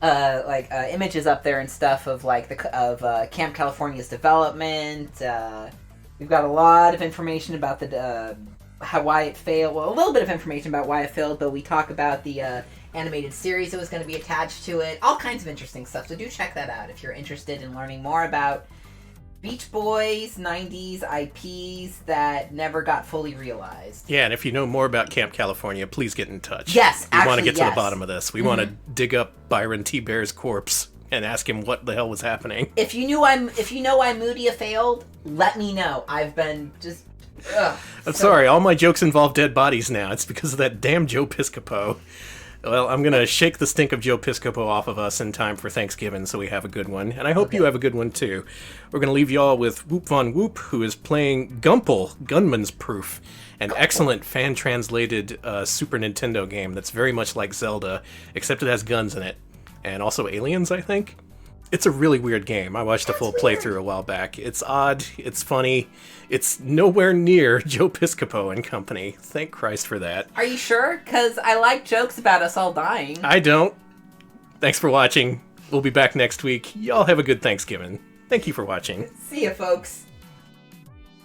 images up there and stuff of Camp California's development. We've got a lot of information about why it failed. Well, a little bit of information about why it failed, but we talk about the animated series that was going to be attached to it. All kinds of interesting stuff. So do check that out if you're interested in learning more about Beach Boys, 90s IPs that never got fully realized. Yeah, and if you know more about Camp California, please get in touch. Yes, we want to get to yes. the bottom of this. We want to dig up Byron T. Bear's corpse and ask him what the hell was happening. If you know why Moodia failed, let me know. I've been just... I'm sorry, all my jokes involve dead bodies now. It's because of that damn Joe Piscopo. Well, I'm going to shake the stink of Joe Piscopo off of us in time for Thanksgiving so we have a good one. And I hope you have a good one, too. We're going to leave you all with Whoop Von Whoop, who is playing Gumple, Gunman's Proof, an excellent fan-translated Super Nintendo game that's very much like Zelda, except it has guns in it. And also aliens, I think? It's a really weird game. I watched a full playthrough a while back. It's odd, it's funny, it's nowhere near Joe Piscopo and company. Thank Christ for that. Are you sure? Because I like jokes about us all dying. I don't. Thanks for watching. We'll be back next week. Y'all have a good Thanksgiving. Thank you for watching. See ya, folks.